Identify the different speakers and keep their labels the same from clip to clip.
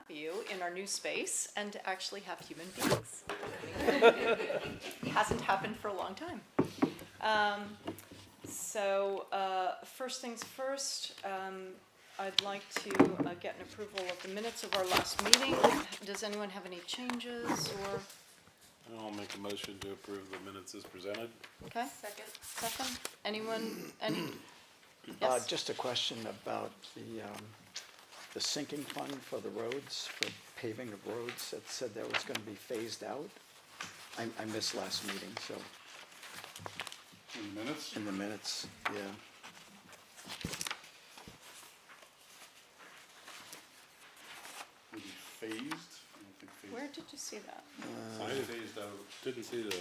Speaker 1: you in our new space and to actually have human beings. Hasn't happened for a long time. First things first, I'd like to get an approval of the minutes of our last meeting. Does anyone have any changes or?
Speaker 2: I'll make a motion to approve the minutes as presented.
Speaker 1: Okay. Second. Anyone? Yes.
Speaker 3: Just a question about the sinking fund for the roads, for paving of roads. It said that was going to be phased out. I missed last meeting, so.
Speaker 2: In the minutes?
Speaker 3: In the minutes, yeah.
Speaker 2: Would be phased? I don't think phased.
Speaker 1: Where did you see that?
Speaker 2: I phased out. Didn't see the.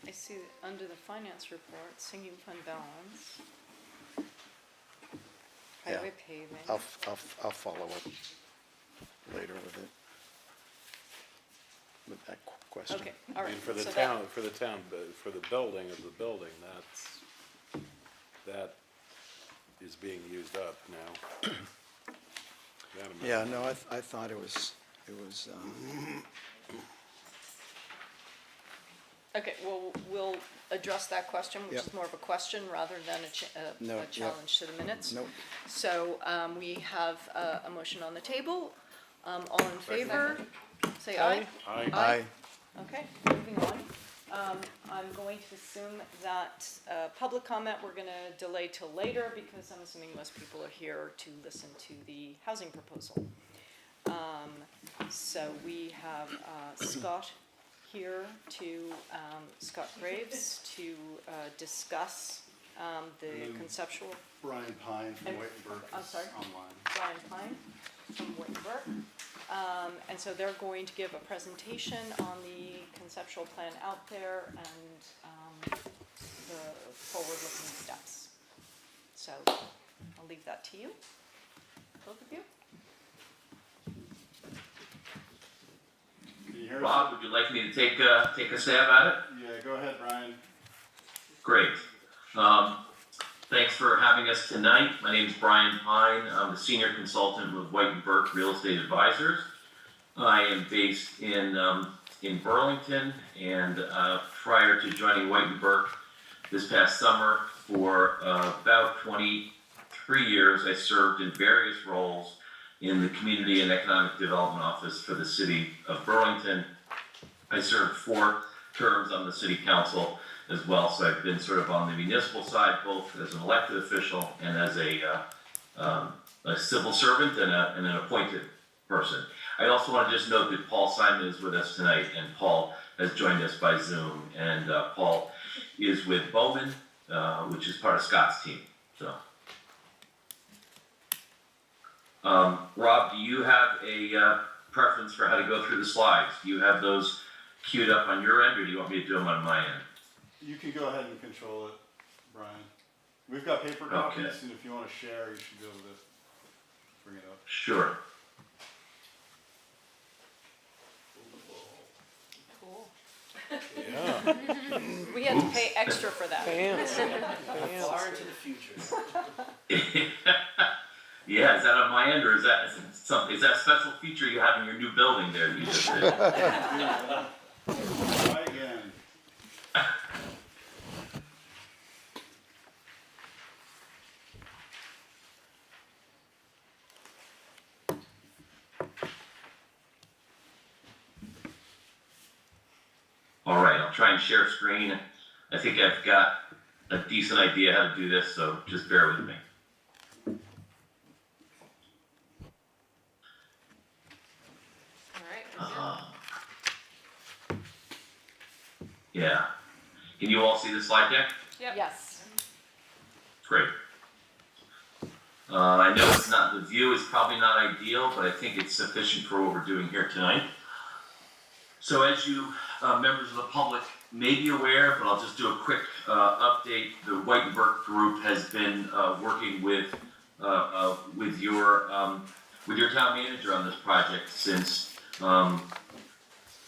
Speaker 1: I see under the finance report, sinking fund balance,
Speaker 3: Yeah.
Speaker 1: highway paving.
Speaker 3: I'll follow up later with it. With that question.
Speaker 1: Okay, all right.
Speaker 2: And for the
Speaker 1: so
Speaker 2: town, for the building of the building, that is being used up now. That amount.
Speaker 3: Yeah, no, I thought it was,
Speaker 1: Okay, well, we'll address that question, which
Speaker 3: Yep.
Speaker 1: is more of a question rather than
Speaker 3: No,
Speaker 1: a
Speaker 3: yep.
Speaker 1: challenge to the minutes.
Speaker 3: nope.
Speaker 1: So we have a motion on the table. All in favor? Say aye.
Speaker 2: Aye.
Speaker 3: Aye.
Speaker 1: Okay, moving on. I'm going to assume that public comment, we're going to delay till later because I'm assuming most people are here to listen to the housing proposal. So we have Scott here Scott Graves to discuss the conceptual.
Speaker 2: Brian Pine from
Speaker 1: And-
Speaker 2: Wittenberg
Speaker 1: I'm
Speaker 2: is
Speaker 1: sorry?
Speaker 2: online.
Speaker 1: Brian Pine from Wittenberg. And so they're going to give a presentation on the conceptual plan out there and the forward-looking steps. So I'll leave that to you, both of you.
Speaker 2: Can you hear us?
Speaker 4: Rob, would you like me to take a stab at it?
Speaker 2: Yeah, go ahead, Brian.
Speaker 4: Great. Thanks for having us tonight. My name is Brian Pine. I'm the senior consultant with White & Burke Real Estate Advisors. I am based in Burlington, and prior to joining White & Burke this past summer, for about 23 years, I served in various roles in the Community and Economic Development Office for the City of Burlington. I served 4 terms on the City Council as well, so I've been sort of on the municipal side, both as an elected official and as a civil servant and an appointed person. I also want to just note that Paul Simon is with us tonight, and Paul has joined us by Zoom, and Paul is with Bowman, which is part of Scott's team. So, Rob, do you have a preference for how to go through the slides? Do you have those queued up on your end, or do you want me to do them on my end?
Speaker 2: You can go ahead and control it, Brian. We've got paper copies, and if you want to share, you should be able to bring it up.
Speaker 4: Sure.
Speaker 1: Cool.
Speaker 2: Yeah.
Speaker 1: We had to pay extra for that.
Speaker 5: Far into the future.
Speaker 4: Yeah, is that on my end, or is that a special feature you have in your new building there that you just did?
Speaker 2: Try again.
Speaker 4: All right, I'll try and share screen. I think I've got a decent idea how to do this, so just bear with me.
Speaker 1: All right.
Speaker 4: Yeah. Can you all see the slide deck?
Speaker 1: Yes.
Speaker 4: Great. I know the view is probably not ideal, but I think it's sufficient for what we're doing here tonight. So as you members of the public may be aware, but I'll just do a quick update. The White & Burke group has been working with your town manager on this project since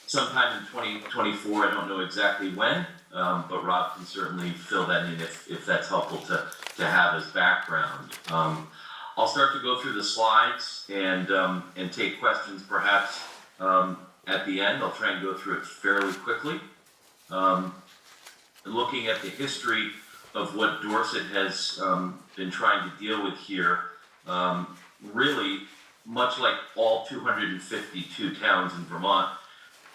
Speaker 4: sometime in 2024. I don't know exactly when, but Rob can certainly fill that in if that's helpful to have as background. I'll start to go through the slides and take questions perhaps at the end. I'll try and go through it fairly quickly. Looking at the history of what Dorset has been trying to deal with here, really, much like all 252 towns in Vermont,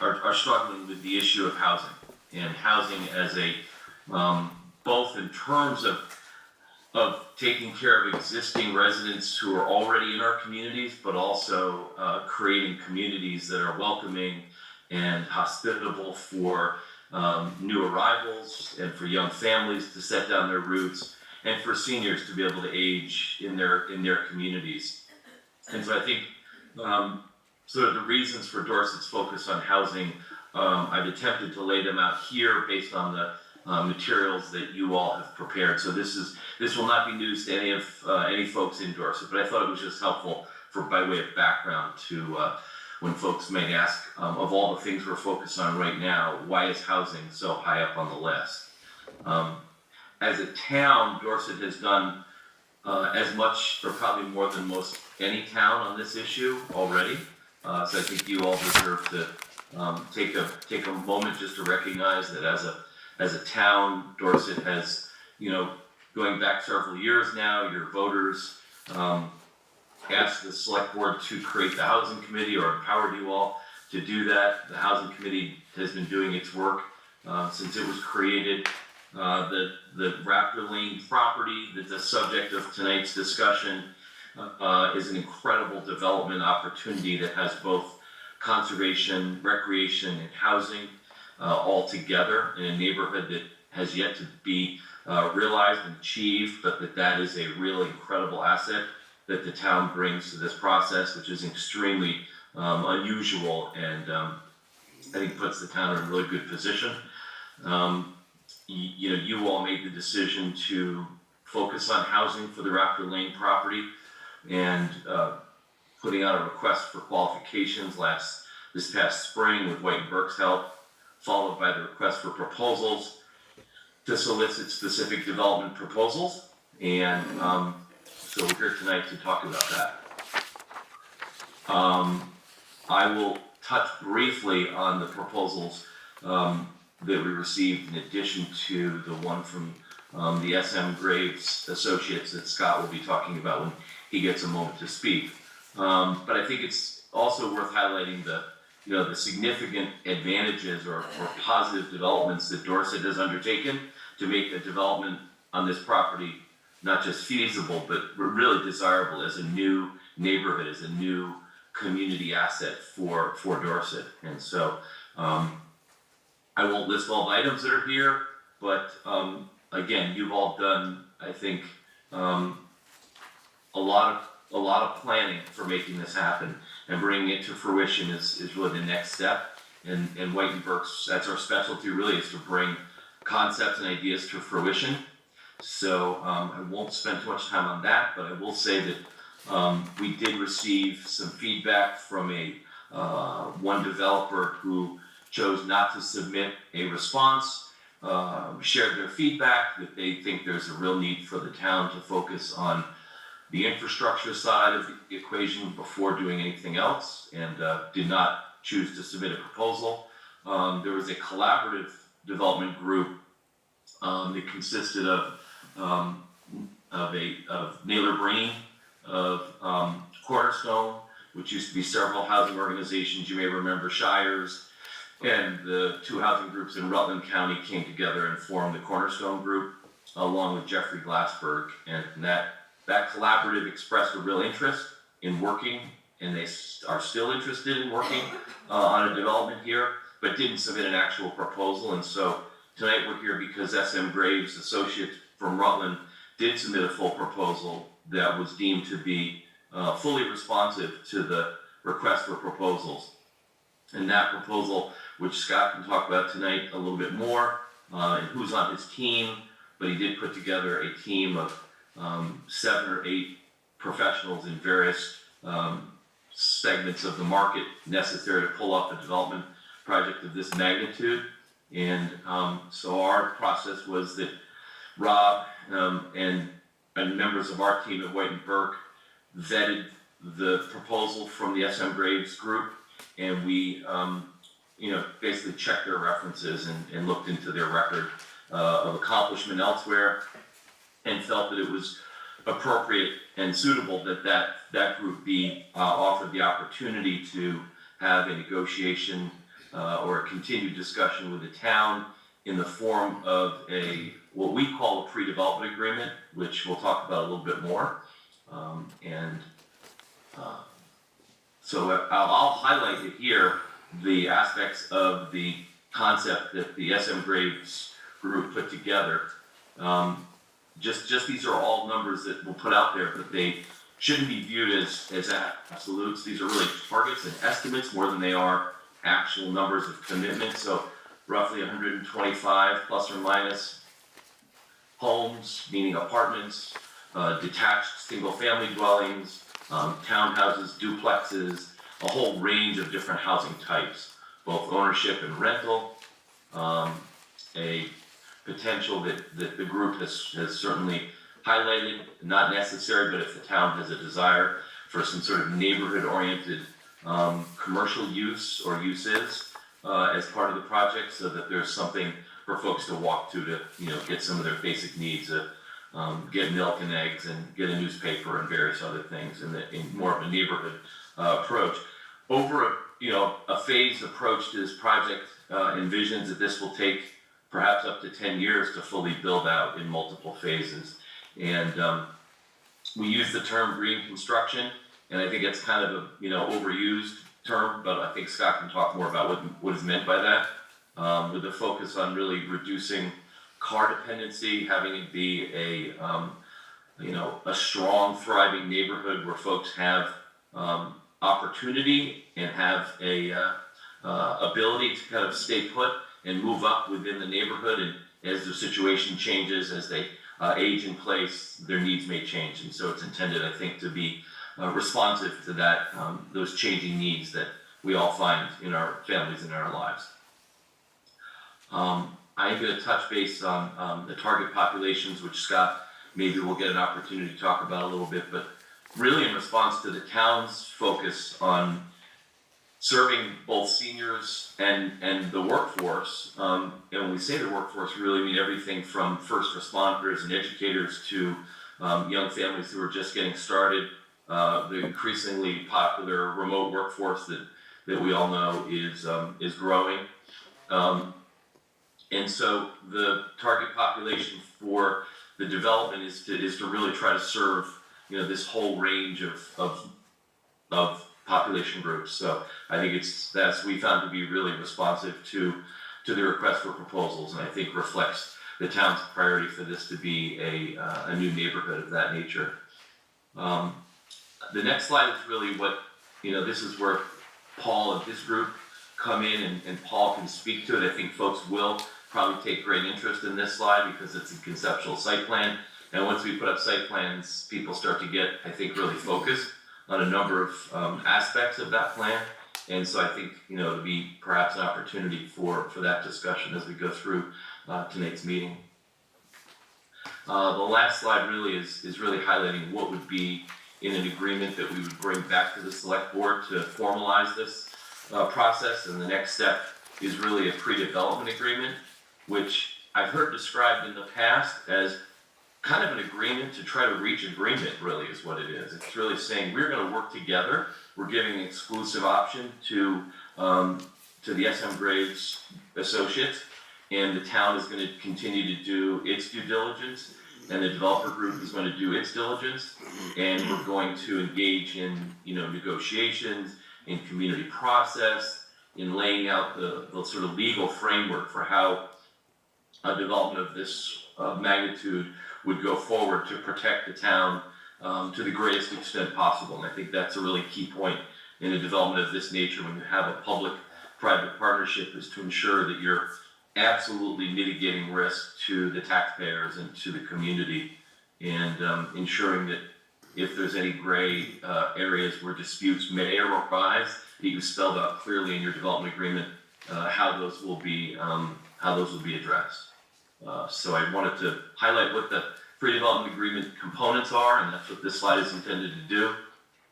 Speaker 4: are struggling with the issue of housing. And housing as a, both in terms of taking care of existing residents who are already in our communities, but also creating communities that are welcoming and hospitable for new arrivals and for young families to set down their roots and for seniors to be able to age in their communities. And so I think sort of the reasons for Dorset's focus on housing, I've attempted to lay them out here based on the materials that you all have prepared. So this will not be news to any folks in Dorset, but I thought it was just helpful by way of background to when folks may ask, of all the things we're focused on right now, why is housing so high up on the list? As a town, Dorset has done as much, or probably more than most any town on this issue already. So I think you all deserve to take a moment just to recognize that as a town, Dorset has, going back several years now, your voters asked the select board to create the housing committee or empowered you all to do that. The housing committee has been doing its work since it was created. The Raptor Lane property that's the subject of tonight's discussion is an incredible development opportunity that has both conservation, recreation, and housing all together in a neighborhood that has yet to be realized and achieved, but that is a really incredible asset that the town brings to this process, which is extremely unusual and I think puts the town in a really good position. You all made the decision to focus on housing for the Raptor Lane property and putting out a request for qualifications this past spring with White and Burke's help, followed by the request for proposals to solicit specific development proposals. And so we're here tonight to talk about that. I will touch briefly on the proposals that we received in addition to the one from the SM Graves Associates that Scott will be talking about when he gets a moment to speak. But I think it's also worth highlighting the significant advantages or positive developments that Dorset has undertaken to make the development on this property not just feasible, but really desirable as a new neighborhood, as a new community asset for Dorset. And so I won't list all the items that are here, but again, you've all done, I think, a lot of planning for making this happen, and bringing it to fruition is really the next step. And White and Burke's, that's our specialty, really, is to bring concepts and ideas to fruition. So I won't spend too much time on that, but I will say that we did receive some feedback from one developer who chose not to submit a response, shared their feedback that they think there's a real need for the town to focus on the infrastructure side of the equation before doing anything else, and did not choose to submit a proposal. There was a collaborative development group that consisted of Naylor Breen, of Cornerstone, which used to be several housing organizations. You may remember Shires, and the two housing groups in Rutland County came together and formed the Cornerstone Group, along with Jeffrey Glassberg, and that collaborative expressed a real interest in working, and they are still interested in working on a development here, but didn't submit an actual proposal. And so tonight we're here because SM Graves Associates from Rutland did submit a full proposal that was deemed to be fully responsive to the request for proposals. And that proposal, which Scott can talk about tonight a little bit more, and who's on his team, but he did put together a team of 7 or 8 professionals in various segments of the market necessary to pull off a development project of this magnitude. And so our process was that Rob and members of our team at White and Burke vetted the proposal from the SM Graves group, and we basically checked their references and looked into their record of accomplishment elsewhere, and felt that it was appropriate and suitable that group be offered the opportunity to have a negotiation or a continued discussion with the town in the form of what we call a pre-development agreement, which we'll talk about a little bit more. So I'll highlight it here, the aspects of the concept that the SM Graves group put together. Just these are all numbers that we'll put out there, but they shouldn't be viewed as absolutes. These are really targets and estimates more than they are actual numbers of commitment. So roughly 125 plus or minus homes, meaning apartments, detached single-family dwellings, townhouses, duplexes, a whole range of different housing types, both ownership and rental. A potential that the group has certainly highlighted, not necessary, but if the town has a desire for some sort of neighborhood-oriented commercial use or uses as part of the project, so that there's something for folks to walk to get some of their basic needs, get milk and eggs and get a newspaper and various other things in more of a neighborhood approach. Over a phased approach to this project envisions that this will take perhaps up to 10 years to fully build out in multiple phases. And we use the term green construction, and I think it's kind of a overused term, but I think Scott can talk more about what is meant by that, with a focus on really reducing car dependency, having it be a strong, thriving neighborhood where folks have opportunity and have a ability to kind of stay put and move up within the neighborhood, and as the situation changes, as they age in place, their needs may change, and so it's intended, I think, to be responsive to that, those changing needs that we all find in our families and in our lives. I'm going to touch base on the target populations, which Scott maybe will get an opportunity to talk about a little bit, but really in response to the town's focus on serving both seniors and the workforce. And when we say the workforce, we really mean everything from first responders and educators to young families who are just getting started, the increasingly popular remote workforce that we all know is growing. And so the target population for the development is to really try to serve this whole range of population groups. So I think that's we found to be really responsive to the request for proposals, and I think reflects the town's priority for this to be a new neighborhood of that nature. The next slide is really what this is where Paul and his group come in, and Paul can speak to it. I think folks will probably take great interest in this slide because it's a conceptual site plan, and once we put up site plans, people start to get, I think, really focused on a number of aspects of that plan. And so I think to be perhaps an opportunity for that discussion as we go through tonight's meeting. The last slide really is really highlighting what would be in an agreement that we would bring back to the select board to formalize this process. And the next step is really a pre-development agreement, which I've heard described in the past as kind of an agreement to try to reach agreement, really is what it is. It's really saying we're going to work together. We're giving an exclusive option to the SM Graves associates, and the town is going to continue to do its due diligence, and the developer group is going to do its diligence, and we're going to engage in negotiations, in community process, in laying out the sort of legal framework for how a development of this magnitude would go forward to protect the town to the greatest extent possible. And I think that's a really key point in a development of this nature when you have a public-private partnership, is to ensure that you're absolutely mitigating risk to the taxpayers and to the community, and ensuring that if there's any gray areas where disputes may arise, that you spelled out clearly in your development agreement how those will be how those will be addressed. So I wanted to highlight what the pre-development agreement components are, and that's what this slide is intended to do.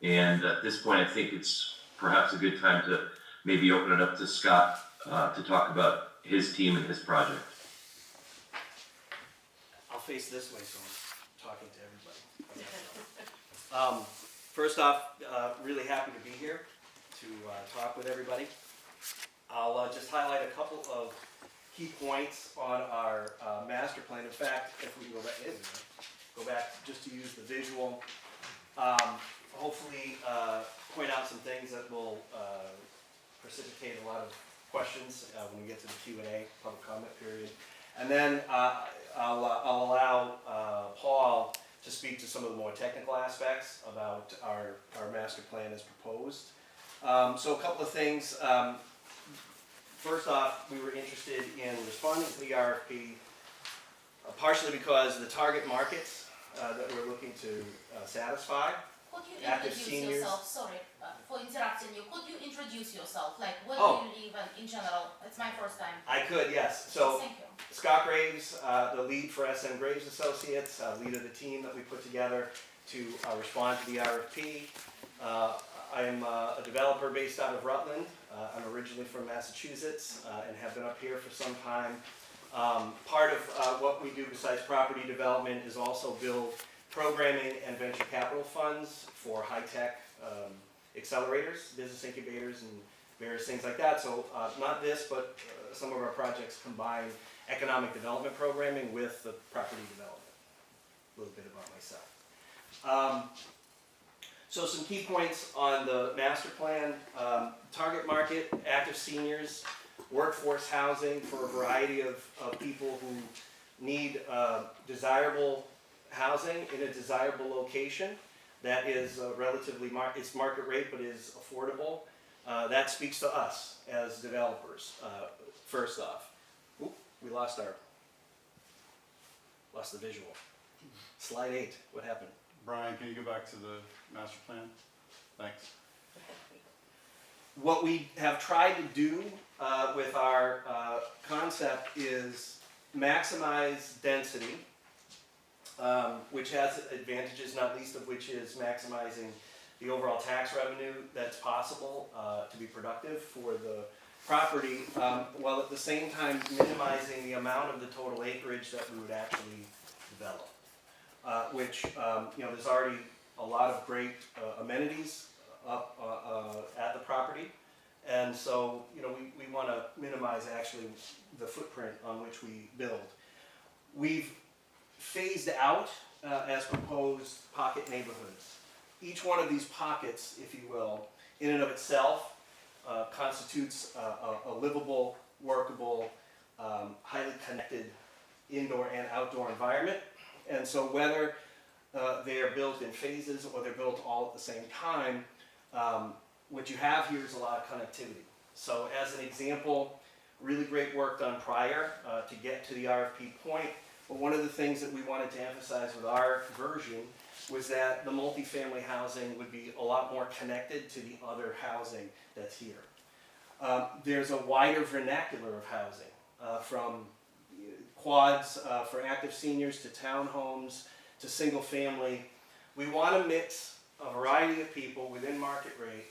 Speaker 4: And at this point, I think it's perhaps a good time to maybe open it up to Scott to talk about his team and his project.
Speaker 5: I'll face this way so I'm talking to everybody. First off, really happy to be here to talk with everybody. I'll just highlight a couple of key points on our master plan. In fact, if we go back just to use the visual, hopefully point out some things that will precipitate a lot of questions when we get to the Q&A, public comment period. And then I'll allow Paul to speak to some of the more technical aspects about our master plan as proposed. So a couple of things. First off, we were interested in responding to the RFP partially because the target markets that we're looking to satisfy.
Speaker 6: Could you
Speaker 5: Active
Speaker 6: introduce
Speaker 5: seniors.
Speaker 6: yourself? Sorry for interrupting you. Could you introduce yourself? Like, what
Speaker 5: Oh.
Speaker 6: do you live in general? It's my first time.
Speaker 5: I could, yes. So
Speaker 6: Thank you.
Speaker 5: Scott Graves, the lead for SM Graves Associates, lead of the team that we put together to respond to the RFP. I am a developer based out of Rutland. I'm originally from Massachusetts and have been up here for some time. Part of what we do besides property development is also build programming and venture capital funds for high-tech accelerators, business incubators, and various things like that. So not this, but some of our projects combine economic development programming with the property development. A little bit about myself. So some key points on the master plan. Target market, active seniors, workforce housing for a variety of people who need desirable housing in a desirable location that is relatively, it's market rate but is affordable. That speaks to us as developers, first off. Oop, we lost the visual. Slide 8, what happened?
Speaker 2: Brian, can you go back to the master plan? Thanks.
Speaker 5: What we have tried to do with our concept is maximize density, which has advantages, not least of which is maximizing the overall tax revenue that's possible to be productive for the property, while at the same time minimizing the amount of the total acreage that we would actually develop. Which, there's already a lot of great amenities up at the property. And so, we want to minimize actually the footprint on which we build. We've phased out, as proposed, pocket neighborhoods. Each one of these pockets, if you will, in and of itself, constitutes a livable, workable, highly connected indoor and outdoor environment. And so whether they are built in phases or they're built all at the same time, what you have here is a lot of connectivity. So as an example, really great work done prior to get to the RFP point. But one of the things that we wanted to emphasize with our version was that the multifamily housing would be a lot more connected to the other housing that's here. There's a wider vernacular of housing, from quads for active seniors to townhomes to single family. We want to mix a variety of people within market rate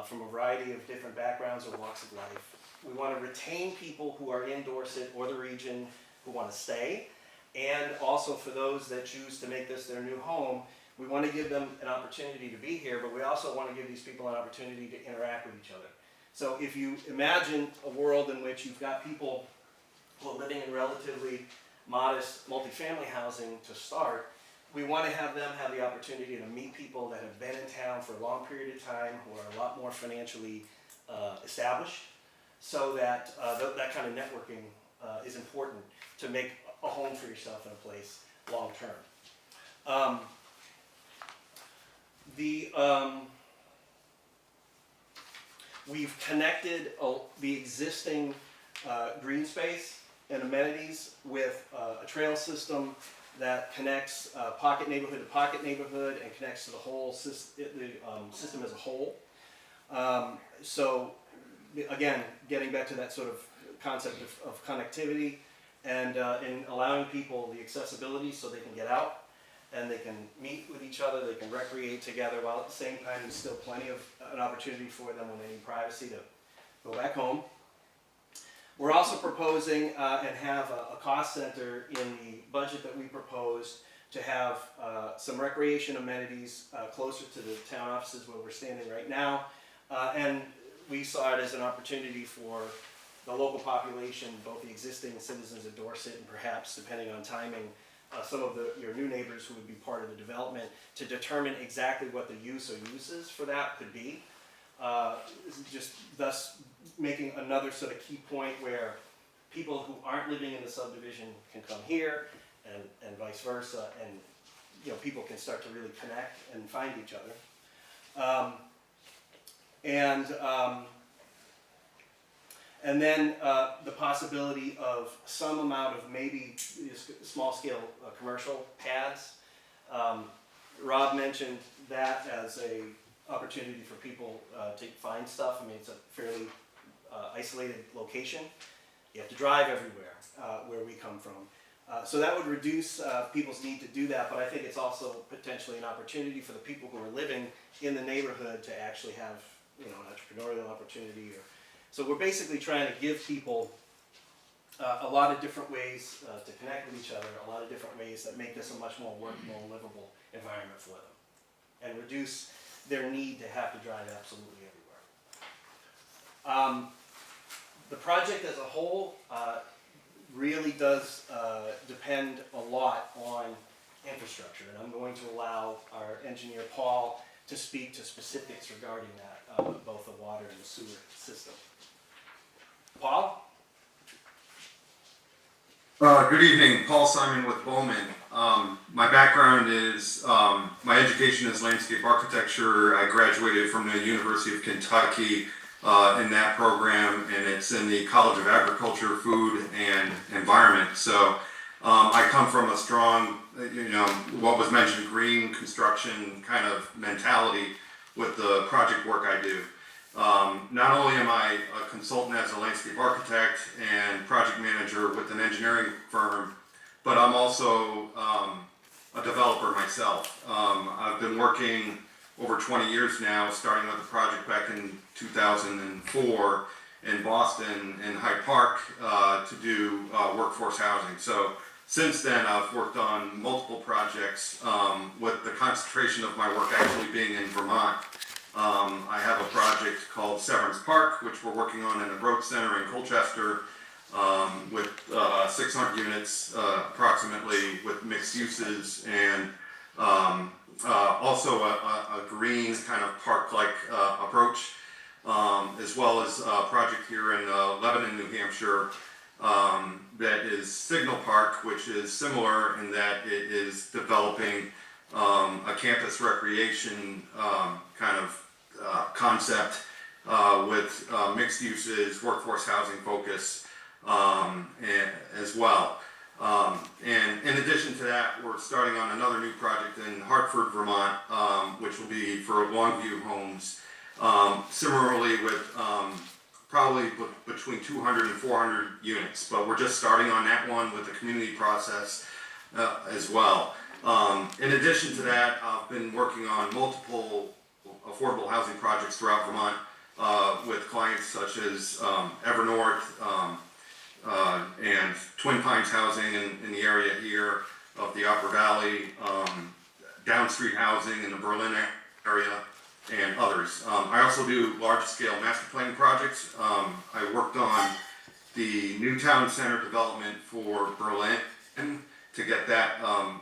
Speaker 5: from a variety of different backgrounds or walks of life. We want to retain people who are in Dorset or the region who want to stay, and also for those that choose to make this their new home, we want to give them an opportunity to be here, but we also want to give these people an opportunity to interact with each other. So if you imagine a world in which you've got people who are living in relatively modest multifamily housing to start, we want to have them have the opportunity to meet people that have been in town for a long period of time, who are a lot more financially established, so that that kind of networking is important to make a home for yourself in a place long term. We've connected the existing green space and amenities with a trail system that connects pocket neighborhood to pocket neighborhood and connects to the whole system as a whole. So again, getting back to that sort of concept of connectivity and in allowing people the accessibility so they can get out and they can meet with each other, they can recreate together, while at the same time there's still plenty of an opportunity for them when they need privacy to go back home. We're also proposing and have a cost center in the budget that we proposed to have some recreation amenities closer to the town offices where we're standing right now. And we saw it as an opportunity for the local population, both the existing citizens of Dorset and perhaps, depending on timing, some of your new neighbors who would be part of the development, to determine exactly what the use or uses for that could be. Just thus making another sort of key point where people who aren't living in the subdivision can come here and vice versa, and people can start to really connect and find each other. And then the possibility of some amount of maybe small-scale commercial pads. Rob mentioned that as a opportunity for people to find stuff. I mean, it's a fairly isolated location. You have to drive everywhere where we come from. So that would reduce people's need to do that, but I think it's also potentially an opportunity for the people who are living in the neighborhood to actually have an entrepreneurial opportunity. So we're basically trying to give people a lot of different ways to connect with each other, a lot of different ways that make this a much more workable and livable environment for them, and reduce their need to have to drive absolutely everywhere. The project as a whole really does depend a lot on infrastructure, and I'm going to allow our engineer Paul to speak to specifics regarding that, both the water and the sewer system. Paul?
Speaker 7: Good evening, Paul Simon with Bowman. My background is, my education is landscape architecture. I graduated from the University of Kentucky in that program, and it's in the College of Agriculture, Food, and Environment. So I come from a strong, what was mentioned, green construction kind of mentality with the project work I do. Not only am I a consultant as a landscape architect and project manager with an engineering firm, but I'm also a developer myself. I've been working over 20 years now, starting with a project back in 2004 in Boston in Hyde Park to do workforce housing. So since then I've worked on multiple projects with the concentration of my work actually being in Vermont. I have a project called Severance Park, which we're working on in a growth center in Colchester with 600 units approximately with mixed uses, and also a green kind of park-like approach, as well as a project here in Lebanon, New Hampshire, that is Signal Park, which is similar in that it is developing a campus recreation kind of concept with mixed uses, workforce housing focus as well. And in addition to that, we're starting on another new project in Hartford, Vermont, which will be for Longview homes. Similarly with probably between 200 and 400 units, but we're just starting on that one with the community process as well. In addition to that, I've been working on multiple affordable housing projects throughout Vermont with clients such as Evernorth and Twin Pines Housing in the area here of the Upper Valley, Down Street Housing in the Berlin area, and others. I also do large-scale master planning projects. I worked on the new town center development for Berlin to get that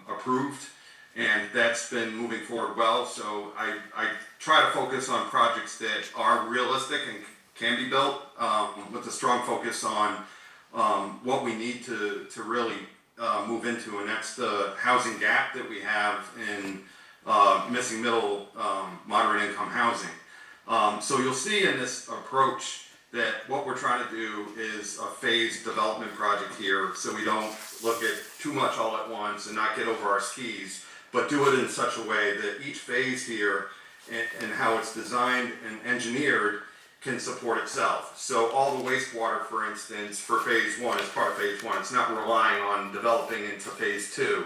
Speaker 7: approved, and that's been moving forward well. So I try to focus on projects that are realistic and can be built with a strong focus on what we need to really move into, and that's the housing gap that we have in missing middle moderate income housing. So you'll see in this approach that what we're trying to do is a phased development project here, so we don't look at too much all at once and not get over our skis, but do it in such a way that each phase here and how it's designed and engineered can support itself. So all the wastewater, for instance, for phase one, is part of phase one. It's not relying on developing into phase two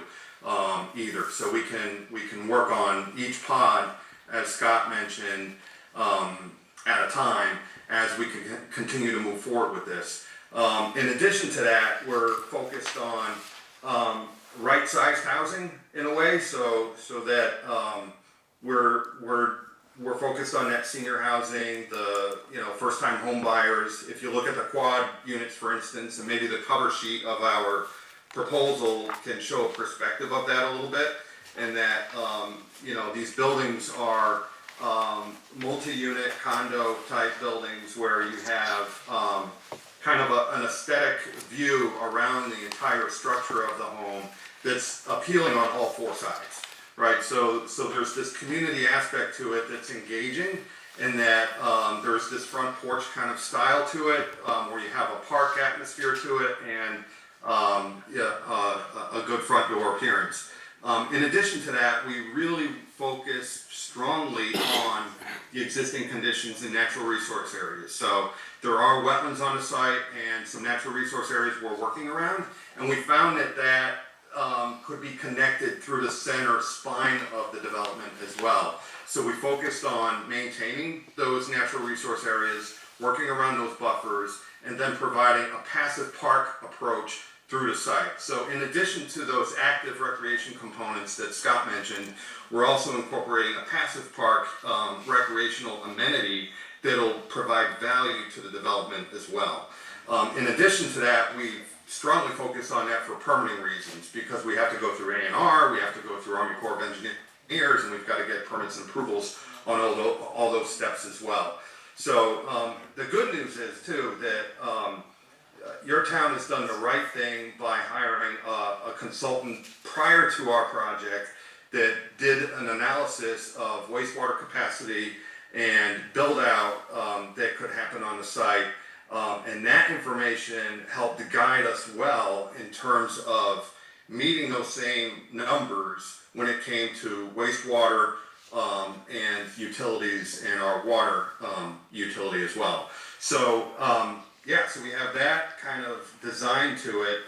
Speaker 7: either. So we can work on each pod, as Scott mentioned, at a time as we can continue to move forward with this. In addition to that, we're focused on right-sized housing in a way, so that we're focused on that senior housing, the first-time home buyers. If you look at the quad units, for instance, and maybe the cover sheet of our proposal can show a perspective of that a little bit, and that these buildings are multi-unit condo type buildings where you have kind of an aesthetic view around the entire structure of the home that's appealing on all four sides, right? So there's this community aspect to it that's engaging, in that there's this front porch kind of style to it, where you have a park atmosphere to it, and a good front door appearance. In addition to that, we really focus strongly on the existing conditions in natural resource areas. So there are wetlands on the site and some natural resource areas we're working around, and we found that could be connected through the center spine of the development as well. So we focused on maintaining those natural resource areas, working around those buffers, and then providing a passive park approach through the site. So in addition to those active recreation components that Scott mentioned, we're also incorporating a passive park recreational amenity that'll provide value to the development as well. In addition to that, we've strongly focused on that for permitting reasons, because we have to go through A&R, we have to go through Army Corps of Engineers, and we've got to get permits and approvals on all those steps as well. So the good news is too that your town has done the right thing by hiring a consultant prior to our project that did an analysis of wastewater capacity and build out that could happen on the site. And that information helped to guide us well in terms of meeting those same numbers when it came to wastewater and utilities, and our water utility as well. So so we have that kind of design to it,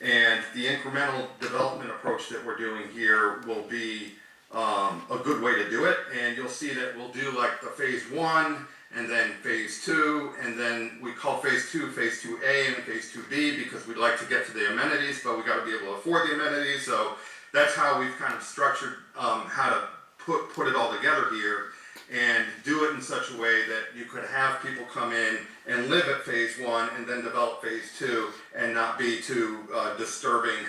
Speaker 7: and the incremental development approach that we're doing here will be a good way to do it. And you'll see that we'll do like the phase one, and then phase two, and then we call phase 2A, and phase 2B, because we'd like to get to the amenities, but we got to be able to afford the amenities. So that's how we've kind of structured how to put it all together here, and do it in such a way that you could have people come in and live at phase one and then develop phase two, and not be too disturbing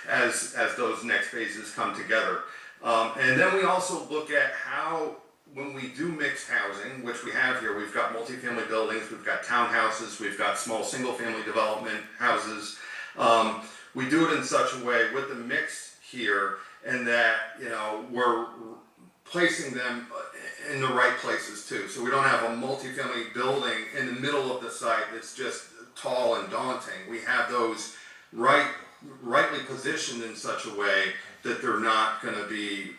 Speaker 7: as those next phases come together. And then we also look at how, when we do mixed housing, which we have here, we've got multifamily buildings, we've got townhouses, we've got small single-family development houses. We do it in such a way with the mix here, and that we're placing them in the right places too. So we don't have a multifamily building in the middle of the site that's just tall and daunting. We have those rightly positioned in such a way that they're not going to be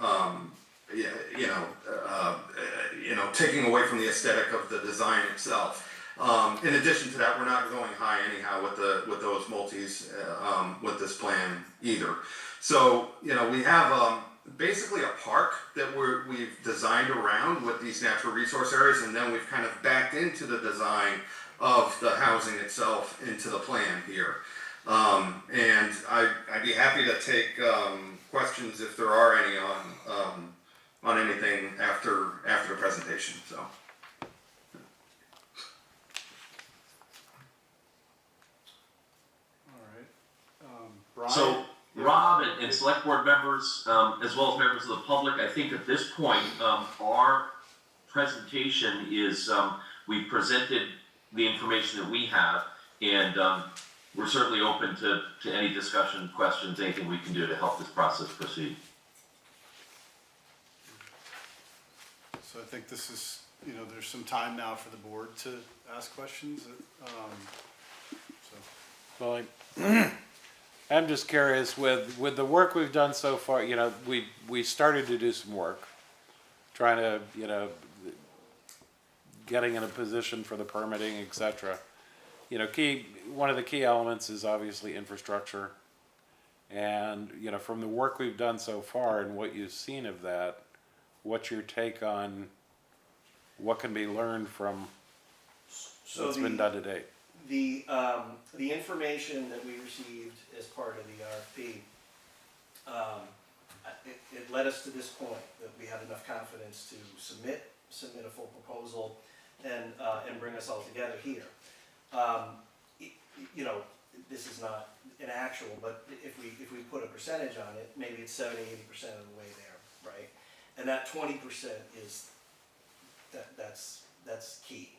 Speaker 7: taking away from the aesthetic of the design itself. In addition to that, we're not going high anyhow with those multis with this plan either. So we have basically a park that we've designed around with these natural resource areas, and then we've kind of backed into the design of the housing itself into the plan here. And I'd be happy to take questions if there are any on anything after the presentation. So.
Speaker 2: All right, Brian?
Speaker 4: So, Rob and select board members, as well as members of the public, I think at this point, our presentation is, we've presented the information that we have, and we're certainly open to any discussion, questions, anything we can do to help this process proceed.
Speaker 2: So I think this is, there's some time now for the board to ask questions.
Speaker 8: Well, I'm just curious, with the work we've done so far, we started to do some work, trying to, getting in a position for the permitting, et cetera. You know, one of the key elements is obviously infrastructure. And, you know, from the work we've done so far and what you've seen of that, what's your take on what can be learned from
Speaker 5: So
Speaker 8: what's been done to date?
Speaker 5: The information that we received as part of the RFP, it led us to this point, that we had enough confidence to submit a full proposal and bring us all together here. You know, this is not an actual, but if we put a percentage on it, maybe it's 70-80% of the way there, right? And that 20% is, that's key.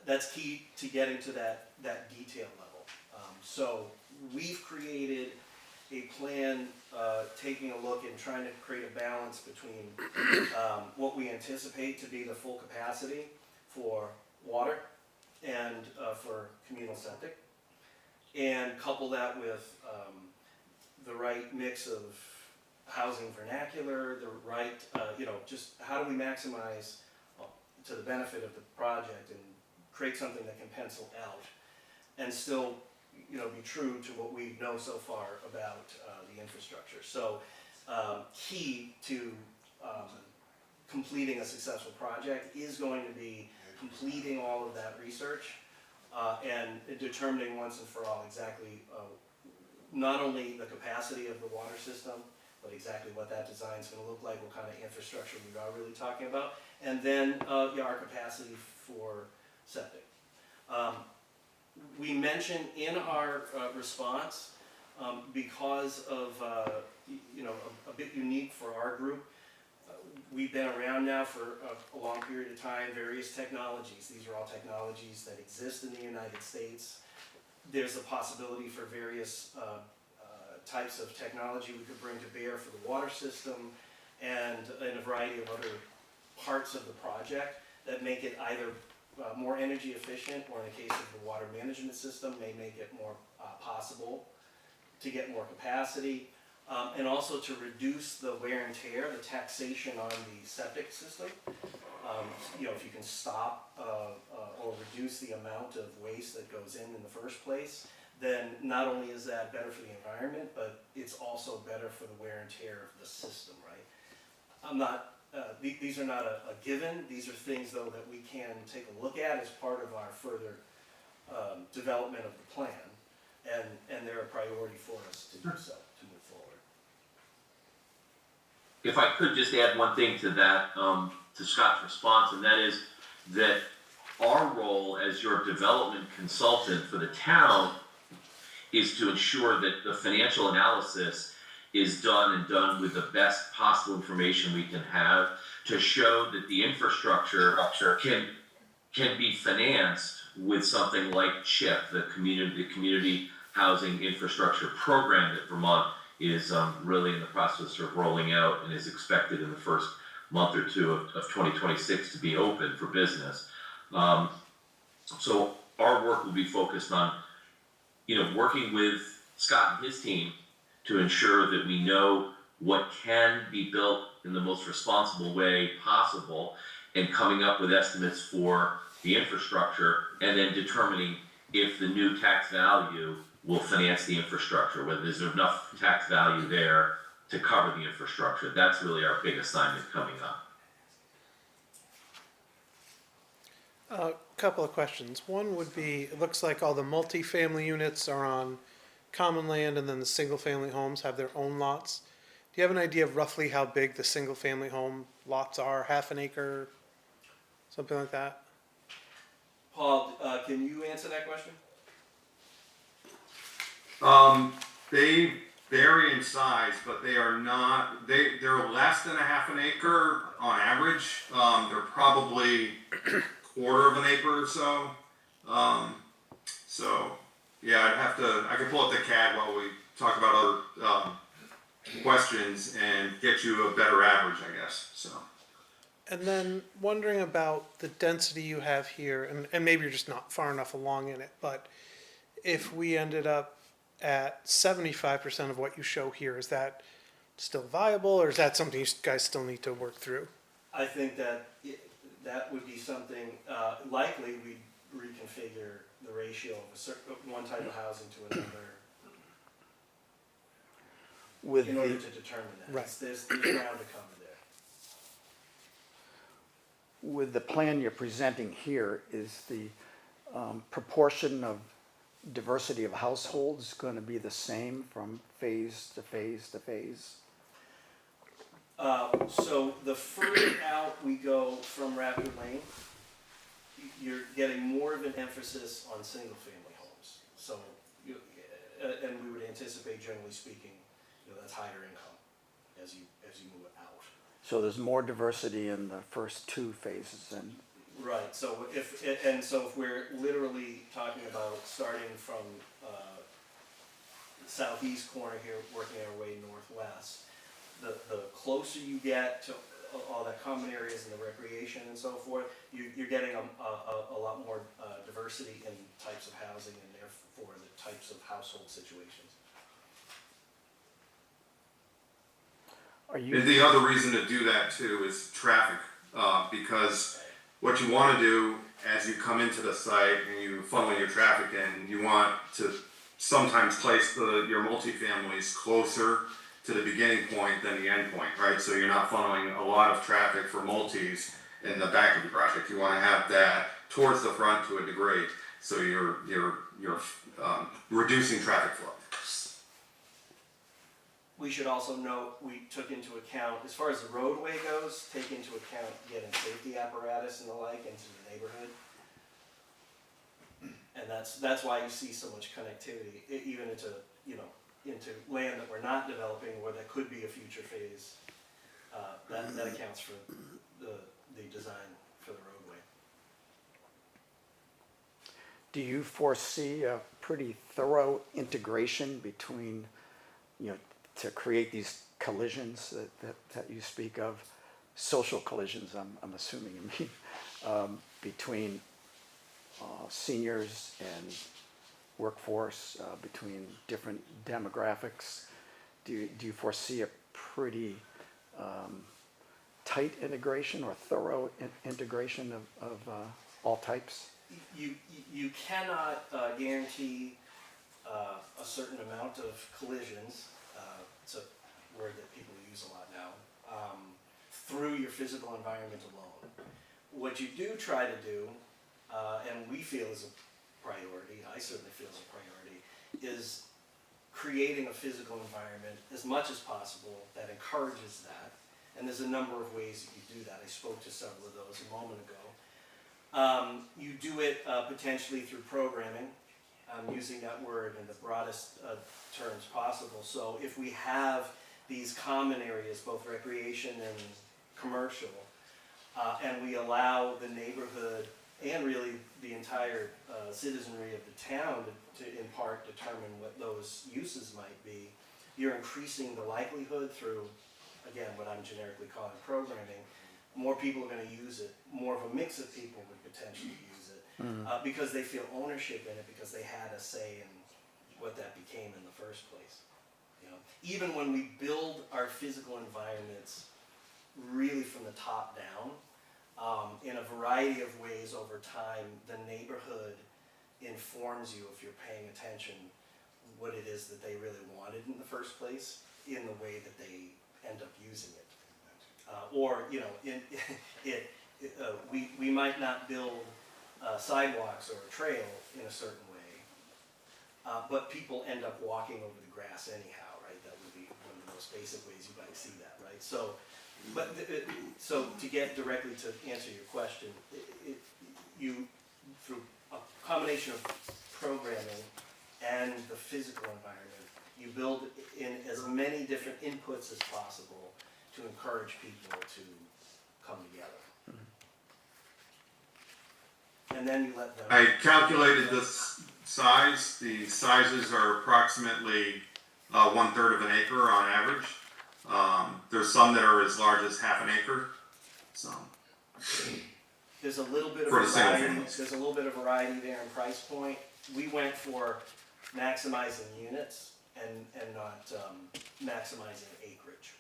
Speaker 5: That's key to getting to that detail level. So we've created a plan, taking a look and trying to create a balance between what we anticipate to be the full capacity for water and for communal septic, and couple that with the right mix of housing vernacular, the right, you know, just how do we maximize to the benefit of the project and create something that can pencil out and still, you know, be true to what we know so far about the infrastructure. So key to completing a successful project is going to be completing all of that research and determining once and for all exactly not only the capacity of the water system, but exactly what that design is going to look like, what kind of infrastructure we are really talking about, and then yeah, our capacity for septic. We mentioned in our response, because of you know, a bit unique for our group, we've been around now for a long period of time, various technologies. These are all technologies that exist in the United States. There's a possibility for various types of technology we could bring to bear for the water system and in a variety of other parts of the project that make it either more energy efficient, or in the case of the water management system, may make it more possible to get more capacity, and also to reduce the wear and tear, the taxation on the septic system. You know, if you can stop or reduce the amount of waste that goes in the first place, then not only is that better for the environment, but it's also better for the wear and tear of the system, right? I'm not, these are not a given. These are things, though, that we can take a look at as part of our further development of the plan, and they're a priority for us to do so, to move forward.
Speaker 4: If I could just add one thing to that, to Scott's response, and that is that our role as your development consultant for the town is to ensure that the financial analysis is done with the best possible information we can have to show that the infrastructure can be financed with something like CHIP, the community housing infrastructure program that Vermont is really in the process of rolling out and is expected in the first month or two of 2026 to be open for business. So our work will be focused on, you know, working with Scott and his team to ensure that we know what can be built in the most responsible way possible, and coming up with estimates for the infrastructure, and then determining if the new tax value will finance the infrastructure, whether there's enough tax value there to cover the infrastructure. That's really our big assignment coming up.
Speaker 9: A couple of questions. One would be, it looks like all the multifamily units are on common land, and then the single-family homes have their own lots. Do you have an idea of roughly how big the single-family home lots are? Half an acre, something like that?
Speaker 5: Paul, can you answer that question?
Speaker 7: They vary in size, but they are not, they're less than a half an acre on average. They're probably quarter of an acre or so. So yeah, I can pull up the CAD while we talk about other questions and get you a better average, I guess. So.
Speaker 9: And then wondering about the density you have here, and maybe you're just not far enough along in it, but if we ended up at 75% of what you show here, is that still viable, or is that something you guys still need to work through?
Speaker 5: I think that that would be something, likely we'd reconfigure the ratio of one type of housing to another
Speaker 3: With
Speaker 5: in order
Speaker 3: the,
Speaker 5: to determine that.
Speaker 9: Right.
Speaker 5: There's ground to cover there.
Speaker 3: with the plan you're presenting here, is the proportion of diversity of households going to be the same from phase to phase to phase?
Speaker 5: So the further out we go from Rapid Lane, you're getting more of an emphasis on single-family homes. So, and we would anticipate, generally speaking, that's higher income as you move it out.
Speaker 3: So there's more diversity in the first two phases than,
Speaker 5: Right. So if we're literally talking about starting from the southeast corner here, working our way northwest, the closer you get to all the common areas and the recreation and so forth, you're getting a lot more diversity in types of housing and therefore the types of household situations.
Speaker 3: are
Speaker 7: And
Speaker 3: you,
Speaker 7: the other reason to do that too is traffic, because what you want to do as you come into the site and you funnel your traffic in, you want to sometimes place your multifamilies closer to the beginning point than the end point, right? So you're not funneling a lot of traffic for multis in the back of the project. You want to have that towards the front to a degree, so you're reducing traffic flow.
Speaker 5: We should also note, we took into account, as far as the roadway goes, take into account getting safety apparatus and the like into the neighborhood. And that's why you see so much connectivity, even into land that we're not developing or that could be a future phase. That accounts for the design for the roadway.
Speaker 3: do you foresee a pretty thorough integration between, to create these collisions that you speak of, social collisions, I'm assuming you mean, between seniors and workforce, between different demographics? Do you foresee a pretty tight integration or thorough integration of all types?
Speaker 5: You cannot guarantee a certain amount of collisions. It's a word that people use a lot now, through your physical environment alone. What you do try to do, and we feel is a priority, I certainly feel is a priority, is creating a physical environment as much as possible that encourages that. And there's a number of ways that you do that. I spoke to several of those a moment ago. You do it potentially through programming. I'm using that word in the broadest terms possible. So if we have these common areas, both recreation and commercial, and we allow the neighborhood and really the entire citizenry of the town to in part determine what those uses might be, you're increasing the likelihood through, again, what I'm generically calling programming. More people are going to use it. More of a mix of people would potentially use it because they feel ownership in it, because they had a say in what that became in the first place. Even when we build our physical environments really from the top down, in a variety of ways over time, the neighborhood informs you, if you're paying attention, what it is that they really wanted in the first place in the way that they end up using it. We might not build sidewalks or a trail in a certain way, but people end up walking over the grass anyhow, right? That would be one of the most basic ways you might see that, right? So to get directly to answer your question, you, through a combination of programming and the physical environment, you build in as many different inputs as possible to encourage people to come together. And then you let them...
Speaker 7: I calculated this size. The sizes are approximately 1/3 of an acre on average. There's some that are as large as half an acre. So
Speaker 5: there's a little bit of
Speaker 7: for the single
Speaker 5: variety.
Speaker 7: families.
Speaker 5: There's a little bit of variety there in price point. We went for maximizing units and not maximizing acreage.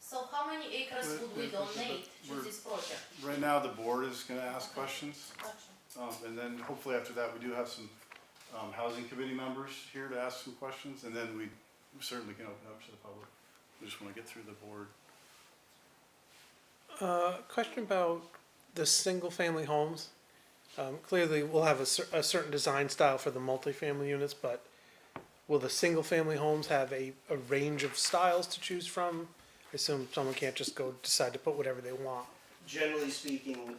Speaker 6: So how many many acres would we donate to
Speaker 2: we're-
Speaker 6: this project?
Speaker 2: Right now, the board is gonna ask questions,
Speaker 6: Gotcha.
Speaker 2: and then hopefully after that, we do have some, housing committee members here to ask some questions, and then we certainly can open up to the public. We just wanna get through the board.
Speaker 9: Question about the single-family homes. Clearly, we'll have a certain design style for the multifamily units, but will the single-family homes have a range of styles to choose from? I assume someone can't just go decide to put whatever they want.
Speaker 5: Generally speaking,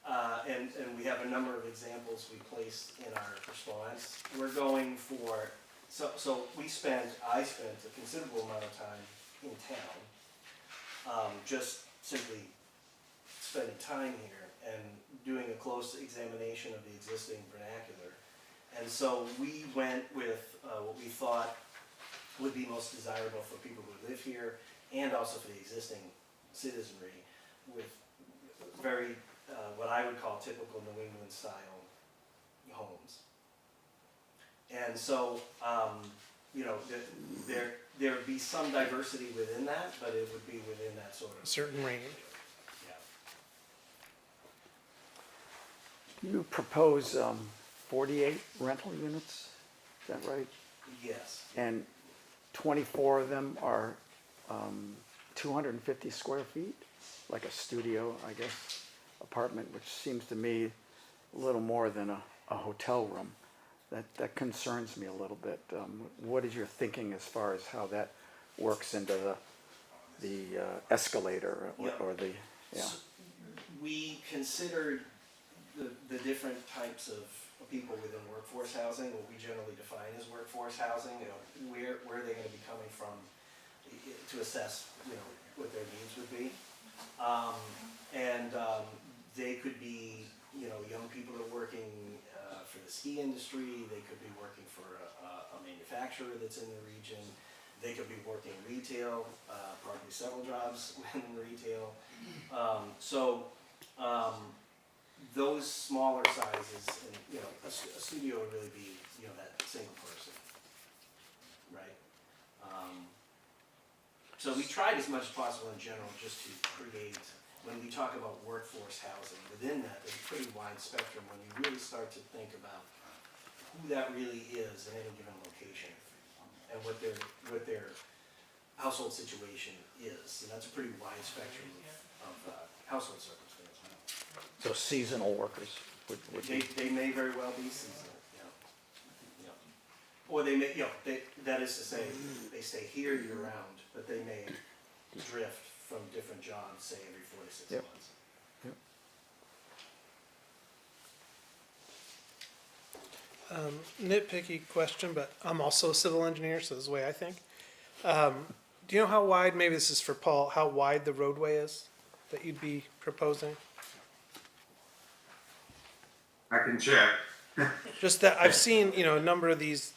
Speaker 5: and we have a number of examples we placed in our response, we're going for, so I spent a considerable amount of time in town, just simply spending time here and doing a close examination of the existing vernacular. And so we went with what we thought would be most desirable for people who live here and also for the existing citizenry, with very, what I would call typical New England style homes. And so, you know, there would be some diversity within that, but it would be within that sort
Speaker 9: A
Speaker 5: of,
Speaker 9: certain range.
Speaker 5: yeah.
Speaker 3: You propose 48 rental units, is that right?
Speaker 5: Yes.
Speaker 3: And 24 of them are 250 square feet, like a studio, I guess, apartment, which seems to me a little more than a hotel room. That concerns me a little bit. What is your thinking as far as how that works into the escalator or the, yeah?
Speaker 5: So we considered the different types of people within workforce housing, what we generally define as workforce housing, you know, where are they gonna be coming from to assess, you know, what their needs would be. They could be, you know, young people that are working for the ski industry, they could be working for a manufacturer that's in the region, they could be working retail, probably several jobs in retail. Those smaller sizes, and, you know, a studio would really be, you know, that single person, right? So we tried as much as possible in general just to create, when we talk about workforce housing, within that, there's a pretty wide spectrum when you really start to think about who that really is in any given location and what their household situation is. And that's a pretty wide spectrum of household circumstances.
Speaker 3: So seasonal workers would be.
Speaker 5: They may very well be seasonal, yeah. Or they may, you know, that is to say, they stay here year round, but they may drift from different jobs, say every 4 to 6
Speaker 3: Yep.
Speaker 5: months.
Speaker 9: Nitpicky question, but I'm also a civil engineer, so this is the way I think. Do you know how wide, maybe this is for Paul, how wide the roadway is that you'd be proposing?
Speaker 7: I can check.
Speaker 9: Just that, I've seen, you know, a number of these,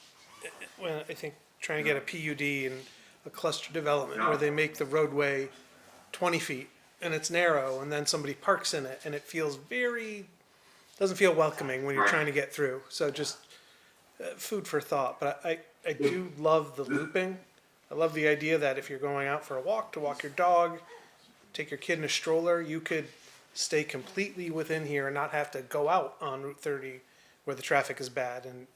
Speaker 9: when I think trying to get a PUD and a cluster development where they make the roadway 20 feet and it's narrow and then somebody parks in it and it feels doesn't feel welcoming when you're trying to get through. So just food for thought, but I do love the looping. I love the idea that if you're going out for a walk, to walk your dog, take your kid in a stroller, you could stay completely within here and not have to go out on Route 30 where the traffic is bad and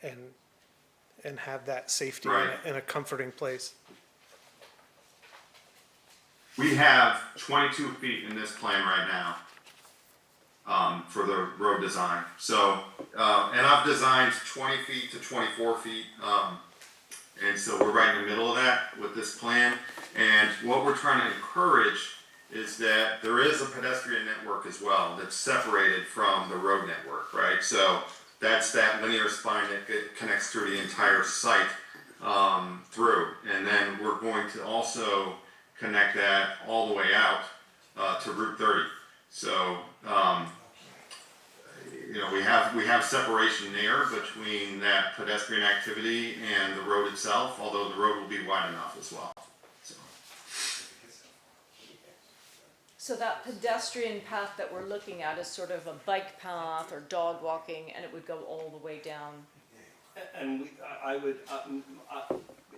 Speaker 9: have that safety in a comforting place.
Speaker 7: We have 22 feet in this plan right now for the road design. So, and I've designed 20 feet to 24 feet. And so we're right in the middle of that with this plan. And what we're trying to encourage is that there is a pedestrian network as well that's separated from the road network, right? So that's that linear spine that connects through the entire site through. And then we're going to also connect that all the way out to Route 30. So, you know, we have separation there between that pedestrian activity and the road itself, although the road will be wide enough as well.
Speaker 1: So that pedestrian path that we're looking at is sort of a bike path or dog walking, and it would go all the way down.
Speaker 5: And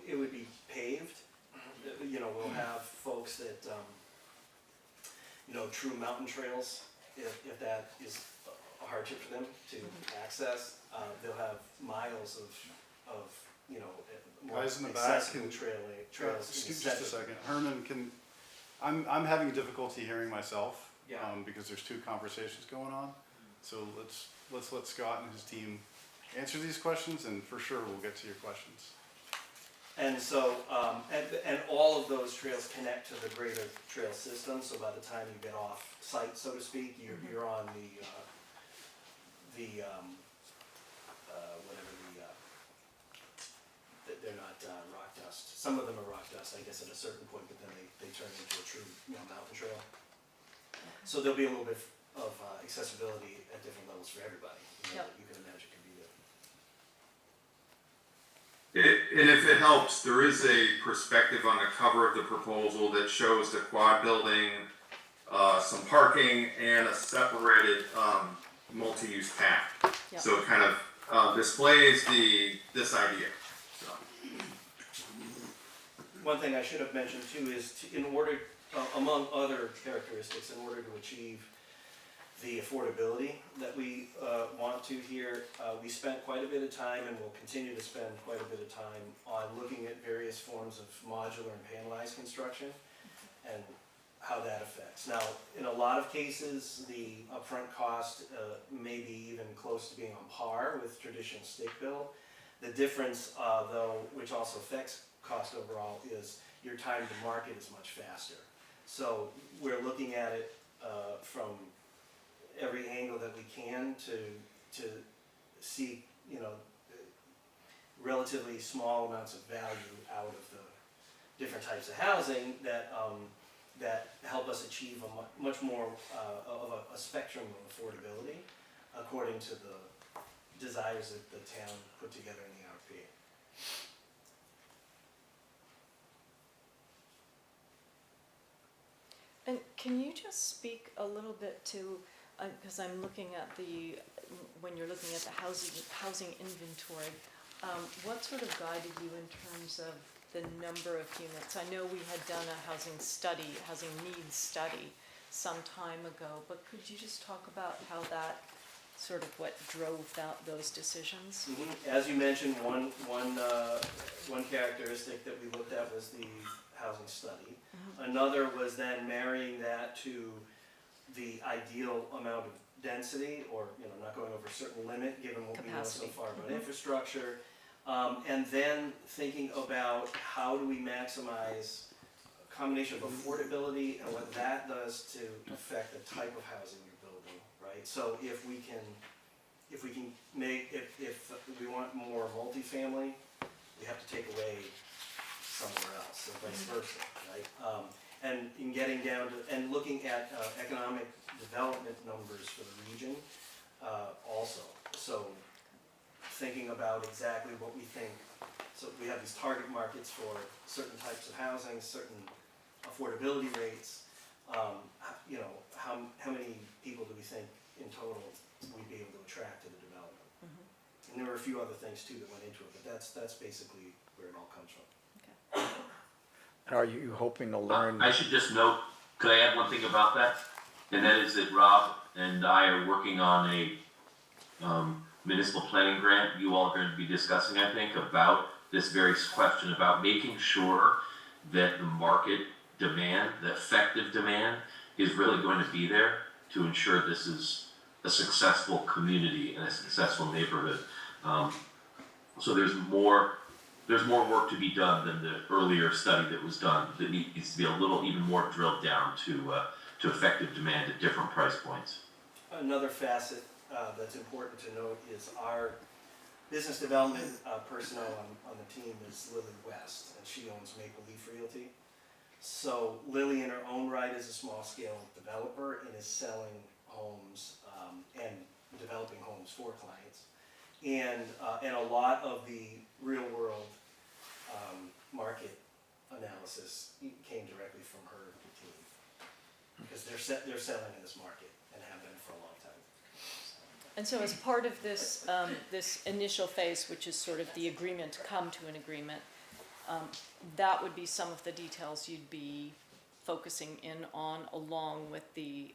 Speaker 5: it would be paved. You know, we'll have folks that true mountain trails, if that is a hardship for them to access. They'll have miles of more
Speaker 2: Guys in the back
Speaker 5: accessible
Speaker 2: can-
Speaker 5: trails.
Speaker 2: Excuse just a second. Herman, I'm having difficulty hearing myself.
Speaker 5: Yeah.
Speaker 2: Because there's two conversations going on. So let's let Scott and his team answer these questions, and for sure we'll get to your questions.
Speaker 5: And so, and all of those trails connect to the greater trail system, so by the time you get off site, so to speak, you're on they're not rock dust. Some of them are rock dust, I guess, at a certain point, but then they turn into a true mountain trail. So there'll be a little bit of accessibility at different levels for everybody,
Speaker 1: Yep.
Speaker 5: that you can imagine can be there.
Speaker 7: And if it helps, there is a perspective on the cover of the proposal that shows the quad building, some parking, and a separated multi-use path.
Speaker 1: Yep.
Speaker 7: So it kind of displays this idea. So.
Speaker 5: One thing I should have mentioned too is in order, among other characteristics, in order to achieve the affordability that we want to here, we spent quite a bit of time and will continue to spend quite a bit of time on looking at various forms of modular and panelized construction and how that affects. Now, in a lot of cases, the upfront cost may be even close to being on par with traditional stick build. The difference, though, which also affects cost overall, is your time to market is much faster. So we're looking at it from every angle that we can to see, relatively small amounts of value out of the different types of housing that help us achieve a much more of a spectrum of affordability according to the desires that the town put together in the RFP.
Speaker 1: And can you just speak a little bit to, because I'm looking at when you're looking at the housing inventory, what sort of guided you in terms of the number of units? I know we had done a housing needs study some time ago, but could you just talk about how that sort of what drove those decisions?
Speaker 5: As you mentioned, one characteristic that we looked at was the housing study. Another was then marrying that to the ideal amount of density, or not going over a certain limit given what we know so far about infrastructure, and then thinking about how do we maximize a combination of affordability and what that does to affect the type of housing you're building, right? So if we want more multifamily, we have to take away somewhere else, or vice versa, right? And in getting down to, and looking at economic development numbers for the region also. So thinking about exactly what we think, so we have these target markets for certain types of housing, certain affordability rates, how many people do we think in total we'd be able to attract to the development? And there were a few other things too that went into it, but that's basically where it all comes from.
Speaker 3: Are you hoping to learn?
Speaker 4: I should just note, could I add one thing about that? And that is that Rob and I are working on a municipal planning grant. You all are going to be discussing, I think, about this very question about making sure that the market demand, the effective demand, is really going to be there to ensure this is a successful community and a successful neighborhood. So there's more work to be done than the earlier study that was done. That needs to be a little even more drilled down to effective demand at different price points.
Speaker 5: Another facet that's important to note is our business development personnel on the team is Lily West, and she owns Maple Leaf Realty. So Lily in her own right is a small scale developer and is selling homes and developing homes for clients. And a lot of the real world market analysis came directly from her team, because they're selling in this market and have been for a long time.
Speaker 1: And so as part of this, this initial phase, which is sort of the agreement to come to an agreement, that would be some of the details you'd be focusing in on, along with the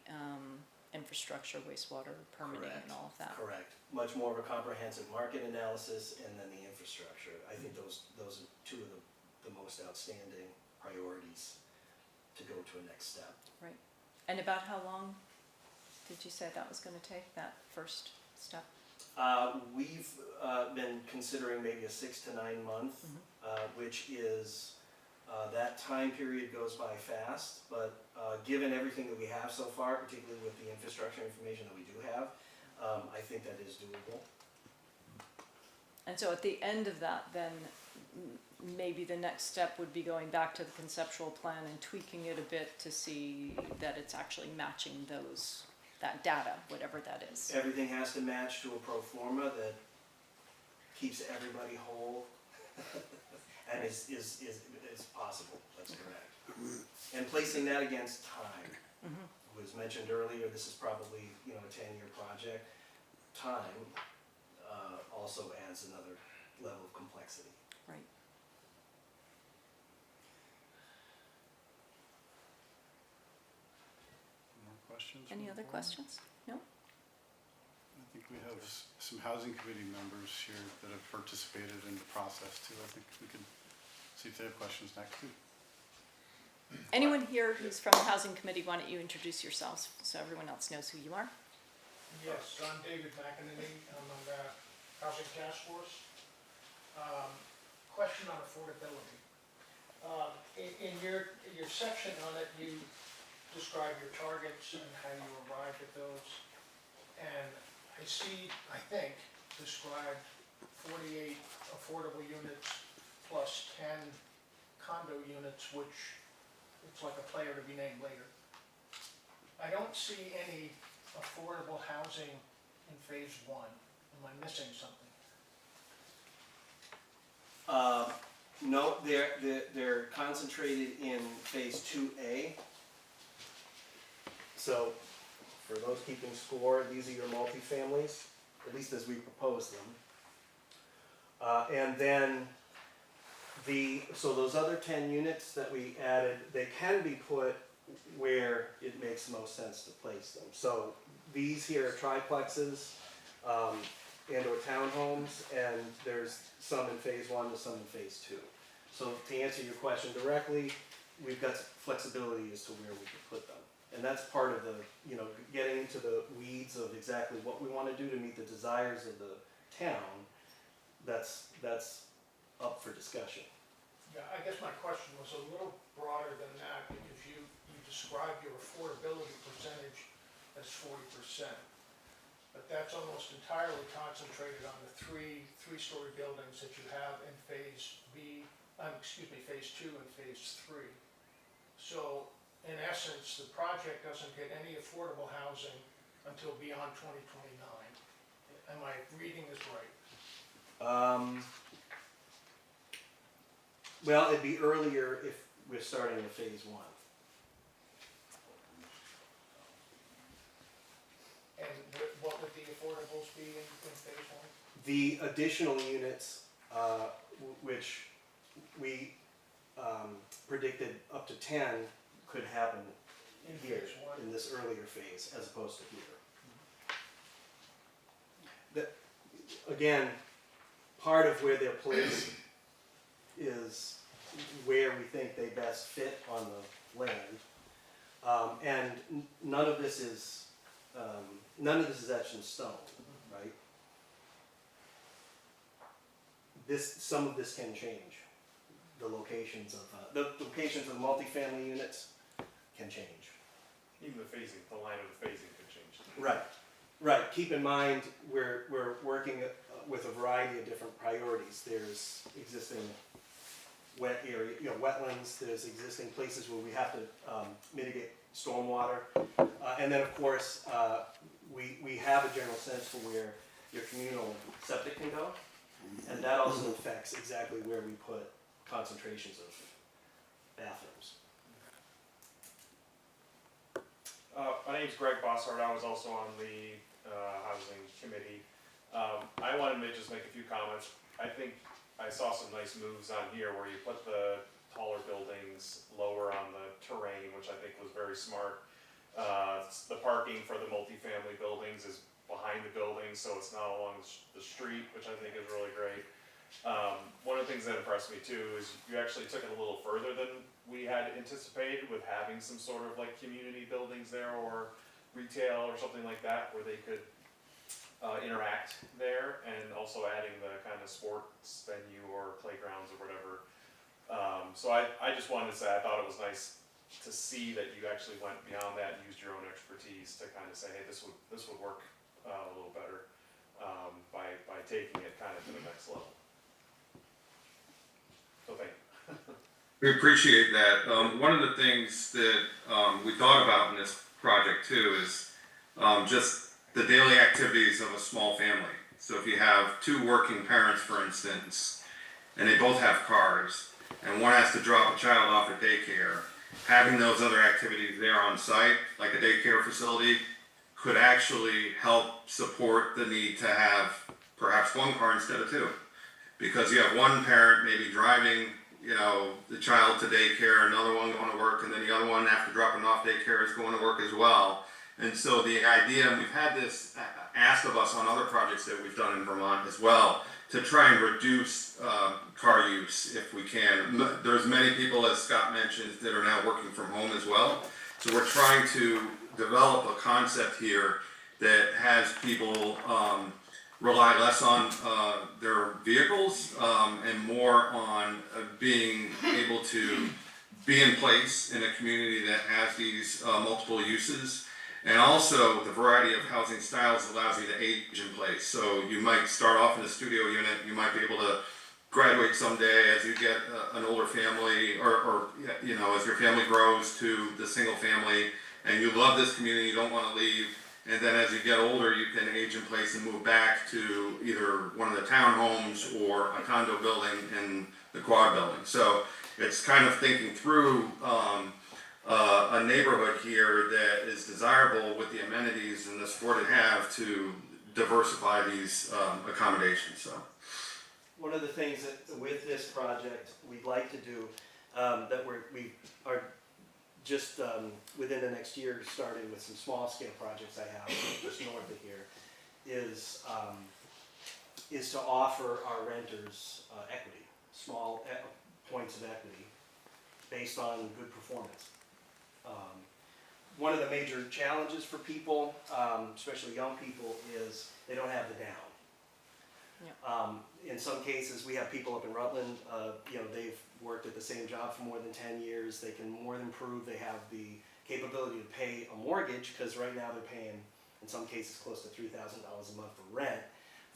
Speaker 1: infrastructure, wastewater, permitting,
Speaker 5: Correct.
Speaker 1: and all of that.
Speaker 5: Correct. Much more of a comprehensive market analysis and then the infrastructure. I think those are two of the most outstanding priorities to go to a next step.
Speaker 1: Right. And about how long did you say that was going to take, that first step?
Speaker 5: We've been considering maybe a 6 to 9 month, which is, that time period goes by fast, but given everything that we have so far, particularly with the infrastructure information that we do have, I think that is doable.
Speaker 1: And so at the end of that, then maybe the next step would be going back to the conceptual plan and tweaking it a bit to see that it's actually matching that data, whatever that is.
Speaker 5: Everything has to match to a pro forma that keeps everybody whole and is possible, that's correct. And placing that against time. Was mentioned earlier, this is probably, a 10-year project. Time also adds another level of complexity.
Speaker 1: Right.
Speaker 2: More questions?
Speaker 1: Any
Speaker 2: from
Speaker 1: other
Speaker 2: the board?
Speaker 1: questions? No?
Speaker 2: I think we have some housing committee members here that have participated in the process too. I think we could see if they have questions next too.
Speaker 1: Anyone here who's from the housing committee, why don't you introduce yourselves so everyone else knows who you are?
Speaker 10: Yes, I'm David McEnany, I'm on the Housing Task Force. Question on affordability. In your section on it, you describe your targets and how you arrived at those. And I see, I think, described 48 affordable units plus 10 condo units, which it's like a player to be named later. I don't see any affordable housing in phase 1. Am I missing something?
Speaker 5: No, they're concentrated in phase 2A. So, for those keeping score, these are your multifamilies, at least as we propose them. And then so those other 10 units that we added, they can be put where it makes most sense to place them. So these here are triplexes and/or townhomes, and there's some in phase 1 and some in phase 2. So to answer your question directly, we've got flexibility as to where we can put them. And that's part of the, getting into the weeds of exactly what we want to do to meet the desires of the town. That's up for discussion.
Speaker 10: Yeah, I guess my question was a little broader than that, because you described your affordability percentage as 40%. But that's almost entirely concentrated on the three-story buildings that you have in phase phase 2 and phase 3. So, in essence, the project doesn't get any affordable housing until beyond 2029. Am I reading this right?
Speaker 5: Well, it'd be earlier if we're starting with phase 1.
Speaker 10: And what would the affordables be in phase 1?
Speaker 5: The additional units, which we predicted up to 10, could happen
Speaker 10: In
Speaker 5: here,
Speaker 10: phase 1?
Speaker 5: in this earlier phase, as opposed to here. Again, part of where they're placed is where we think they best fit on the land. And none of this is etched in stone, right? Some of this can change. The locations of the multifamily units can change.
Speaker 11: Even the phasing, the line of the phasing could change.
Speaker 5: Right. Keep in mind, we're working with a variety of different priorities. There's existing wet area, wetlands. There's existing places where we have to mitigate stormwater, and then of course we have a general sense for where your communal septic can go, and that also affects exactly where we put concentrations of bathrooms.
Speaker 11: My name's Greg Bossart. I was also on the housing committee. I wanted to just make a few comments. I think I saw some nice moves on here where you put the taller buildings lower on the terrain, which smart. The parking for the multifamily buildings is behind the buildings, so it's not along the street, which I think is really great. One of the things that impressed me too is you actually took it a little further than we had anticipated with having some sort of like community buildings there or retail or something like that where they could interact there, and also adding the kind of sports venue or playgrounds or whatever. So I just wanted to say I thought it was nice to see that you actually went beyond that and used your own expertise to kind of say, hey, this would work a little better by taking it kind of to the next level. So thank you.
Speaker 7: We appreciate that. One of the things that we thought about in this project too is just the daily activities of a small family. So if you have two working parents, for instance, and they both have cars, and one has to drop a child off at daycare, having those other activities there on site, like a daycare facility, could actually help support the need to have perhaps one car instead of two. Because you have one parent maybe driving, the child to daycare, another one going to work, and then the other one after dropping off daycare is going to work as well. And so the idea, and we've had this asked of us on other projects that we've done in Vermont as well, to try and reduce car use if we can. There's many people, as Scott mentioned, that are now working from home as well. So we're trying to develop a concept here that has people rely less on their vehicles and more on being able to be in place in a community that has these multiple uses. And also, the variety of housing styles allows you to age in place. So you might start off in a studio unit, you might be able to graduate someday as you get an older family, or as your family grows to the single family, and you love this community, you don't want to leave. And then as you get older, you can age in place and move back to either one of the townhomes or a condo building in the quad building. So it's kind of thinking through a neighborhood here that is desirable with the amenities and the support it have to diversify these accommodations. So
Speaker 5: one of the things that with this project we'd like to do that we are just within the next year starting with some small scale projects I have just north of here is to offer our renters equity, small points of equity based on good performance. One of the major challenges for people, especially young people, is they don't have the down. In some cases, we have people up in Rutland, they've worked at the same job for more than 10 years. They can more than prove they have the capability to pay a mortgage, because right now they're paying, in some cases, close to $3,000 a month for rent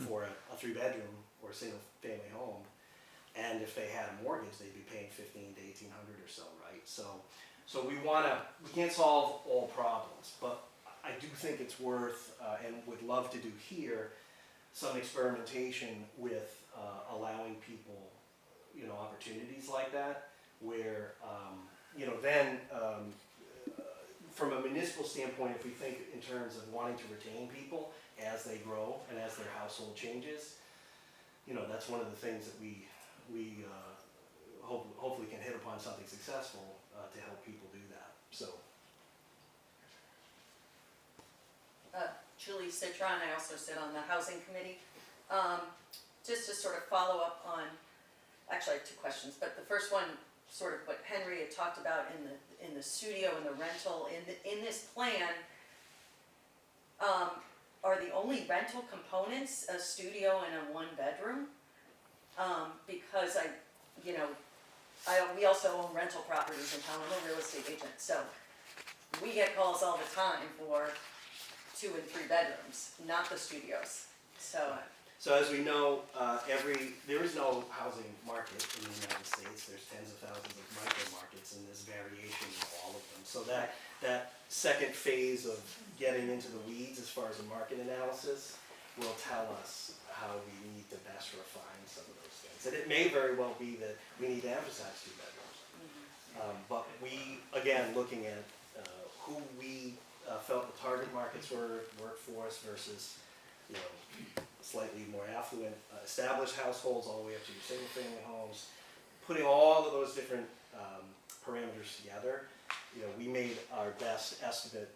Speaker 5: for a 3-bedroom or a single family home. And if they had a mortgage, they'd be paying $1,500 to $1,800 or so, right? So we can't solve all problems, but I do think it's worth, and would love to do here, some experimentation with allowing people, opportunities like that, where, from a municipal standpoint, if we think in terms of wanting to retain people as they grow and as their household changes, that's one of the things that we hopefully can hit upon something successful to help people do that. So.
Speaker 12: Julie Citron, I also sit on the housing committee. Just to sort of follow up on, actually I have 2 questions, but the first one, sort of what Henry had talked about in the studio and the rental, in this plan, are the only rental components a studio and a 1-bedroom? Because we also own rental properties in town. I'm a real estate agent, so we get calls all the time for 2 and 3 bedrooms, not the studios.
Speaker 5: So as we know, there is no housing market in the United States. There's tens of thousands of micro markets, and there's variation in all of them. So that second phase of getting into the weeds as far as a market analysis will tell us how we need to best refine some of those things. And it may very well be that we need to emphasize 2 bedrooms. But we, again, looking at who we felt the target markets work for us versus, slightly more affluent, established households all the way up to your single family homes, putting all of those different parameters together you know, we made our best estimate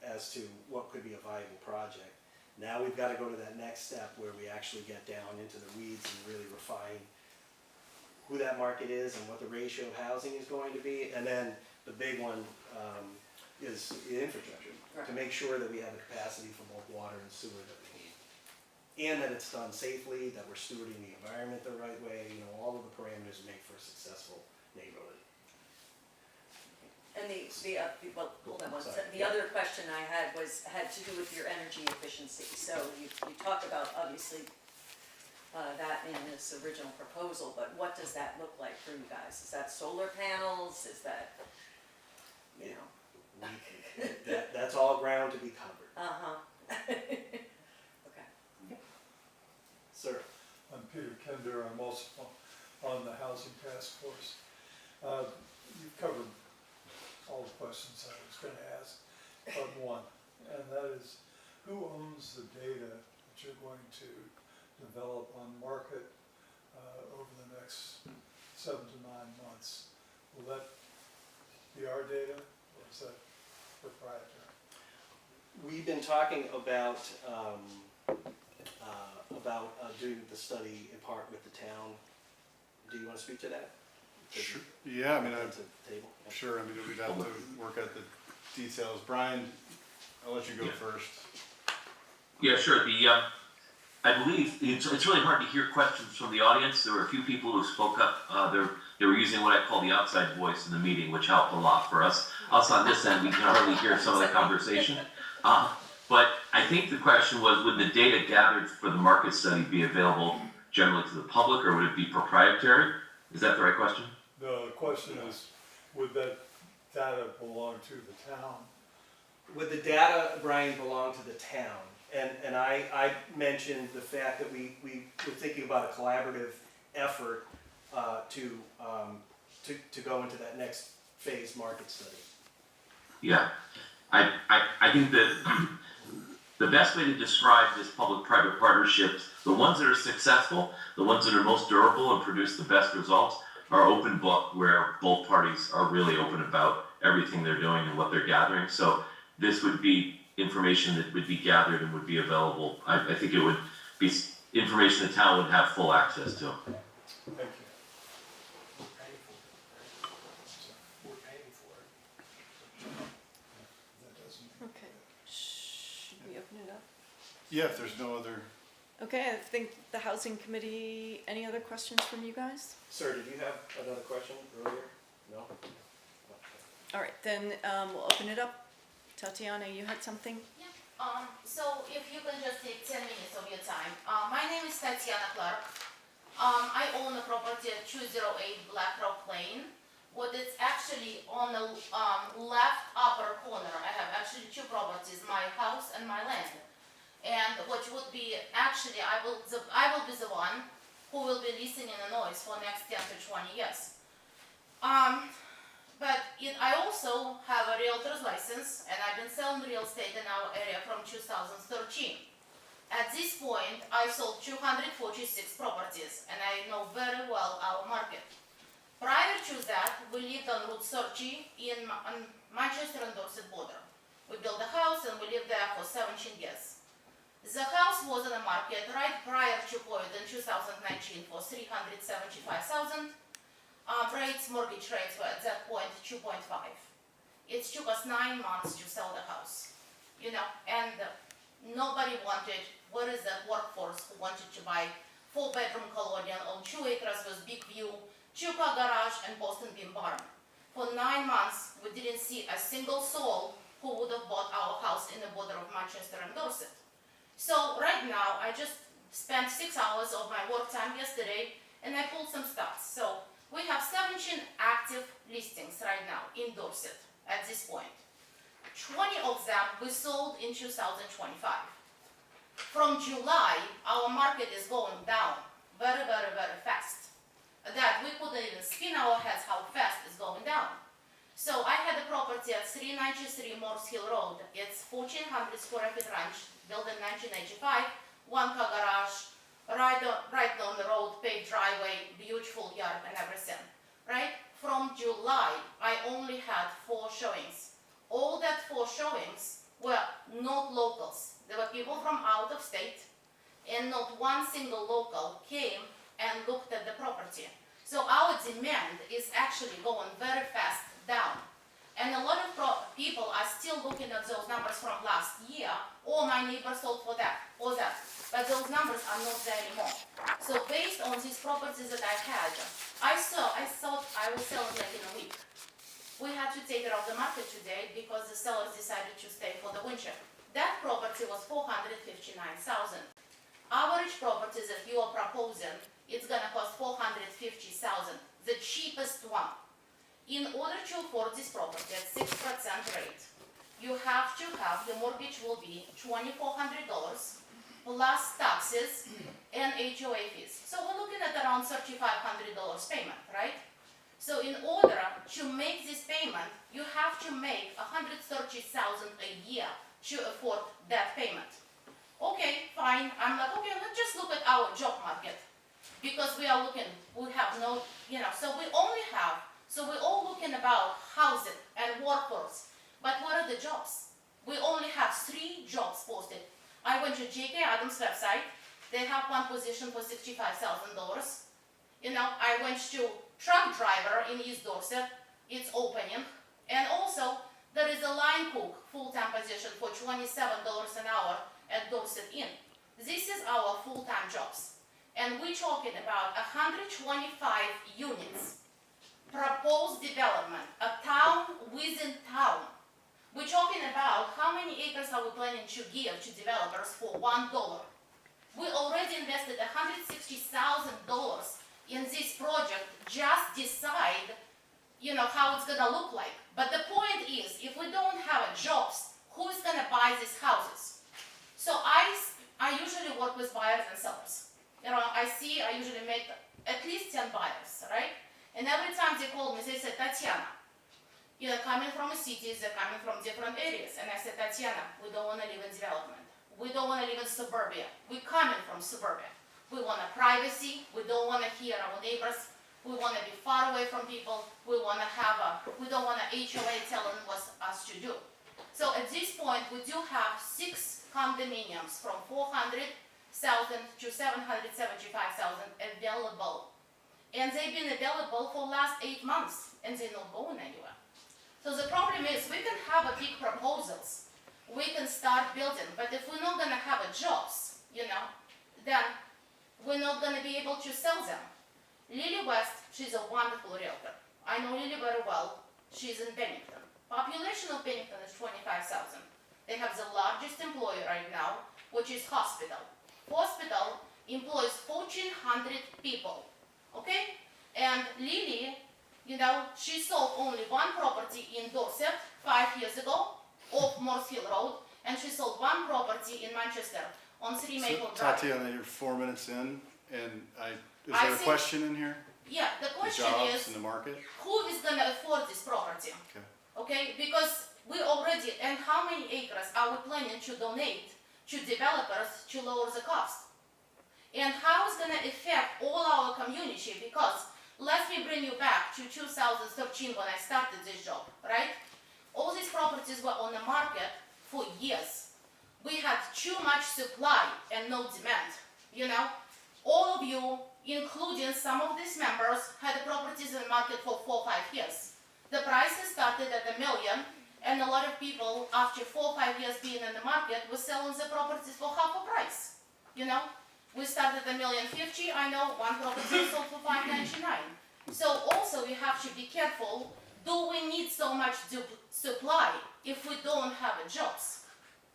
Speaker 5: as to what could be a viable project. Now we've got to go to that next step where we actually get down into the weeds and really refine who that market is and what the ratio of housing is going to be. And then the big one is the infrastructure, to make sure that we have the capacity for both water and sewer that we need. And that it's done safely, that we're stewarding the environment the right way, you know, all of the parameters make for a successful neighborhood.
Speaker 12: And well, hold on one
Speaker 5: Sorry.
Speaker 12: second. The other question I had had to do with your energy efficiency. So you talked about, obviously, that in this original proposal, but what does that look like for you guys? Is that solar panels? Is that, you know?
Speaker 5: That's all ground to be covered.
Speaker 12: Uh-huh. Okay.
Speaker 5: Sir?
Speaker 13: I'm Peter Kender, I'm also on the Housing Task Force. You've covered all the questions I was going to ask, but one, and that is, who owns the data that you're going to develop on market over the next 7 to 9 months? Will that be our data, or is that proprietary?
Speaker 5: We've been talking about doing the study in part with the town. Do you want to speak to that?
Speaker 2: Sure. Yeah, I mean,
Speaker 5: At the table?
Speaker 2: sure, I mean, we'd have to work out the details. Brian, I'll let you go first.
Speaker 4: Yeah, sure. I believe it's really hard to hear questions from the audience. There were a few people who spoke up. They were using what I call the outside voice in the meeting, which helped a lot for us. Us on this end, we can hardly hear some of the conversation. But I think the question was, would the data gathered for the market study be available generally to the public, or would it be proprietary? Is that the right question?
Speaker 13: No, the question is, would that data belong to the town?
Speaker 5: Would the data, Brian, belong to the town? And I mentioned the fact that we were thinking about a collaborative effort to go into that next phase market study.
Speaker 4: Yeah, I think that the best way to describe this public-private partnerships, the ones that are successful, the ones that are most durable and produce the best results, are open book, where both parties are really open about everything they're doing and what they're gathering. So this would be information that would be gathered and would be available. I think it would be information the town would have full access to.
Speaker 13: Thank you.
Speaker 10: We're paying for it.
Speaker 13: That doesn't.
Speaker 1: Okay, should we open it up?
Speaker 2: Yeah, if there's no other,
Speaker 1: Okay, I think the housing committee, any other questions from you guys?
Speaker 5: Sir, did you have another question earlier? No?
Speaker 1: All right, then we'll open it up. Tatiana, you had something?
Speaker 6: Yeah. So if you can just take 10 minutes of your time. My name is Tatiana Clark. I own a property at 208 Black Rock Lane. What is actually on the left upper corner, I have actually two properties, my house and my land. And what would be, actually, I will be the one who will be listening in the noise for next 10 to 20 years. I also have a realtor's license, and I've been selling real estate in our area from 2013. At this point, I sold 246 properties, and I know very well our market. Prior to that, we lived on Route 30 on Manchester and Dorset border. We built a house and we lived there for 17 years. The house was on the market right prior to COVID in 2019 for $375,000. Mortgage rates were at that point 2.5. It took us 9 months to sell the house, you know, and nobody wanted, what is that workforce who wanted to buy 4-bedroom colonial on 2 acres with big view, 2-car garage and Boston beam barn. For 9 months, we didn't see a single soul who would have bought our house in the border of Manchester and Dorset. So right now, I just spent 6 hours of my work time yesterday and I pulled some stats. So we have 17 active listings right now in Dorset at this point. 20 of them we sold in 2025. From July, our market is going down very, very, very fast. That we couldn't even spin our heads how fast it's going down. So I had a property at 393 Morse Hill Road. It's 1,400 square feet ranch, built in 1985, 1-car garage, right on the road, paved driveway, beautiful yard and everything, right? from July, I only had 4 showings. All that 4 showings were not locals. There were people from out of state, and not one single local came and looked at the property. So our demand is actually going very fast down. And a lot of people are still looking at those numbers from last year, or my neighbor sold for that, or that. But those numbers are not there anymore. So based on these properties that I had, I thought I would sell it like in a week. We had to take it off the market today because the sellers decided to stay for the winter. That property was $459,000. Average properties that you are proposing, it's gonna cost $450,000, the cheapest one. In order to afford this property at 6% rate, you have to have, the mortgage will be $2,400 plus taxes and HOA fees. So we're looking at around $3,500 payment, right? So in order to make this payment, you have to make $130,000 a year to afford that payment. Okay, fine. I'm like, okay, let's just look at our job market. Because we are looking, we have no, so we're all looking about housing and workforce. But what are the jobs? We only have 3 jobs posted. I went to J.K. Adams' website. They have one position for $65,000. I went to truck driver in East Dorset. It's opening. And also, there is a line cook full-time position for $27 an hour at Dorset Inn. This is our full-time jobs. And we're talking about 125 units. Proposed development, a town within town. We're talking about how many acres are we planning to give to developers for $1. We already invested $160,000 in this project, just decide, how it's gonna look like. But the point is, if we don't have jobs, who's gonna buy these houses? So I usually work with buyers and sellers. I usually make at least 10 buyers, right? And every time they call me, they say, Tatiana, you're coming from cities, they're coming from different areas. And I said, Tatiana, we don't want to live in development. We don't want to live in suburbia. We're coming from suburbia. We want a privacy. We don't want to hear our neighbors. We want to be far away from people. We don't want a HOA telling us to do. So at this point, we do have 6 condominiums from $400,000 to $775,000 available. And they've been available for the last 8 months, and they're not going anywhere. So the problem is, we can have a big proposals, we can start building, but if we're not gonna have a jobs, then we're not gonna be able to sell them. Lily West, she's a wonderful realtor. I know Lily very well. She's in Bennington. Population of Bennington is 25,000. They have the largest employer right now, which is hospital. Hospital employs 1,400 people. Okay? And Lily, she sold only one property in Dorset 5 years ago, off Morse Hill Road, and she sold one property in Manchester on 3 Maple Drive.
Speaker 2: Tatiana, you're 4 minutes in, and is there a question in here?
Speaker 6: Yeah, the question
Speaker 2: The jobs
Speaker 6: is,
Speaker 2: in the market?
Speaker 6: who is going to afford this property? Okay, because we already, and how many acres are we planning to donate to developers to lower the cost? And how it's going to affect all our community, because let me bring you back to 2013 when I started this job, right? All these properties were on the market for years. We had too much supply and no demand, All of you, including some of these members, had properties in the market for 4 or 5 years. The prices started at $1 million, and a lot of people, after 4 or 5 years being in the market, were selling the properties for half a price, We started at $1,050,000. I know one property sold for $599,000. So also you have to be careful. Do we need so much supply if we don't have jobs?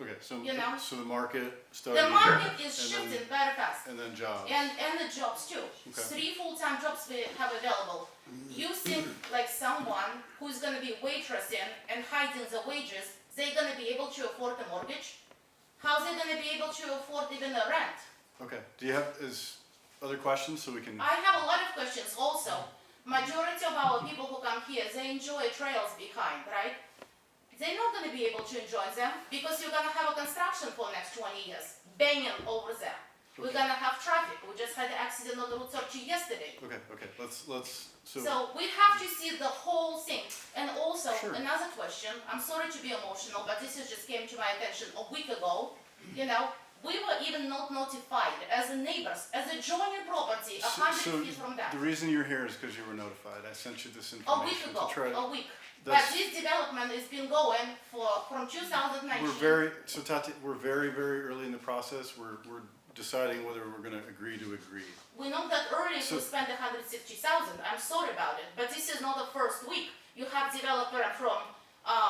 Speaker 2: Okay, so the market started.
Speaker 6: The market is shifting very fast.
Speaker 2: And then jobs.
Speaker 6: And the jobs too. Okay. 3 full-time jobs we have available. You think like someone who's going to be waitressing and hiding the wages, they're going to be able to afford a mortgage? How's they going to be able to afford even the rent?
Speaker 2: Okay, do you have other questions so we can?
Speaker 6: I have a lot of questions also. Majority of our people who come here, they enjoy trails behind, right? They're not going to be able to enjoy them because you're going to have a construction for the next 20 years, banging over there. We're gonna have traffic. We just had an accident on Route 30 yesterday.
Speaker 2: Okay, so,
Speaker 6: So we have to see the whole thing. And also,
Speaker 2: Sure.
Speaker 6: another question, I'm sorry to be emotional, but this just came to my attention a week ago. You know, we were even not notified as a neighbors, as a joining property, 100 feet from that.
Speaker 2: the reason you're here is because you were notified. I sent you this
Speaker 6: A week
Speaker 2: information
Speaker 6: ago,
Speaker 2: to try.
Speaker 6: a week. But
Speaker 2: That's-
Speaker 6: this development has been going from 2019.
Speaker 2: So Tati, we're very, very early in the process. We're deciding whether we're gonna agree to agree.
Speaker 6: We know that earlier
Speaker 2: So-
Speaker 6: we spent 160,000. I'm sorry about it, but this is not the first week. You have developer from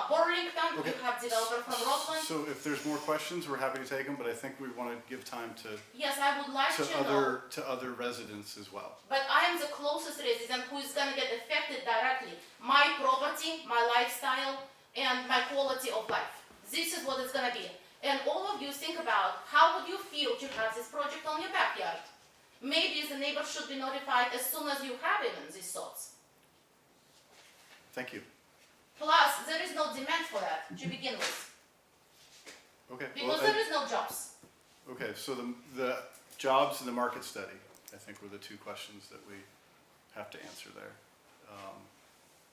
Speaker 6: Burlington,
Speaker 2: Okay.
Speaker 6: you have developer from Rockland.
Speaker 2: So if there's more questions, we're happy to take them, but I think we wanna give time to,
Speaker 6: Yes, I would like to know,
Speaker 2: to other residents as well.
Speaker 6: but I am the closest resident who is gonna get affected directly. My property, my lifestyle, and my quality of life. This is what it's gonna be. And all of you think about how would you feel to have this project on your backyard? Maybe the neighbor should be notified as soon as you have even these thoughts.
Speaker 2: Thank you.
Speaker 6: Plus, there is no demand for that to begin with,
Speaker 2: Okay.
Speaker 6: because there is no jobs.
Speaker 2: Okay, so the jobs and the market study, I think were the two questions that we have to answer there.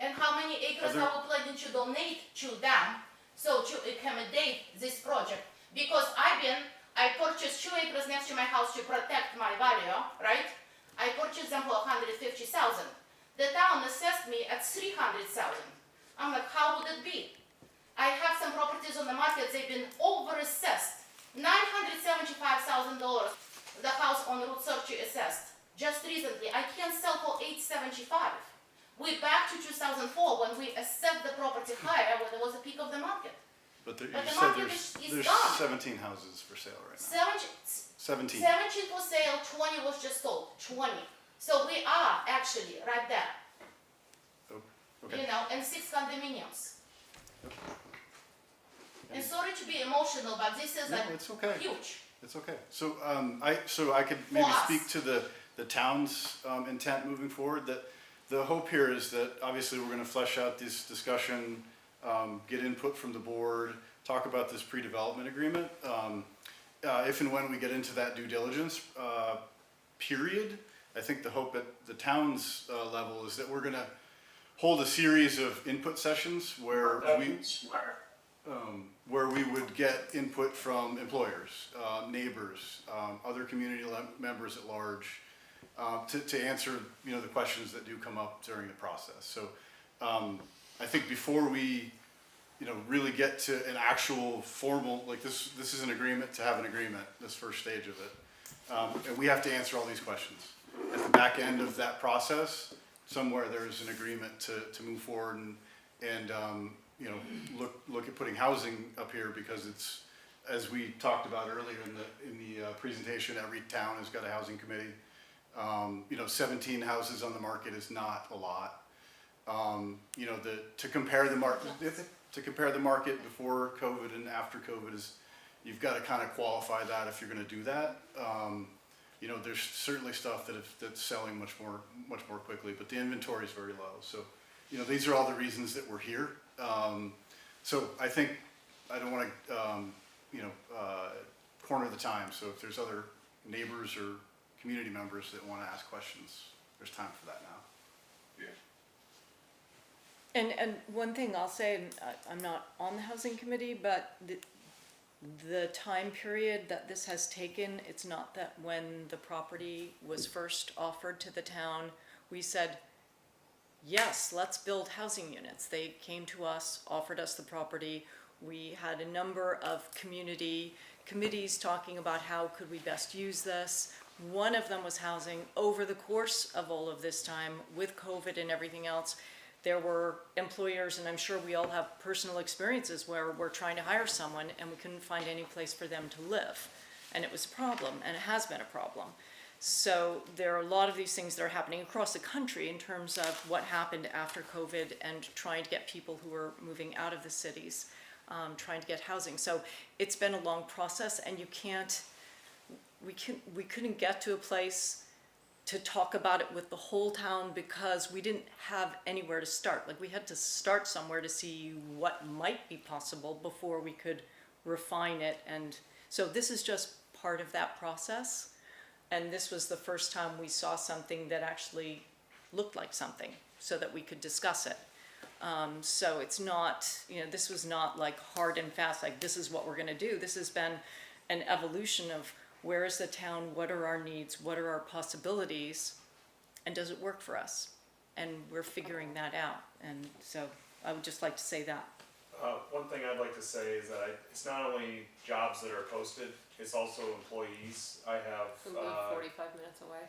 Speaker 6: And how many acres
Speaker 2: Other-
Speaker 6: are we planning to donate to them, so to accommodate this project? Because I purchased 2 acres next to my house to protect my value, right? I purchased them for 150,000. The town assessed me at 300,000. I'm like, how would it be? I have some properties on the market, they've been overassessed. $975,000, the house on Route 30 assessed. Just recently, I can't sell for $875. We're back to 2004 when we assessed the property higher when there was a peak of the market.
Speaker 2: But you
Speaker 6: But the
Speaker 2: said
Speaker 6: market
Speaker 2: there's
Speaker 6: is gone.
Speaker 2: 17 houses for sale right now. 17.
Speaker 6: 17 for sale, 20 was just sold, 20. So we are actually right there,
Speaker 2: Okay.
Speaker 6: you know, and 6 condominiums. And sorry to be emotional, but this is
Speaker 2: No, it's okay.
Speaker 6: huge.
Speaker 2: It's okay. So, I could maybe
Speaker 6: us.
Speaker 2: speak to the town's intent moving forward. That the hope here is that obviously we're gonna flesh out this discussion, get input from the board, talk about this pre-development agreement. If and when we get into that due diligence, period, I think the hope at the town's level is that we're gonna hold a series of input sessions where we would get input from employers, neighbors, other community members at large, to answer, you know, the questions that do come up during the process. So, I think before we, you know, really get to an actual formal, like this is an agreement to have an agreement, this first stage of it. And we have to answer all these questions. At the back end of that process, somewhere there's an agreement to move forward and you know, look at putting housing up here because it's, as we talked about earlier in the presentation, every town has got a housing committee. You know, 17 houses on the market is not a lot. You know, to compare the market before COVID and after COVID is, you've got to kind of qualify that if you're going to do that. You know, there's certainly stuff that's selling much more quickly, but the inventory is very low. So, you know, these are all the reasons that we're here. So I think I don't want to, you know, corner the time. So if there's other neighbors or community members that want to ask questions, there's time for that now.
Speaker 1: And one thing I'll say, and I'm not on the housing committee, but the time period that this has taken, it's not that when the property was first offered to the town, we said, yes, let's build housing units. They came to us, offered us the property. We had a number of community committees talking about how could we best use this. One of them was housing. Over the course of all of this time, with COVID and everything else, there were employers, and I'm sure we all have personal experiences where we're trying to hire someone and we couldn't find any place for them to live. And it was a problem, and it has been a problem. So there are a lot of these things that are happening across the country in terms of what happened after COVID and trying to get people who are moving out of the cities, trying to get housing. So it's been a long process, and we couldn't get to a place to talk about it with the whole town because we didn't have anywhere to start. Like, we had to start somewhere to see what might be possible before we could refine it. And so this is just part of that process. And this was the first time we saw something that actually looked like something, so that we could discuss it. So it's not, this was not like hard and fast, like this is what we're gonna do. This has been an evolution of where is the town, what are our needs, what are our possibilities, and does it work for us? And we're figuring that out, and so I would just like to say that.
Speaker 11: One thing I'd like to say is that it's not only jobs that are posted, it's also employees. I have,
Speaker 14: Who live 45 minutes away.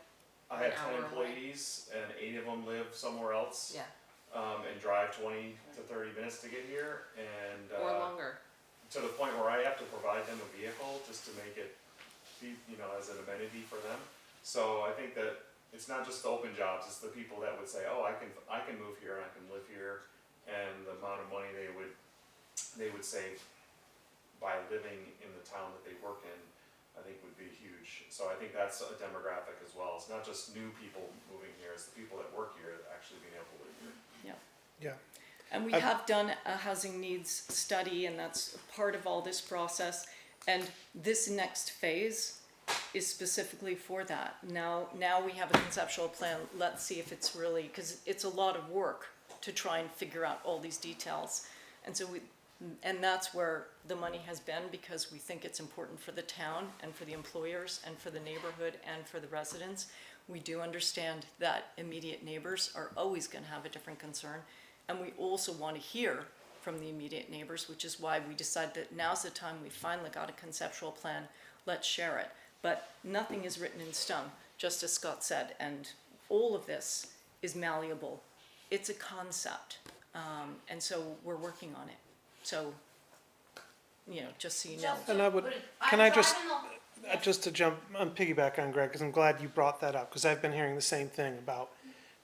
Speaker 11: I have
Speaker 14: an
Speaker 11: 10
Speaker 14: hour away.
Speaker 11: employees and 8 of them live somewhere else.
Speaker 14: Yeah,
Speaker 11: And drive 20 to 30 minutes to get here, and
Speaker 14: or longer.
Speaker 11: to the point where I have to provide them a vehicle just to make it be, as an amenity for them. So I think that it's not just the open jobs, it's the people that would say, oh, I can move here and I can live here, and the amount of money they would save by living in the town that they work in, I think would be huge. So I think that's a demographic as well. It's not just new people moving here, it's the people that work here that actually being able to live here.
Speaker 9: Yeah.
Speaker 1: And we have done a housing needs study, and that's part of all this process. And this next phase is specifically for that. Now we have a conceptual plan. Let's see if it's really, because it's a lot of work to try and figure out all these details. And so and that's where the money has been, because we think it's important for the town and for the employers and for the neighborhood and for the residents. We do understand that immediate neighbors are always going to have a different concern. And we also want to hear from the immediate neighbors, which is why we decided that now's the time we finally got a conceptual plan. Let's share it. But nothing is written in stone, just as Scott said, and all of this is malleable. It's a concept, and so we're working on it. So, just so you know.
Speaker 9: And just to jump on piggyback on Greg, because I'm glad you brought that up, because I've been hearing the same thing about,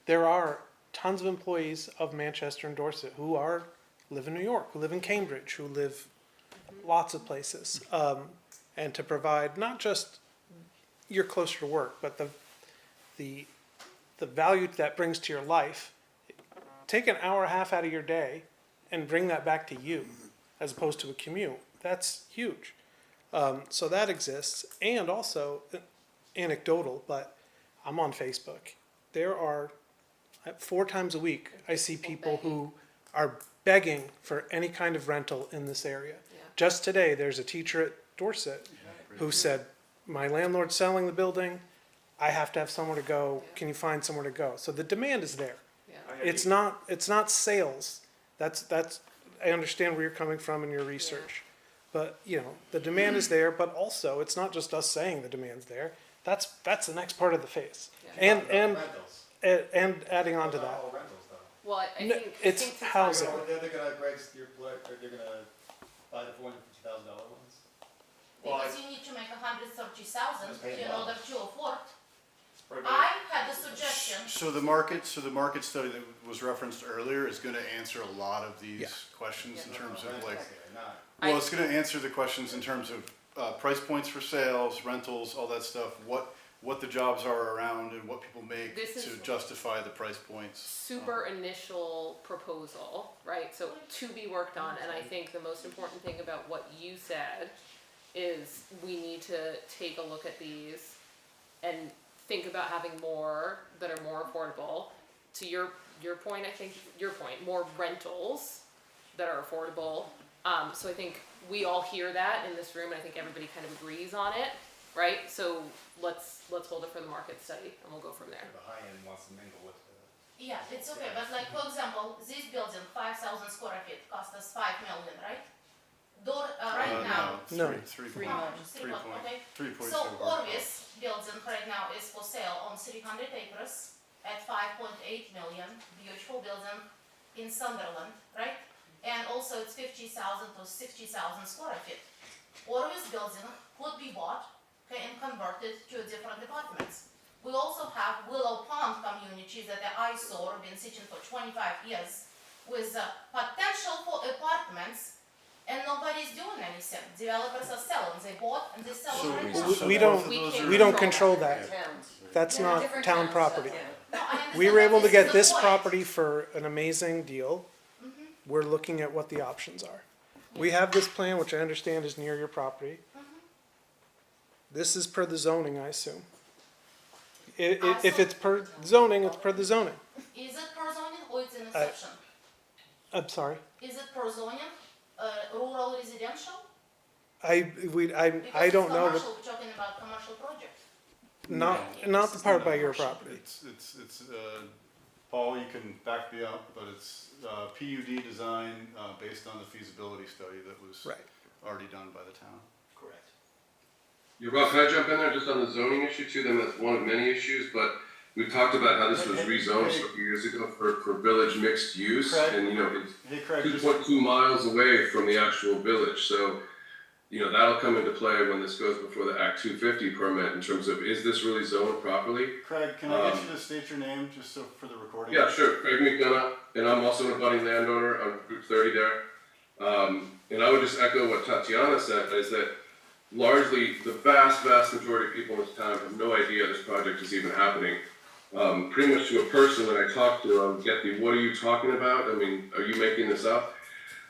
Speaker 9: there are tons of employees of Manchester and Dorset who live in New York, who live in Cambridge, who live lots of places. And to provide not just you're closer to work, but the value that brings to your life. Take an hour and a half out of your day and bring that back to you, as opposed to a commute. That's huge. So that exists. And also, anecdotal, but I'm on Facebook. There are 4 times a week, I see people who are begging for any kind of rental in this area.
Speaker 14: Yeah.
Speaker 9: Just today, there's a teacher at Dorset who said, my landlord's selling the building, I have to have somewhere to go, can you find somewhere to go? So the demand is there.
Speaker 14: Yeah.
Speaker 9: It's not sales. That's I understand where you're coming from in your research. But, the demand is there, but also, it's not just us saying the demand's there. That's the next part of the phase.
Speaker 14: Yeah.
Speaker 9: And adding on to that.
Speaker 14: Well, I
Speaker 9: No,
Speaker 14: think
Speaker 9: it's
Speaker 14: to talk
Speaker 9: housing.
Speaker 14: about-
Speaker 15: They're gonna, Greg's, they're gonna buy the $450,000 ones?
Speaker 11: Well,
Speaker 6: Because you need to make 130,000
Speaker 15: Pay
Speaker 6: in
Speaker 15: them
Speaker 6: order to afford.
Speaker 11: Right, but
Speaker 6: I had a suggestion.
Speaker 2: So the market study that was referenced earlier is gonna answer a lot of these
Speaker 9: Yeah.
Speaker 2: questions in terms of
Speaker 15: Rentals,
Speaker 2: like,
Speaker 15: they're not.
Speaker 2: well, it's gonna answer the questions in terms of price points for sales, rentals, all that stuff, what the jobs are around and what people make
Speaker 14: This is-
Speaker 2: to justify the price points.
Speaker 14: super initial proposal, right? So to be worked on, and I think the most important thing about what you said is we need to take a look at these and think about having more that are more affordable. To your point, I think your point, more rentals that are affordable. So I think we all hear that in this room, and I think everybody kind of agrees on it, right? So let's hold it for the market study, and we'll go from there.
Speaker 15: The high end wants to mingle with
Speaker 6: Yeah, it's okay, but like, for example, this building, 5,000 square feet, cost us 5 million, right? Right now.
Speaker 9: No.
Speaker 2: Three
Speaker 1: Three
Speaker 2: point,
Speaker 1: million.
Speaker 6: 3.0, okay. So Orvis building right now is for sale on 300 acres at 5.8 million, beautiful building in Sunderland, right? And also it's 50,000 to 60,000 square feet. Orvis building could be bought, okay, and converted to different apartments. We also have Willow Pond communities that the eyesore, been sitting for 25 years with potential for apartments, and nobody's doing anything. Developers are selling, they bought and they sell
Speaker 2: So-
Speaker 6: right
Speaker 9: We-
Speaker 6: now.
Speaker 2: so
Speaker 9: we
Speaker 2: both
Speaker 9: don't-
Speaker 2: of those
Speaker 14: we
Speaker 2: are-
Speaker 9: We don't control that.
Speaker 12: Towns.
Speaker 9: That's
Speaker 12: Yeah,
Speaker 9: not
Speaker 12: different
Speaker 9: town
Speaker 12: towns,
Speaker 9: property.
Speaker 12: yeah.
Speaker 6: No, I understand,
Speaker 9: We were
Speaker 6: but
Speaker 9: able to
Speaker 6: this is
Speaker 9: get
Speaker 6: the
Speaker 9: this
Speaker 6: point.
Speaker 9: property for an amazing deal. We're looking at what the options are. We have this plan, which I understand is near your property. This is per the zoning, I assume. If it's per zoning, it's per the zoning.
Speaker 6: Is it per zoning or it's an exception?
Speaker 9: I'm sorry.
Speaker 6: Is it per zoning, rural residential?
Speaker 9: I
Speaker 6: Because
Speaker 9: don't
Speaker 6: it's
Speaker 9: know,
Speaker 6: commercial, we're talking about commercial project.
Speaker 9: not the part by your property.
Speaker 2: It's, Paul, you can back me up, but it's, PUD design, based on the feasibility study that was
Speaker 9: Right.
Speaker 2: already done by the town.
Speaker 5: Correct.
Speaker 16: Yeah, Rob, can I jump in there just on the zoning issue too? Then that's one of many issues, but we talked about how this was rezoned a few years ago for village mixed use,
Speaker 2: Craig?
Speaker 16: and you know, it's
Speaker 2: Hey, Craig,
Speaker 16: 2.2 miles away from the actual village, so, you know, that'll come into play when this goes before the Act 250 permit in terms of, is this really zoned properly?
Speaker 2: Craig, can I get you to state your name, just so for the recording?
Speaker 16: Yeah, sure, Craig McDonough, and I'm also a budding landowner on Route 30 there. And I would just echo what Tatiana said, is that largely the vast majority of people in this town have no idea this project is even happening. Pretty much to a person that I talk to, get the, what are you talking about? I mean, are you making this up?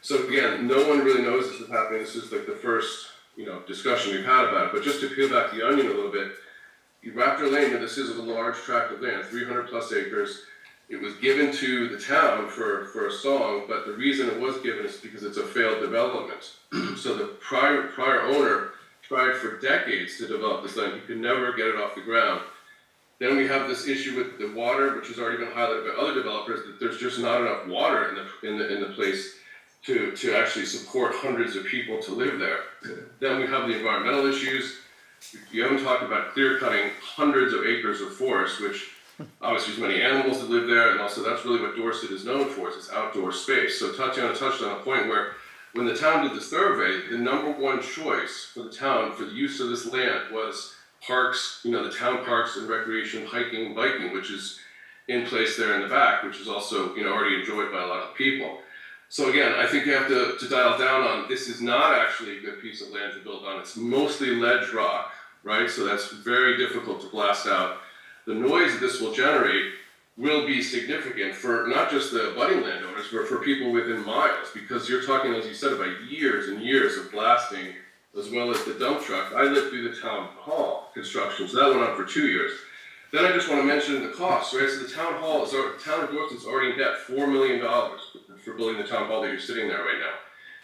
Speaker 16: So again, no one really knows this is happening. This is like the first, you know, discussion we've had about it. But just to peel back the onion a little bit, Raptor Lane, this is a large tract of land, 300 plus acres. It was given to the town for a song, but the reason it was given is because it's a failed development. So the prior owner tried for decades to develop this land. He could never get it off the ground. Then we have this issue with the water, which has already been highlighted by other developers, that there's just not enough water in the place to actually support hundreds of people to live there. Then we have the environmental issues. You haven't talked about clear cutting hundreds of acres of forest, which obviously there's many animals that live there, and also that's really what Dorset is known for, is its outdoor space. So Tatiana touched on a point where when the town did the survey, the number one choice for the town for the use of this land was parks, you know, the town parks and recreation, hiking, biking, which is in place there in the back, which is also, you know, already enjoyed by a lot of people. So again, I think you have to dial down on, this is not actually a good piece of land to build on. It's mostly ledge rock, right? So that's very difficult to blast out. The noise that this will generate will be significant for not just the budding landowners, but for people within miles, because you're talking, as you said, about years and years of blasting, as well as the dump truck. I lived through the town hall construction, so that went on for 2 years. Then I just want to mention the cost, right? So the town hall, town of Dorset's already in debt, $4 million for building the town hall that you're sitting there right now.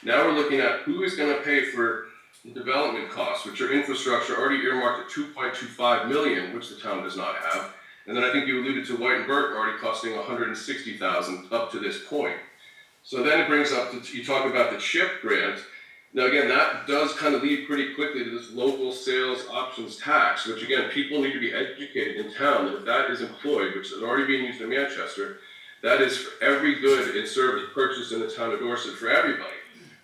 Speaker 16: Now we're looking at who is going to pay for the development costs, which are infrastructure already earmarked at $2.25 million, which the town does not have. And then I think you alluded to White and Burke already costing $160,000 up to this point. So then it brings up, you talk about the CHIP grant. Now again, that does kind of lead pretty quickly to this local sales options tax, which again, people need to be educated in town that if that is employed, which is already being used in Manchester, that is for every good and service purchased in the town of Dorset for everybody.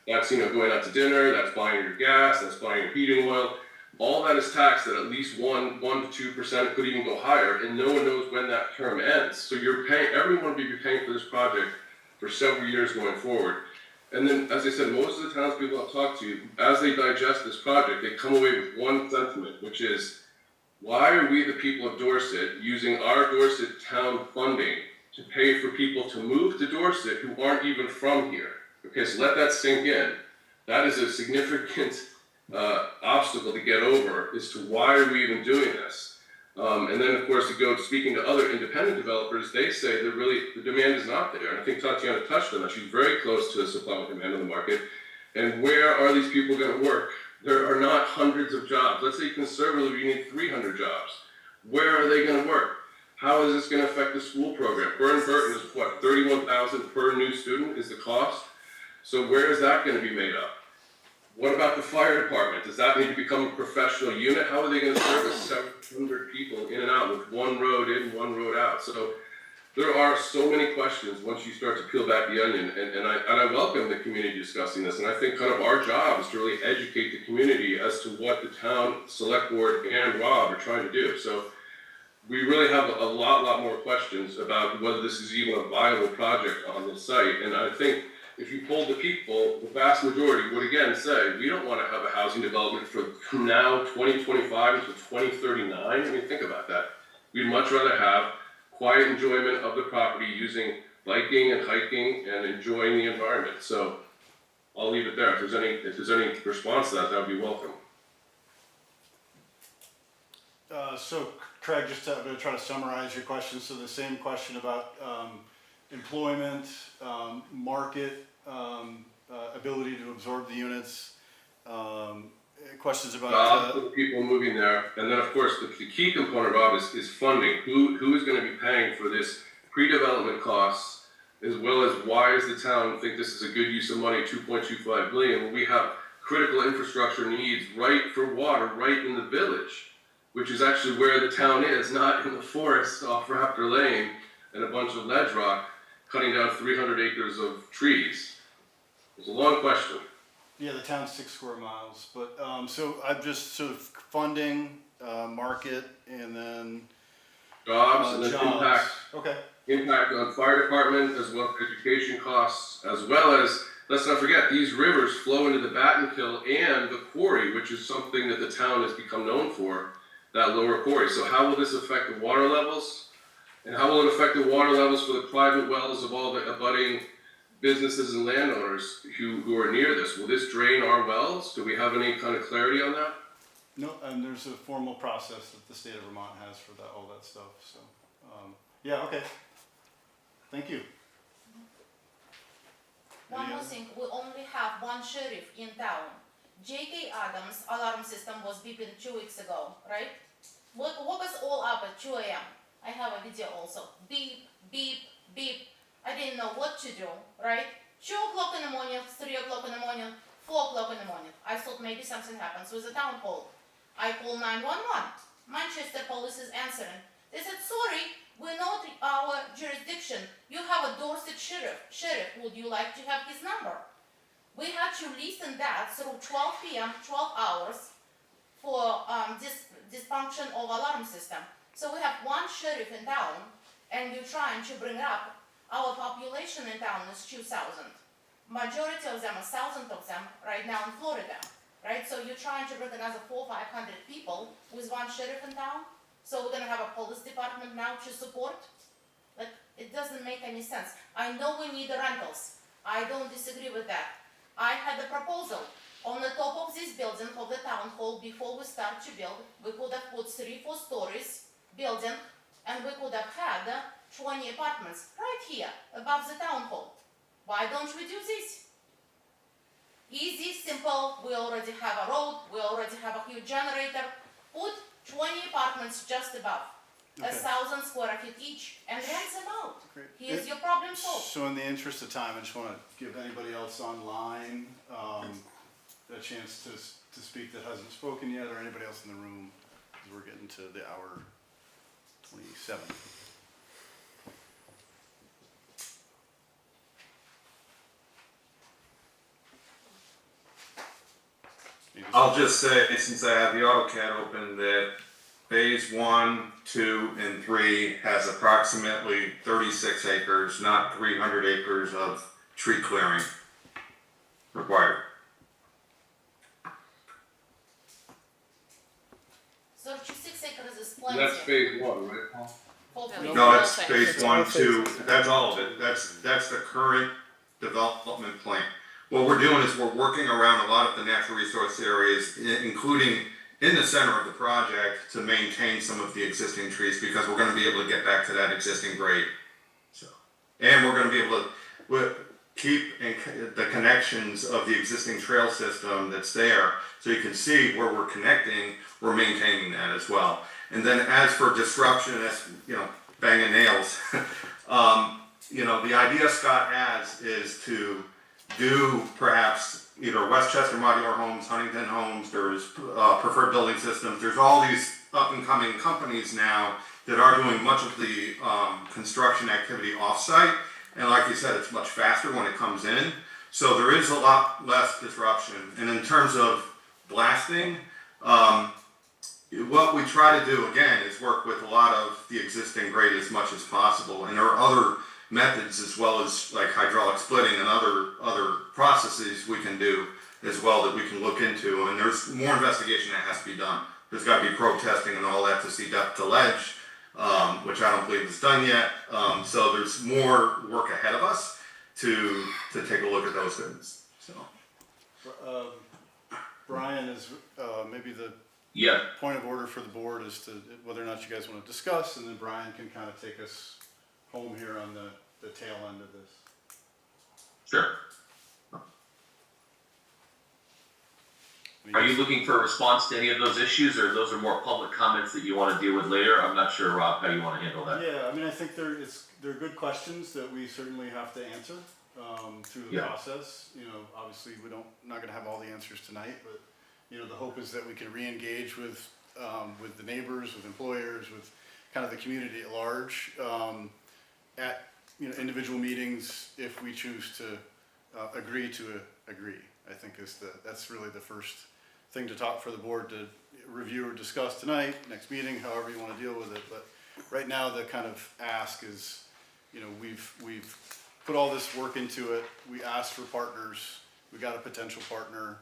Speaker 16: That's, you know, going out to dinner, that's buying your gas, that's buying your heating oil. All that is taxed at least 1 to 2%, could even go higher, and no one knows when that term ends. So you're paying, everyone will be paying for this project for several years going forward. And then, as I said, most of the townspeople I've talked to, as they digest this project, they come away with one sentiment, which is, why are we, the people of Dorset, using our Dorset town funding to pay for people to move to Dorset who aren't even from here? Okay, so let that sink in. That is a significant obstacle to get over as to why are we even doing this. And then, of course, to go speaking to other independent developers, they say that really the demand is not there. And I think Tatiana touched on that. She's very close to the supply and demand in the market. And where are these people going to work? There are not hundreds of jobs. Let's say conservatively you need 300 jobs. Where are they going to work? How is this going to affect the school program? Burton is what, $31,000 per new student is the cost? So where is that going to be made up? What about the fire department? Does that need to become a professional unit? How are they going to service 700 people in and out with one road in, one road out? So there are so many questions once you start to peel back the onion, and I welcome the community discussing this, and I think kind of our job is to really educate the community as to what the town, select board, and Rob are trying to do. So we really have a lot more questions about whether this is even a viable project on this site, and I think if you polled the people, the vast majority would again say, we don't want to have a housing development from now, 2025 until 2039. I mean, think about that. We'd much rather have quiet enjoyment of the property using biking and hiking and enjoying the environment. So I'll leave it there. If there's any response to that, that would be welcome.
Speaker 2: So Craig, I'm going to try to summarize your question. So the same question about employment, market, ability to absorb the units, questions about...
Speaker 16: for the people moving there, and then of course the key component, Bob, is funding. Who is going to be paying for this pre-development costs, as well as why does the town think this is a good use of money, 2.25 billion, when we have critical infrastructure needs right for water right in the village, which is actually where the town is, not in the forest off Raptor Lane and a bunch of ledge rock, cutting down 300 acres of trees. It's a long question.
Speaker 2: Yeah, the town's 6 square miles, but, so I'm just sort of funding, market, and then...
Speaker 16: Jobs, and then
Speaker 2: jobs.
Speaker 16: impact.
Speaker 2: Okay.
Speaker 16: Impact on fire department, as well as education costs, as well as, let's not forget, these rivers flow into the Battenkill and the quarry, which is something that the town has become known for, that lower quarry. So how will this affect the water levels? And how will it affect the water levels for the private wells of all the abutting businesses and landowners who are near this? Will this drain our wells? Do we have any kind of clarity on that?
Speaker 2: No, and there's a formal process that the state of Vermont has for that, all that stuff, so, yeah, okay. Thank you.
Speaker 6: One more thing, we only have one sheriff in town. J.K. Adams' alarm system was beeping 2 weeks ago, right? Woke us all up at 2 a.m. I have a video also. Beep, beep, beep. I didn't know what to do, right? 2 o'clock in the morning, 3 o'clock in the morning, 4 o'clock in the morning. I thought maybe something happens with the town hall. I call 911. Manchester police is answering. They said, sorry, we're not our jurisdiction. You have a Dorset sheriff. Would you like to have his number? We had to listen that through 12 p.m., 12 hours for dysfunction of alarm system. So we have one sheriff in town, and you're trying to bring up our population in town is 2,000. Majority of them, 1,000 of them, right now in Florida, right? So you're trying to bring another 400 or 500 people with one sheriff in town. So we're gonna have a police department now to support. Like, it doesn't make any sense. I know we need the rentals. I don't disagree with that. I had a proposal on the top of this building of the town hall before we start to build. We could have put 3-4 stories building, and we could have had 20 apartments right here above the town hall. Why don't we do this? Easy, simple, we already have a road, we already have a huge generator. Put 20 apartments just above,
Speaker 2: Okay.
Speaker 6: 1,000 square feet each, and rent them out.
Speaker 2: Great.
Speaker 6: Here's your problem solved.
Speaker 2: So in the interest of time, I just want to give anybody else online a chance to speak that hasn't spoken yet, or anybody else in the room, because we're getting to the hour 27.
Speaker 7: I'll just say, since I have the AutoCAD open, that phase 1, 2, and 3 has approximately 36 acres, not 300 acres of tree clearing required.
Speaker 6: 36 acres is plenty.
Speaker 16: That's phase 1, right, Paul?
Speaker 7: No, that's phase 1, 2, that's all of it. That's the current development plan. What we're doing is we're working around a lot of the natural resource areas, including in the center of the project, to maintain some of the existing trees, because we're gonna be able to get back to that existing grade. So, and we're gonna be able to keep the connections of the existing trail system that's there, so you can see where we're connecting, we're maintaining that as well. And then as for disruption, that's, banging nails. The idea Scott has is to do perhaps either Westchester Modular Homes, Huntington Homes, there's Preferred Building Systems, there's all these up and coming companies now that are doing much of the construction activity off-site. And like you said, it's much faster when it comes in. So there is a lot less disruption. And in terms of blasting, what we try to do, again, is work with a lot of the existing grade as much as possible. And there are other methods, as well as like hydraulic splitting and other processes we can do as well that we can look into. And there's more investigation that has to be done. There's got to be probe testing and all that to see depth to ledge, which I don't believe is done yet. So there's more work ahead of us to take a look at those things. So,
Speaker 2: Brian is maybe the
Speaker 4: Yeah.
Speaker 2: point of order for the board as to whether or not you guys want to discuss, and then Brian can kind of take us home here on the tail end of this.
Speaker 4: Sure. Are you looking for a response to any of those issues, or those are more public comments that you want to deal with later? I'm not sure, Rob, how you want to handle that.
Speaker 2: Yeah, I mean, I think they're good questions that we certainly have to answer through the
Speaker 4: Yeah.
Speaker 2: process. You know, obviously, not going to have all the answers tonight, but you know, the hope is that we can re-engage with the neighbors, with employers, with kind of the community at large at individual meetings if we choose to agree to agree. I think that's really the first thing to talk for the board to review or discuss tonight, next meeting, however you want to deal with it. But right now, the kind of ask is, you know, we've put all this work into it. We asked for partners. We got a potential partner.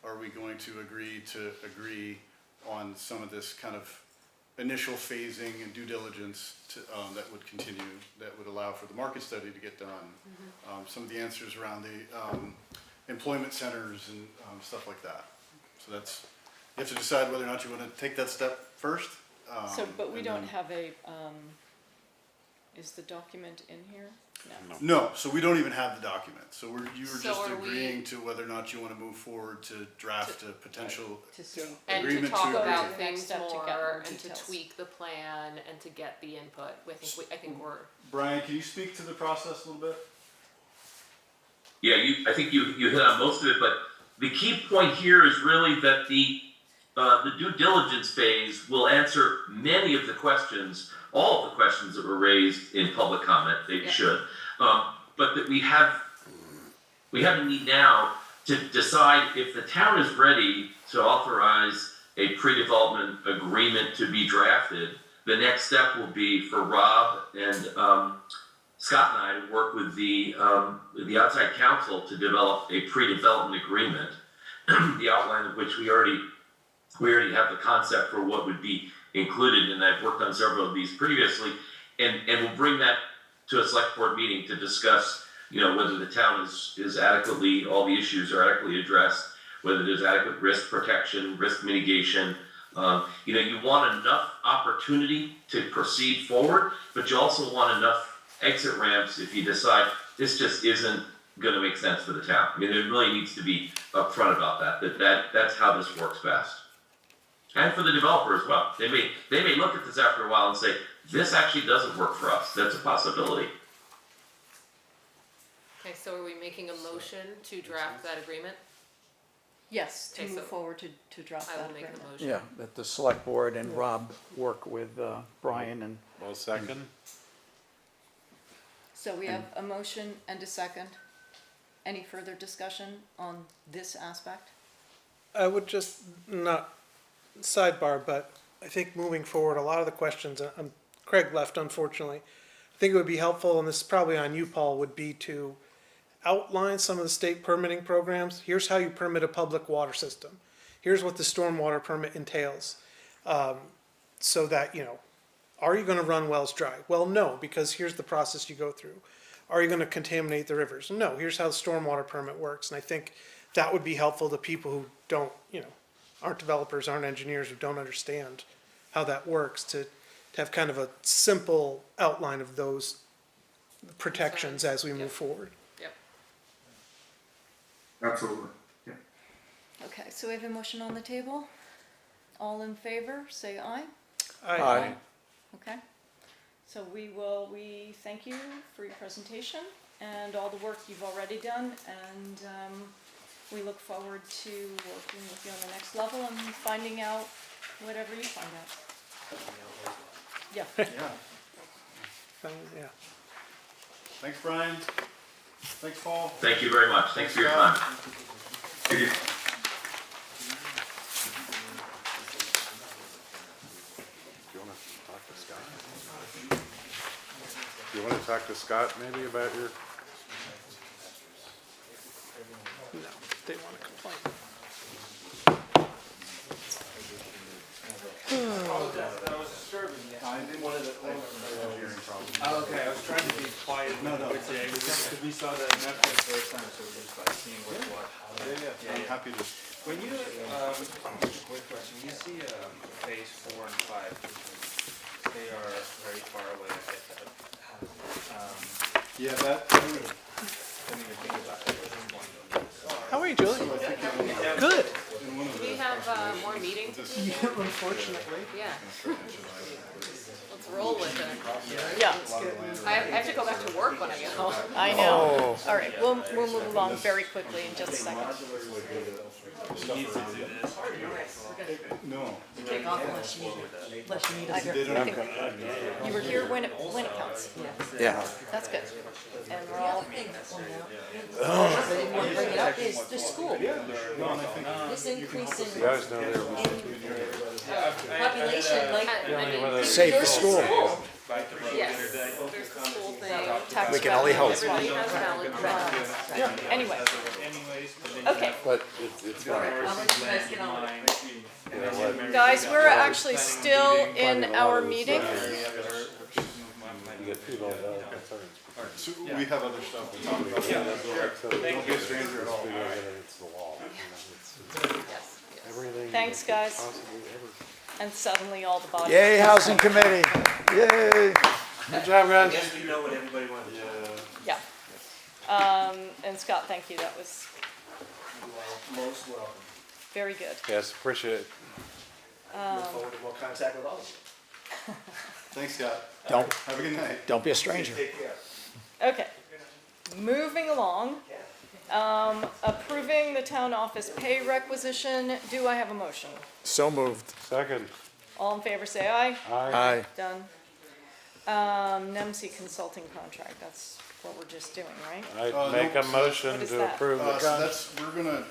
Speaker 2: Are we going to agree on some of this kind of initial phasing and due diligence that would continue, that would allow for the market study to get done? Some of the answers around the employment centers and stuff like that. So you have to decide whether or not you want to take that step first.
Speaker 1: But we
Speaker 2: and
Speaker 1: don't
Speaker 2: then-
Speaker 1: have is the document in here? No.
Speaker 2: No, so we don't even have the document. So you were
Speaker 14: So
Speaker 2: just
Speaker 14: are we-
Speaker 2: agreeing to whether or not you want to move forward to draft a potential
Speaker 1: To see.
Speaker 14: And to
Speaker 2: agreement
Speaker 14: talk
Speaker 2: to
Speaker 14: about
Speaker 2: agree.
Speaker 14: things
Speaker 1: Next step to get
Speaker 14: more,
Speaker 1: more
Speaker 14: and to
Speaker 1: details.
Speaker 14: tweak the plan, and to get the input. I think we're.
Speaker 2: Brian, can you speak to the process a little bit?
Speaker 4: Yeah, I think you hit on most of it, but the key point here is really that the due diligence phase will answer many of the questions, all of the questions that were raised in public comment. They should, but that we have a need now to decide if the town is ready to authorize a pre-development agreement to be drafted. The next step will be for Rob and Scott and I to work with the outside counsel to develop a pre-development agreement, the outline of which we already have the concept for what would be included, and I've worked on several of these previously, and we'll bring that to a select board meeting to discuss, you know, whether the town is adequately, all the issues are adequately addressed, whether there's adequate risk protection, risk mitigation. You know, you want enough opportunity to proceed forward, but you also want enough exit ramps if you decide this just isn't going to make sense for the town. I mean, there really needs to be upfront about that's how this works best. And for the developer as well. They may look at this after a while and say, this actually doesn't work for us. That's a possibility.
Speaker 14: Okay, so are we making a motion to draft that agreement?
Speaker 1: Yes, to
Speaker 14: Okay,
Speaker 1: move
Speaker 14: so
Speaker 1: forward to drop
Speaker 14: I
Speaker 1: that
Speaker 14: will make
Speaker 1: agreement.
Speaker 14: the motion.
Speaker 3: Yeah, that the select board and Rob work with Brian and
Speaker 8: Well, second.
Speaker 1: So we have a motion and a second. Any further discussion on this aspect?
Speaker 9: I would just not sidebar, but I think moving forward, a lot of the questions, Craig left unfortunately. I think it would be helpful, and this is probably on you, Paul, would be to outline some of the state permitting programs. Here's how you permit a public water system. Here's what the stormwater permit entails. So that, you know, are you gonna run wells dry? Well, no, because here's the process you go through. Are you gonna contaminate the rivers? No, here's how the stormwater permit works. And I think that would be helpful to people who don't, you know, aren't developers, aren't engineers, who don't understand how that works, to have kind of a simple outline of those protections as we move forward.
Speaker 14: Yep.
Speaker 7: Absolutely. Yeah.
Speaker 1: Okay, so we have a motion on the table. All in favor, say aye.
Speaker 3: Aye.
Speaker 1: Okay. So we thank you for your presentation and all the work you've already done, and we look forward to working with you on the next level and finding out whatever you find out. Yeah.
Speaker 2: Yeah.
Speaker 9: Yeah.
Speaker 2: Thanks, Brian. Thanks, Paul.
Speaker 4: Thank you very much. Thanks for your time.
Speaker 7: Thank you.
Speaker 8: Do you want to talk to Scott? Do you want to talk to Scott maybe about your?
Speaker 9: No, they want to complain.
Speaker 10: That was disturbing you. Okay, I was trying to be quiet. No, it's just because we saw the Netflix first time, so we're just like seeing what.
Speaker 2: I'm happy to.
Speaker 17: When you, quick question, you see, phase 4 and 5, they are very far away, I get that.
Speaker 2: Yeah, that.
Speaker 17: Didn't even think about it.
Speaker 9: How are you, Julie? Good.
Speaker 14: We have more meetings.
Speaker 9: Unfortunately.
Speaker 14: Yeah. Let's roll with it.
Speaker 1: Yeah,
Speaker 14: I have to go back to work when I get home.
Speaker 1: I know. All right, we'll move along very quickly in just a second.
Speaker 2: No.
Speaker 12: Take off unless you need
Speaker 1: I
Speaker 12: us.
Speaker 1: think you were here when it counts.
Speaker 3: Yeah.
Speaker 1: That's good. And we're all,
Speaker 12: I didn't want to bring it up, is the school. This increase in population, like.
Speaker 3: Save the school.
Speaker 14: Yes, there's the school thing.
Speaker 1: tax.
Speaker 3: We can only hope.
Speaker 14: Everybody has valid grounds.
Speaker 1: Anyway,
Speaker 11: Anyways,
Speaker 1: okay.
Speaker 8: But it's fine.
Speaker 12: I'll let you guys get on with it.
Speaker 1: Guys, we're actually still in our meeting.
Speaker 8: You get people that have concerns.
Speaker 2: So we have other stuff to talk about.
Speaker 8: So
Speaker 2: Don't be a stranger at all.
Speaker 8: It's the law.
Speaker 14: Yes.
Speaker 8: Everything.
Speaker 1: Thanks, guys.
Speaker 8: Possibly ever.
Speaker 1: And suddenly all the bodies.
Speaker 3: Yay, housing committee. Yay.
Speaker 8: Good job, guys.
Speaker 5: Yes, we know what everybody wants.
Speaker 1: Yeah. And Scott, thank you. That was
Speaker 5: Most welcome.
Speaker 1: very good.
Speaker 8: Yes, appreciate it.
Speaker 5: Look forward to more contact with all of you.
Speaker 2: Thanks, Scott.
Speaker 3: Don't,
Speaker 2: Have a good night.
Speaker 3: don't be a stranger.
Speaker 5: Take care.
Speaker 1: Okay. Moving along. Approving the town office pay requisition. Do I have a motion?
Speaker 3: So moved.
Speaker 8: Second.
Speaker 1: All in favor, say aye.
Speaker 3: Aye.
Speaker 1: Done. NEMC consulting contract. That's what we're just doing, right?
Speaker 8: I make a motion
Speaker 1: What is
Speaker 8: to
Speaker 1: that?
Speaker 8: approve the
Speaker 2: So
Speaker 8: contract.
Speaker 2: we're gonna,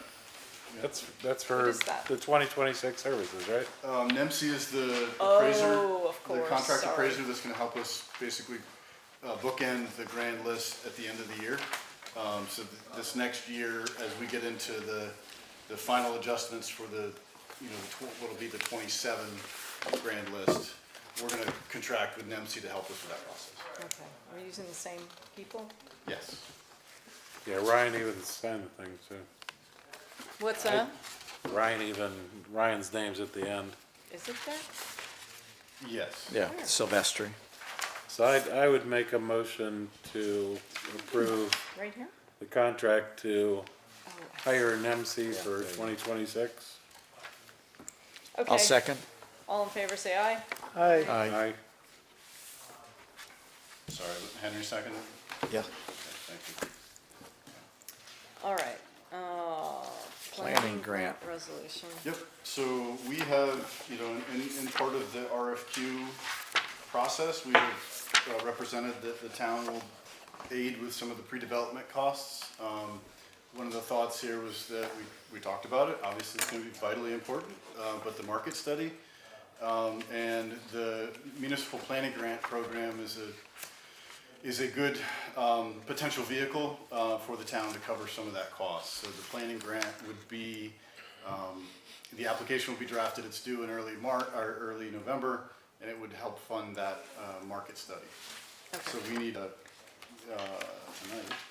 Speaker 8: That's for
Speaker 1: What is that?
Speaker 8: the 2026 services, right?
Speaker 2: NEMC is the appraiser.
Speaker 1: Oh, of
Speaker 2: The
Speaker 1: course,
Speaker 2: contract
Speaker 1: sorry.
Speaker 2: appraiser that's gonna help us basically bookend the grand list at the end of the year. So this next year, as we get into the final adjustments for the, what'll be the 27 grand list, we're gonna contract with NEMC to help us with that process.
Speaker 1: Okay. We're using the same people?
Speaker 2: Yes.
Speaker 8: Yeah, Ryan even signed the thing too.
Speaker 1: What's that?
Speaker 8: Ryan's name's at the end.
Speaker 1: Is it there?
Speaker 2: Yes.
Speaker 3: Yeah, Silvestri.
Speaker 8: So I would make a motion to approve
Speaker 1: Right here?
Speaker 8: the contract to
Speaker 1: Oh,
Speaker 8: hire an MC for 2026.
Speaker 1: okay.
Speaker 3: I'll second.
Speaker 1: All in favor, say aye.
Speaker 9: Aye.
Speaker 3: Aye.
Speaker 2: Sorry, Henry seconded?
Speaker 3: Yeah.
Speaker 2: Okay, thank you.
Speaker 1: All right.
Speaker 3: Planning grant.
Speaker 1: Resolution.
Speaker 2: Yep, so we have, in part of the RFQ process, we have represented that the town will aid with some of the pre-development costs. One of the thoughts here was that we talked about it, obviously it's gonna be vitally important, but the market study, and the municipal planning grant program is a good potential vehicle for the town to cover some of that cost. So the planning grant would be, the application will be drafted, it's due in early November, and it would help fund that market study.
Speaker 1: Okay.
Speaker 2: So we need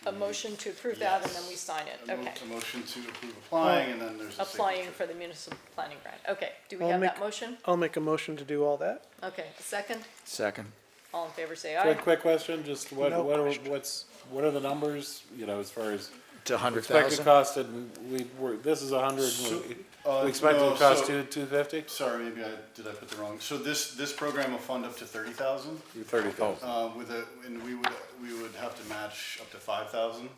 Speaker 1: A motion to approve that and then we sign it. Okay.
Speaker 2: a motion to approve applying, and then there's a
Speaker 1: Applying
Speaker 2: signature.
Speaker 1: for the municipal planning grant. Okay. Do we
Speaker 9: I'll
Speaker 1: have
Speaker 9: make-
Speaker 1: that motion?
Speaker 9: I'll make a motion to do all that.
Speaker 1: Okay. A second?
Speaker 3: Second.
Speaker 1: All in favor, say aye.
Speaker 8: Quick question, just what
Speaker 9: No
Speaker 8: are the numbers, as far as
Speaker 3: To
Speaker 8: expected
Speaker 3: 100,000?
Speaker 8: cost, and this is 100,
Speaker 2: So,
Speaker 8: we expect it
Speaker 2: no,
Speaker 8: to cost
Speaker 2: so-
Speaker 8: 250?
Speaker 2: Sorry, maybe did I put the wrong, so this program will fund up to 30,000.
Speaker 8: 30,000.
Speaker 2: And we would have to match up to 5,000.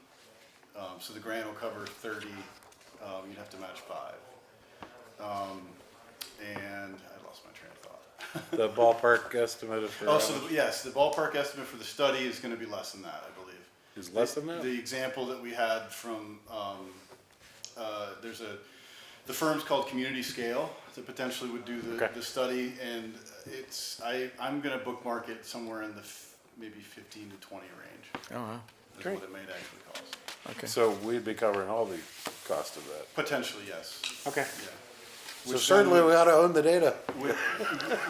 Speaker 2: So the grant will cover 30, you'd have to match 5. And I lost my train of thought.
Speaker 8: The ballpark estimate of.
Speaker 2: Oh, so yes, the ballpark estimate for the study is gonna be less than that, I believe.
Speaker 8: Is less than that?
Speaker 2: The example that we had from, the firm's called Community Scale, that potentially would do
Speaker 8: Okay.
Speaker 2: the study, and I'm gonna bookmark it somewhere in the maybe 15 to 20 range.
Speaker 3: Oh, wow.
Speaker 2: Is
Speaker 9: Great.
Speaker 2: what it may actually cost.
Speaker 3: Okay.
Speaker 8: So we'd be covering all the cost of that.
Speaker 2: Potentially, yes,
Speaker 8: Okay.
Speaker 2: yeah.
Speaker 8: So
Speaker 2: Which
Speaker 8: certainly
Speaker 2: then
Speaker 8: we ought to own the data.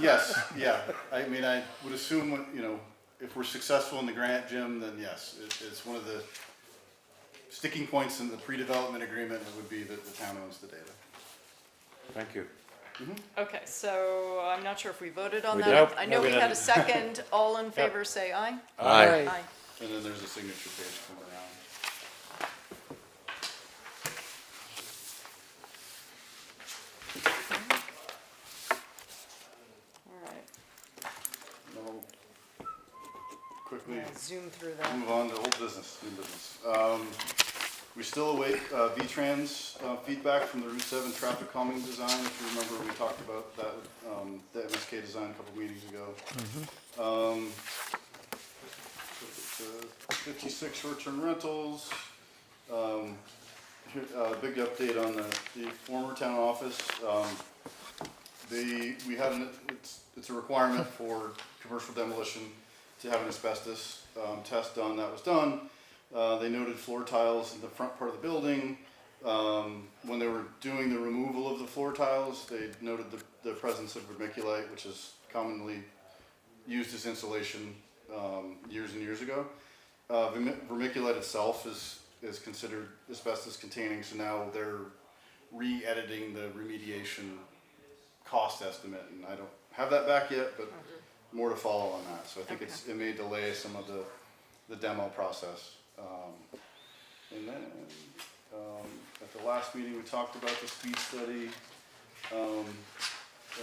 Speaker 2: Yes, yeah, I mean, I would assume, if we're successful in the grant, Jim, then yes, it's one of the sticking points in the pre-development agreement, it would be that the town owns the data.
Speaker 8: Thank you.
Speaker 1: Okay, so I'm not sure if we voted on
Speaker 3: We
Speaker 1: that.
Speaker 3: did.
Speaker 8: Nope,
Speaker 1: I
Speaker 8: no,
Speaker 1: know
Speaker 8: we
Speaker 1: we had a
Speaker 8: didn't.
Speaker 1: second. All in favor, say aye.
Speaker 3: Aye.
Speaker 1: Aye.
Speaker 2: And then there's a signature page coming around.
Speaker 1: All right.
Speaker 2: Now, quickly
Speaker 1: Yeah, zoom through that.
Speaker 2: move on to old business, new business. We still await V-Trans feedback from the Route 7 traffic calming design. If you remember, we talked about that with the MSK design a couple meetings ago. 56 short-term rentals. Big update on the former town office. We had it's a requirement for commercial demolition to have an asbestos test done. That was done. They noted floor tiles in the front part of the building. When they were doing the removal of the floor tiles, they noted the presence of vermiculite, which is commonly used as insulation years and years ago. Vermiculite itself is considered asbestos containing, so now they're re-editing the remediation cost estimate, and I don't have that back yet, but more to follow on that. So I think it may delay some of the demo process. And then at the last meeting we talked about the speed study, and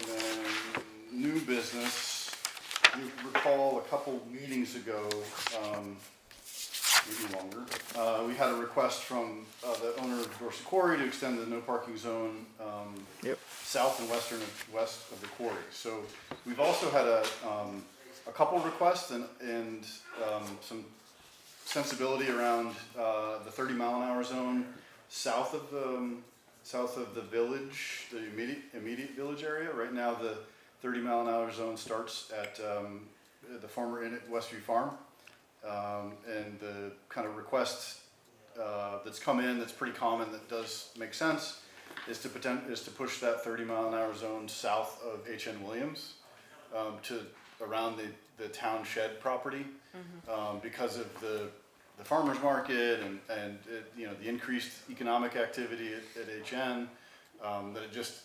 Speaker 2: then new business. You recall a couple meetings ago, maybe longer, we had a request from the owner of Dorset Quarry to extend the no parking zone south and west of the quarry. So we've also had a couple requests and some sensibility around the 30-mile-an-hour zone south of the village, the immediate village area. Right now, the 30-mile-an-hour zone starts at the former Inn at Westview Farm, and the kind of request that's come in that's pretty common that does make sense is to push that 30-mile-an-hour zone south of H.N. Williams to around the town shed property, because of the farmer's market and the increased economic activity at HN, that it just,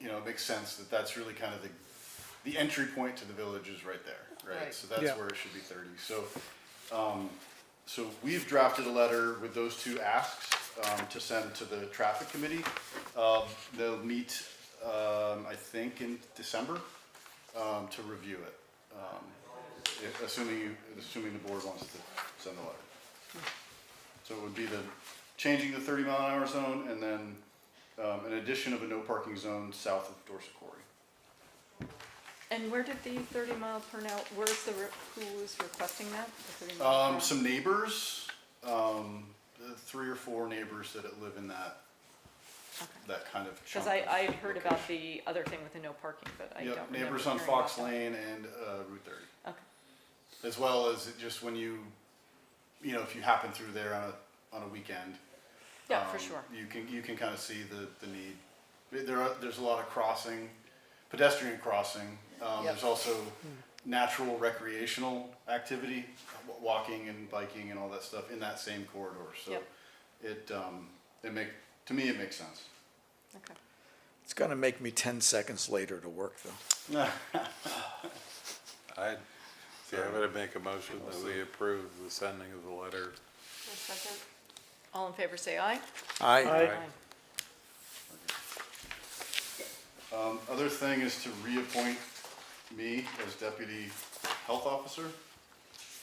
Speaker 2: it makes sense that that's really kind of the entry point to the village is right there, right? So that's where it should be 30. So we've drafted a letter with those two asks to send to the traffic committee. They'll meet, I think, in December to review it, assuming the board wants to send the letter. So it would be the changing the 30-mile-an-hour zone, and then an addition of a no parking zone south of Dorset Quarry.
Speaker 1: And where did the 30 mile per hour, who was requesting that? The 30 mile per hour?
Speaker 2: Some neighbors, 3 or 4 neighbors that live in that kind of chunk.
Speaker 1: Because I had heard about the other thing with the no parking, but I don't remember
Speaker 2: neighbors on
Speaker 1: hearing
Speaker 2: Fox
Speaker 1: about that.
Speaker 2: Lane and Route 30.
Speaker 1: Okay.
Speaker 2: As well as just when if you happen through there on a weekend.
Speaker 1: Yeah, for sure.
Speaker 2: You can kind of see the need. There's a lot of pedestrian crossing. There's also natural recreational activity, walking and biking and all that stuff in that same corridor. So to me it makes sense.
Speaker 1: Okay.
Speaker 3: It's gonna make me 10 seconds later to work though.
Speaker 8: I'm gonna make a motion that we approve the sending of the letter.
Speaker 14: Second.
Speaker 1: All in favor, say aye.
Speaker 3: Aye.
Speaker 2: Other thing is to reappoint me as deputy health officer,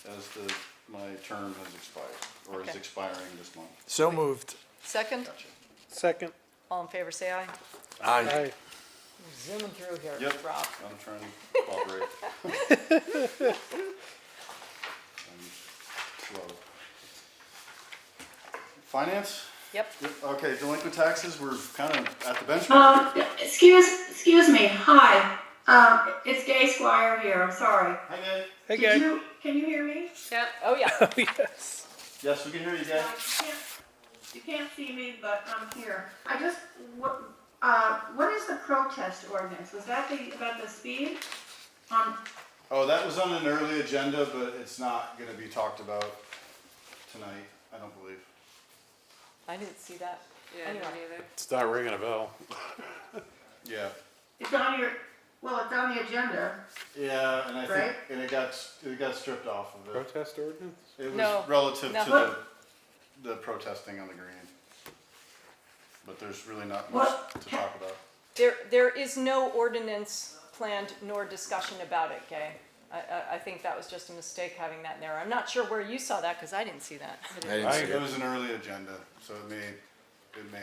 Speaker 2: as my term has expired, or is expiring this month.
Speaker 3: So moved.
Speaker 1: Second.
Speaker 2: Gotcha.
Speaker 9: Second.
Speaker 1: All in favor, say aye.
Speaker 3: Aye.
Speaker 1: Zooming through here,
Speaker 2: Yep.
Speaker 1: Rob.
Speaker 2: I'm trying to cooperate. I'm slow. Finance?
Speaker 1: Yep.
Speaker 2: Okay, delinquent taxes, we're kind of at the benchmark.
Speaker 18: Excuse me, hi, it's Gay Squire here, I'm sorry.
Speaker 2: Hi, Gay.
Speaker 9: Hey, Gay.
Speaker 18: Can you hear me?
Speaker 1: Yeah. Oh, yeah.
Speaker 9: Oh, yes.
Speaker 2: Yes, we can hear you, Gay.
Speaker 18: You can't see me, but I'm here. What is the protest ordinance? Was that about the speed?
Speaker 2: Oh, that was on an early agenda, but it's not gonna be talked about tonight, I don't believe.
Speaker 1: I didn't see that.
Speaker 14: Yeah,
Speaker 1: Anyway.
Speaker 14: me neither.
Speaker 8: It's not ringing a bell.
Speaker 2: Yeah.
Speaker 18: It's on your, well, it's on the agenda.
Speaker 2: Yeah, and I think,
Speaker 18: Right?
Speaker 2: and it got stripped off of it.
Speaker 8: Protest ordinance?
Speaker 2: It was
Speaker 1: No,
Speaker 2: relative
Speaker 1: no.
Speaker 2: to the protesting on the green. But there's really not much to talk about.
Speaker 1: There is no ordinance planned nor discussion about it, Gay. I think that was just a mistake having that in there. I'm not sure where you saw that, because I didn't see that.
Speaker 2: It was an early agenda, so it may.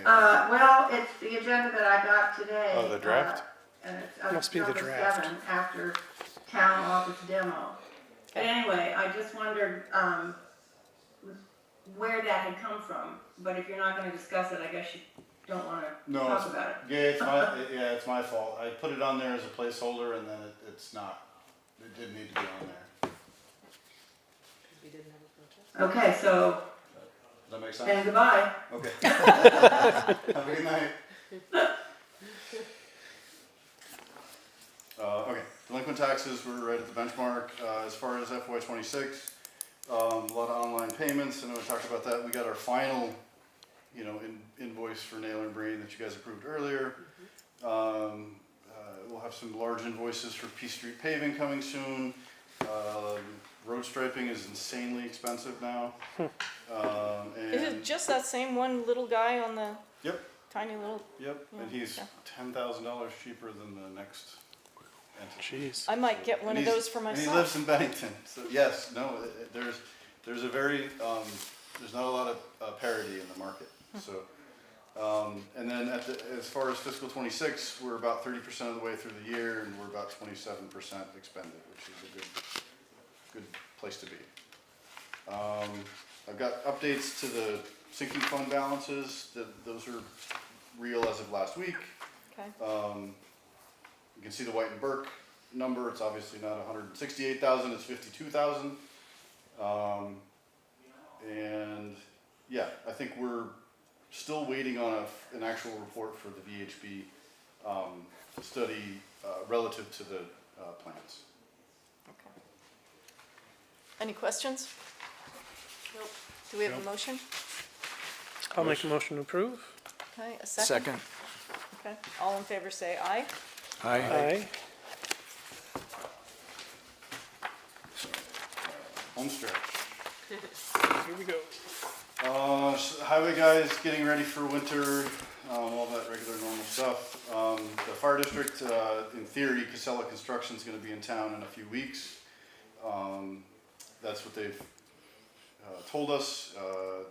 Speaker 18: Well, it's the agenda that I got today.
Speaker 8: Oh, the draft?
Speaker 18: And it's
Speaker 9: Must be the
Speaker 18: number
Speaker 9: draft.
Speaker 18: 7 after town office demo. But anyway, I just wondered, where that had come from. But if you're not gonna discuss it, I guess you don't wanna talk about it.
Speaker 2: Yeah, it's my fault. I put it on there as a placeholder, and then it's not. It did need to be on there.
Speaker 14: We didn't have a protest.
Speaker 2: Does
Speaker 18: Okay, so,
Speaker 2: that make sense?
Speaker 18: and goodbye.
Speaker 2: Okay. Have a good night. Okay, delinquent taxes, we're right at the benchmark. As far as FY '26, a lot of online payments. I know we talked about that. We got our final, invoice for Naylor and Breen that you guys approved earlier. We'll have some large invoices for P Street paving coming soon. Road striping is insanely expensive now.
Speaker 1: Is it just that same one little guy on the
Speaker 2: Yep.
Speaker 1: tiny little?
Speaker 2: Yep, and he's $10,000 cheaper than the next entity.
Speaker 9: Jeez.
Speaker 1: I might get one of those for
Speaker 2: And he
Speaker 1: myself.
Speaker 2: lives in Bennington, so yes, no, there's a very, there's not a lot of parity in the market, so. And then as far as fiscal '26, we're about 30% of the way through the year, and we're about 27% expended, which is a good place to be. I've got updates to the sinking fund balances, those are real as of last week.
Speaker 1: Okay.
Speaker 2: You can see the White and Burke number, it's obviously not 168,000, it's 52,000. And yeah, I think we're still waiting on an actual report for the VHB study relative to the plans.
Speaker 1: Okay. Any questions?
Speaker 14: Nope.
Speaker 1: Do we have a motion?
Speaker 9: I'll make a motion to approve.
Speaker 1: Okay, a second?
Speaker 3: Second.
Speaker 1: Okay, all in favor say aye.
Speaker 9: Aye.
Speaker 2: Home stretch.
Speaker 9: Here we go.
Speaker 2: Highway guys getting ready for winter, all that regular normal stuff. The fire district, in theory, Casella Construction is going to be in town in a few weeks. That's what they've told us.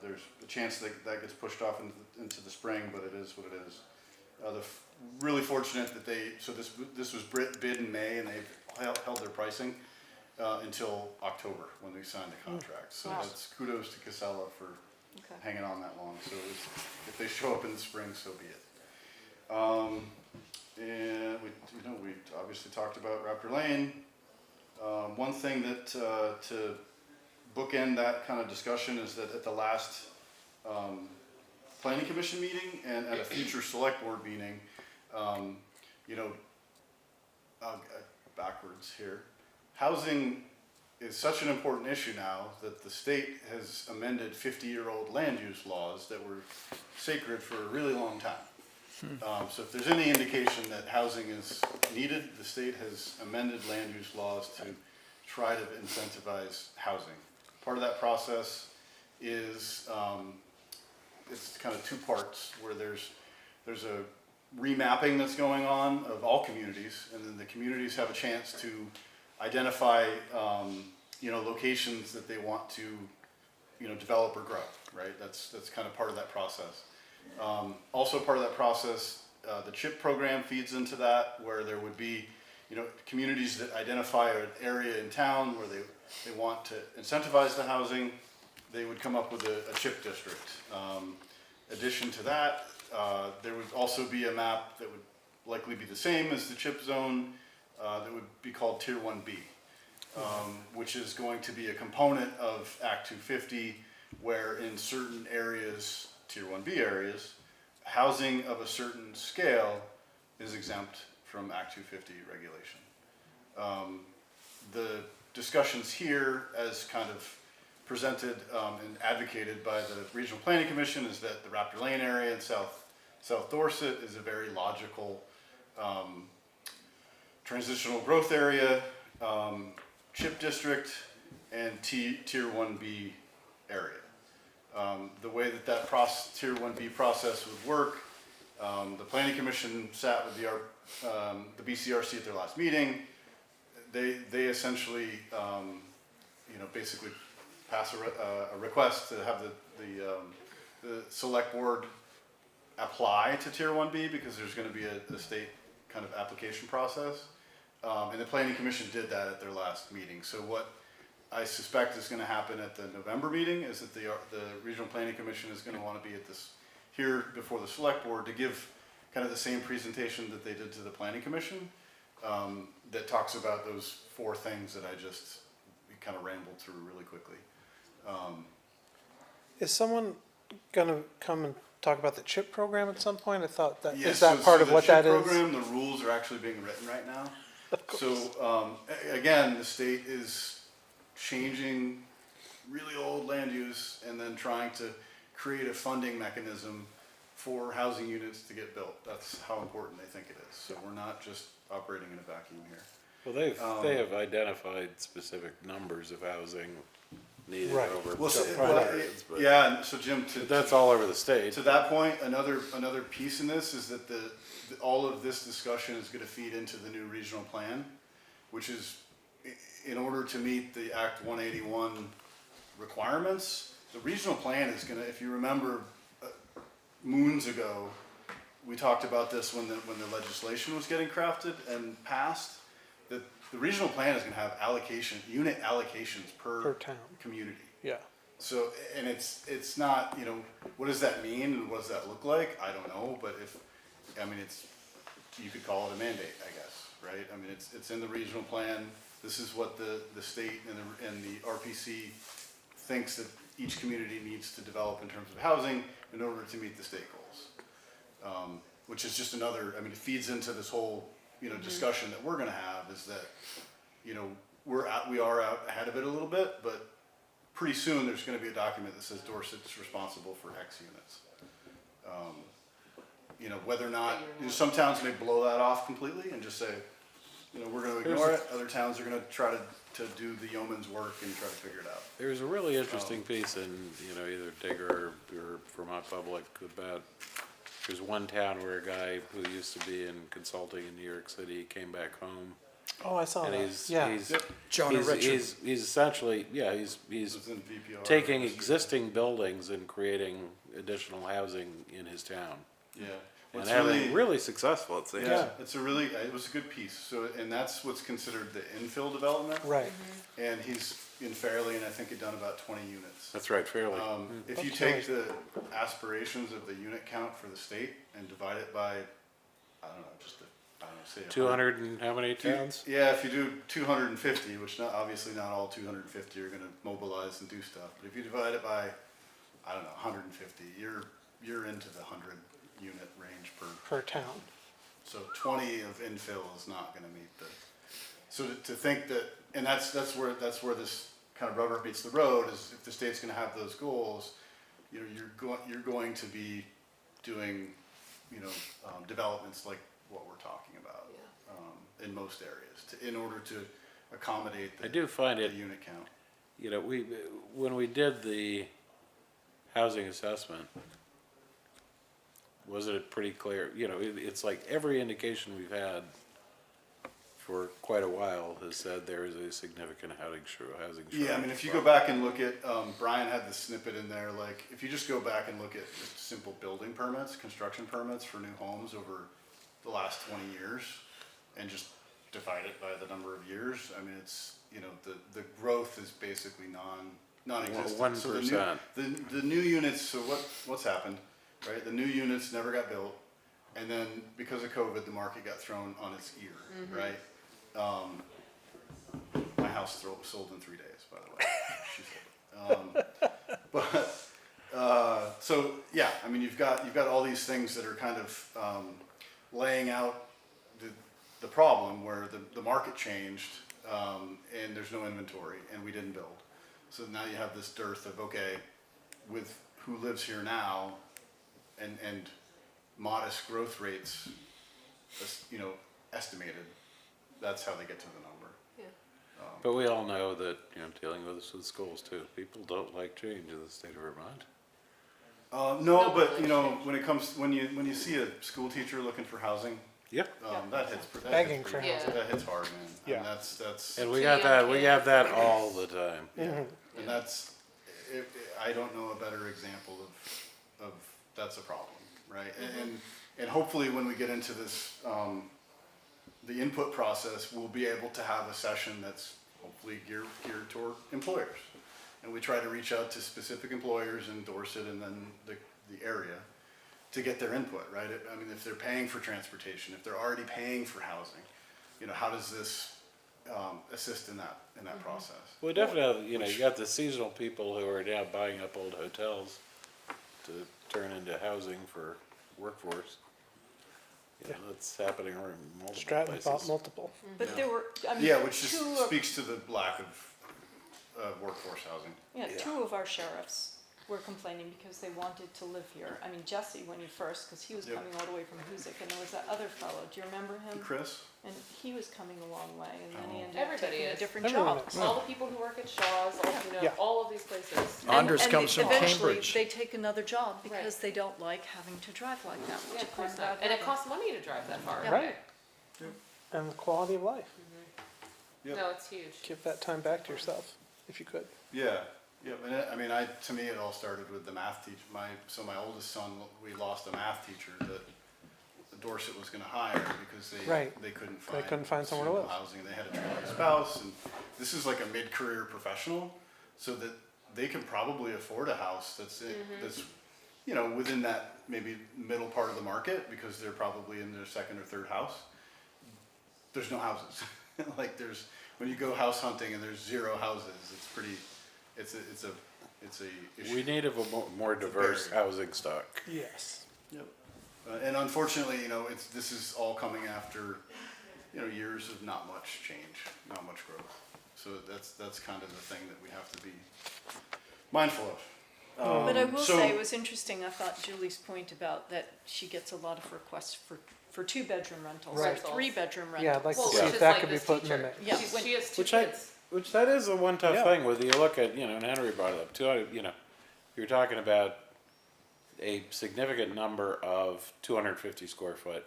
Speaker 2: There's a chance that gets pushed off into the spring, but it is what it is. Really fortunate that this was bid in May, and they've held their pricing until October when they signed the contract. So
Speaker 1: Wow.
Speaker 2: that's kudos to Casella for hanging on that long. So if they show up in the spring, so be it. And we obviously talked about Raptor Lane. One thing that to bookend that kind of discussion is that at the last planning commission meeting and at a future select board meeting, backwards here. Housing is such an important issue now that the state has amended 50-year-old land use laws that were sacred for a really long time. So if there's any indication that housing is needed, the state has amended land use laws to try to incentivize housing. Part of that process is, it's kind of two parts, where there's a remapping that's going on of all communities, and then the communities have a chance to identify, locations that they want to, develop or grow, right? That's kind of part of that process. Also part of that process, the CHIP program feeds into that, where there would be, communities that identify an area in town where they want to incentivize the housing, they would come up with a CHIP district. Addition to that, there would also be a map that would likely be the same as the CHIP zone, that would be called Tier 1B, which is going to be a component of Act 250, where in certain areas, Tier 1B areas, housing of a certain scale is exempt from Act 250 regulation. The discussions here, as kind of presented and advocated by the Regional Planning Commission is that the Raptor Lane area in South Dorset is a very logical transitional growth area, CHIP district, and Tier 1B area. The way that Tier 1B process would work, the Planning Commission sat with the BCRC at their last meeting. They essentially, basically pass a request to have the select board apply to Tier 1B because there's going to be a state kind of application process. And the Planning Commission did that at their last meeting. So what I suspect is going to happen at the November meeting is that the Regional Planning Commission is going to want to be at here before the select board to give kind of the same presentation that they did to the Planning Commission that talks about those 4 things that I just kind of rambled through really quickly.
Speaker 9: Is someone gonna come and talk about the CHIP program at some point? I thought that,
Speaker 2: Yes,
Speaker 9: is that part of what that is?
Speaker 2: The CHIP program, the rules are actually being written right now. So, again, the state is changing really old land use and then trying to create a funding mechanism for housing units to get built. That's how important they think it is. So we're not just operating in a vacuum here.
Speaker 8: Well, they have identified specific numbers of housing needed
Speaker 9: Right.
Speaker 8: over
Speaker 2: Well,
Speaker 8: periods, but
Speaker 2: yeah, so Jim,
Speaker 8: but that's all over the state.
Speaker 2: to that point, another piece in this is that all of this discussion is gonna feed into the new regional plan, which is in order to meet the Act 181 requirements, the regional plan is gonna, if you remember, moons ago, we talked about this when the legislation was getting crafted and passed, that the regional plan is gonna have unit allocations per
Speaker 9: town.
Speaker 2: community.
Speaker 9: Yeah.
Speaker 2: So, and it's not, what does that mean and what does that look like? I don't know, but you could call it a mandate, I guess, right? I mean, it's in the regional plan. This is what the state and the RPC thinks that each community needs to develop in terms of housing in order to meet the state goals. Which is just another, it feeds into this whole, discussion that we're gonna have is that, we are out ahead of it a little bit, but pretty soon there's gonna be a document that says Dorset's responsible for X units. Whether or not, some towns may blow that off completely and just say, we're gonna ignore it. Other towns are gonna try to do the yeoman's work and try to figure it out.
Speaker 8: There's a really interesting piece in, either Digger or Vermont Public about, there's one town where a guy who used to be in consulting in New York City came back home.
Speaker 9: Oh, I saw
Speaker 8: And
Speaker 9: that.
Speaker 8: he's,
Speaker 9: Yeah.
Speaker 8: he's,
Speaker 3: Jonah
Speaker 8: he's,
Speaker 3: Richard.
Speaker 8: he's essentially, he's
Speaker 2: It's in VPR.
Speaker 8: taking existing buildings and creating additional housing in his town.
Speaker 2: Yeah.
Speaker 8: And
Speaker 2: It's
Speaker 8: having really successful, it seems.
Speaker 2: Yeah, it was a good piece. So, and that's what's considered the infill development.
Speaker 9: Right.
Speaker 2: And he's in Fairleigh, and I think had done about 20 units.
Speaker 8: That's right, fairly.
Speaker 2: If you take the aspirations of the unit count for the state and divide it by, say
Speaker 8: 200 and how many towns?
Speaker 2: Yeah, if you do 250, which obviously not all 250 are gonna mobilize and do stuff, but if you divide it by, 150, you're into the 100 unit range
Speaker 9: Per town.
Speaker 2: so 20 of infill is not gonna meet so to think that, and that's where this kind of rubber meets the road, is if the state's gonna have those goals, you're going to be doing, developments like what we're talking about, in most areas, in order to accommodate
Speaker 8: I do find
Speaker 2: the
Speaker 8: it,
Speaker 2: unit count.
Speaker 8: when we did the housing assessment, wasn't it pretty clear, it's like every indication we've had for quite a while has said there is a significant housing shortage.
Speaker 2: Yeah, if you go back and look at, Brian had the snippet in there, like, if you just go back and look at just simple building permits, construction permits for new homes over the last 20 years, and just divide it by the number of years, it's, the growth is basically non-existent.
Speaker 8: 1%.
Speaker 2: So the new units, so what's happened, right? The new units never got built, and then because of COVID, the market got thrown on its ear, right? My house sold in 3 days, by the way. She said. So yeah, you've got all these things that are kind of laying out the problem where the market changed and there's no inventory and we didn't build. So now you have this dearth of, okay, with who lives here now and modest growth rates, you know, estimated, that's how they get to the number.
Speaker 14: Yeah.
Speaker 8: But we all know that, you know, dealing with this with schools too, people don't like change in the state of Vermont.
Speaker 2: No, but you know, when it comes, when you see a school teacher looking for housing,
Speaker 8: Yep.
Speaker 2: that hits,
Speaker 9: Begging for
Speaker 14: Yeah.
Speaker 9: housing.
Speaker 2: that hits hard, man.
Speaker 9: Yeah.
Speaker 2: And that's,
Speaker 8: And we
Speaker 14: Two
Speaker 8: got
Speaker 14: young
Speaker 8: that, we
Speaker 14: kids.
Speaker 8: have that all the time.
Speaker 2: and that's, I don't know a better example of that's a problem, right? And hopefully when we get into this, the input process, we'll be able to have a session that's hopefully geared toward employers. And we try to reach out to specific employers in Dorset and then the area to get their input, right? I mean, if they're paying for transportation, if they're already paying for housing, you know, how does this assist in that process?
Speaker 8: Well, definitely, you know, you got the seasonal people who are now buying up old hotels to turn into housing for workforce. You know, that's happening in multiple
Speaker 9: Stratton
Speaker 8: places.
Speaker 9: bought multiple.
Speaker 1: But there were, I mean,
Speaker 2: Yeah, which just
Speaker 1: two of,
Speaker 2: speaks to the lack of workforce housing.
Speaker 1: yeah, two of our sheriffs were complaining because they wanted to live here. I mean, Jesse, when he first, because he was
Speaker 2: Yep.
Speaker 1: coming all the way from Hoosick, and there was that other fellow, do you remember him?
Speaker 2: Chris?
Speaker 1: And he was coming a long way, and then he
Speaker 2: Oh.
Speaker 1: ended up
Speaker 14: Everybody
Speaker 1: taking a
Speaker 14: is.
Speaker 1: different
Speaker 9: Everyone
Speaker 1: job.
Speaker 9: is.
Speaker 14: All the people who work at Shaw's, all, you know,
Speaker 9: Yeah.
Speaker 14: all of these places.
Speaker 3: Anders
Speaker 1: And
Speaker 3: comes from
Speaker 1: eventually,
Speaker 3: Cambridge.
Speaker 1: they take another job because
Speaker 14: Right.
Speaker 1: they don't like having to drive like that.
Speaker 14: Yeah,
Speaker 1: which
Speaker 14: of course
Speaker 1: is
Speaker 14: not. And it costs money to drive that far.
Speaker 1: Yeah.
Speaker 9: Right. And the quality of life.
Speaker 2: Yep.
Speaker 14: No, it's huge.
Speaker 9: Give that time back to yourself, if you could.
Speaker 2: Yeah, and to me, it all started with the math teacher. My oldest son, we lost a math teacher that Dorset was gonna hire because
Speaker 9: Right.
Speaker 2: they couldn't
Speaker 9: They couldn't find somewhere to
Speaker 2: suitable
Speaker 9: live.
Speaker 2: housing, and they had a trailing spouse, and this is like a mid-career professional, so that they can probably afford a house that's, that's, you know, within that maybe middle part of the market, because they're probably in their second or third house. There's no houses. Like when you go house hunting and there's 0 houses, it's pretty, it's a issue.
Speaker 8: We need a more diverse
Speaker 2: barrier.
Speaker 8: housing stock.
Speaker 9: Yes.
Speaker 2: Yep. And unfortunately, you know, this is all coming after, you know, years of not much change, not much growth. So that's kind of the thing that we have to be mindful of.
Speaker 1: But I will
Speaker 2: so-
Speaker 1: say, it was interesting, I thought Julie's point about that she gets a lot of requests for 2-bedroom rentals or
Speaker 9: Right.
Speaker 1: 3-bedroom rentals.
Speaker 9: Yeah, I'd like
Speaker 14: Well,
Speaker 9: to see
Speaker 14: which
Speaker 9: if
Speaker 14: is
Speaker 9: that
Speaker 14: like
Speaker 9: could be
Speaker 14: this
Speaker 9: put in the
Speaker 14: teacher.
Speaker 9: mix.
Speaker 1: Yeah.
Speaker 14: She has 2
Speaker 8: Which
Speaker 14: kids.
Speaker 8: Which that is the one tough
Speaker 9: Yeah.
Speaker 8: thing with, you look at, you know, and Henry brought it up too, you know, you're talking about a significant number of 250 square foot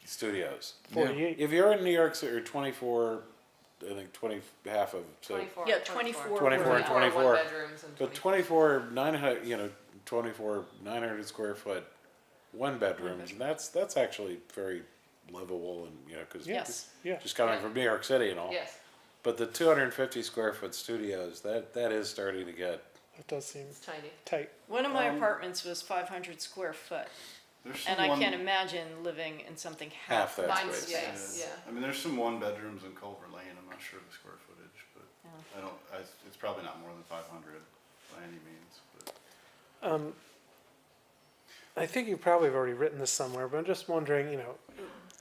Speaker 8: studios.
Speaker 9: 48.
Speaker 8: If you're in New York City, or 24, I think 20, half of, so
Speaker 14: 24.
Speaker 1: Yeah, 24.
Speaker 8: 24 and 24.
Speaker 14: One bedrooms and
Speaker 8: But
Speaker 14: 24.
Speaker 8: 900, you know, 24 900 square foot one bedrooms, and that's actually very livable, and you know, because
Speaker 1: Yes.
Speaker 9: Yeah.
Speaker 8: just coming
Speaker 14: Yeah.
Speaker 8: from New York City and all.
Speaker 14: Yes.
Speaker 8: But the 250 square foot studios, that is starting to get.
Speaker 9: It does seem
Speaker 14: It's tiny.
Speaker 9: tight.
Speaker 1: One of my apartments was 500 square foot,
Speaker 2: There's some
Speaker 1: and I
Speaker 2: one-
Speaker 1: can't imagine living in something
Speaker 8: Half
Speaker 1: half
Speaker 8: that
Speaker 1: that.
Speaker 14: Mine's
Speaker 8: space.
Speaker 14: space, yeah.
Speaker 2: I mean, there's some 1-bedrooms in Culver Lane. I'm not sure of the square footage, but
Speaker 1: Yeah.
Speaker 2: it's probably not more than 500 by any means. But
Speaker 9: I think you probably have already written this somewhere, but I'm just wondering, you know,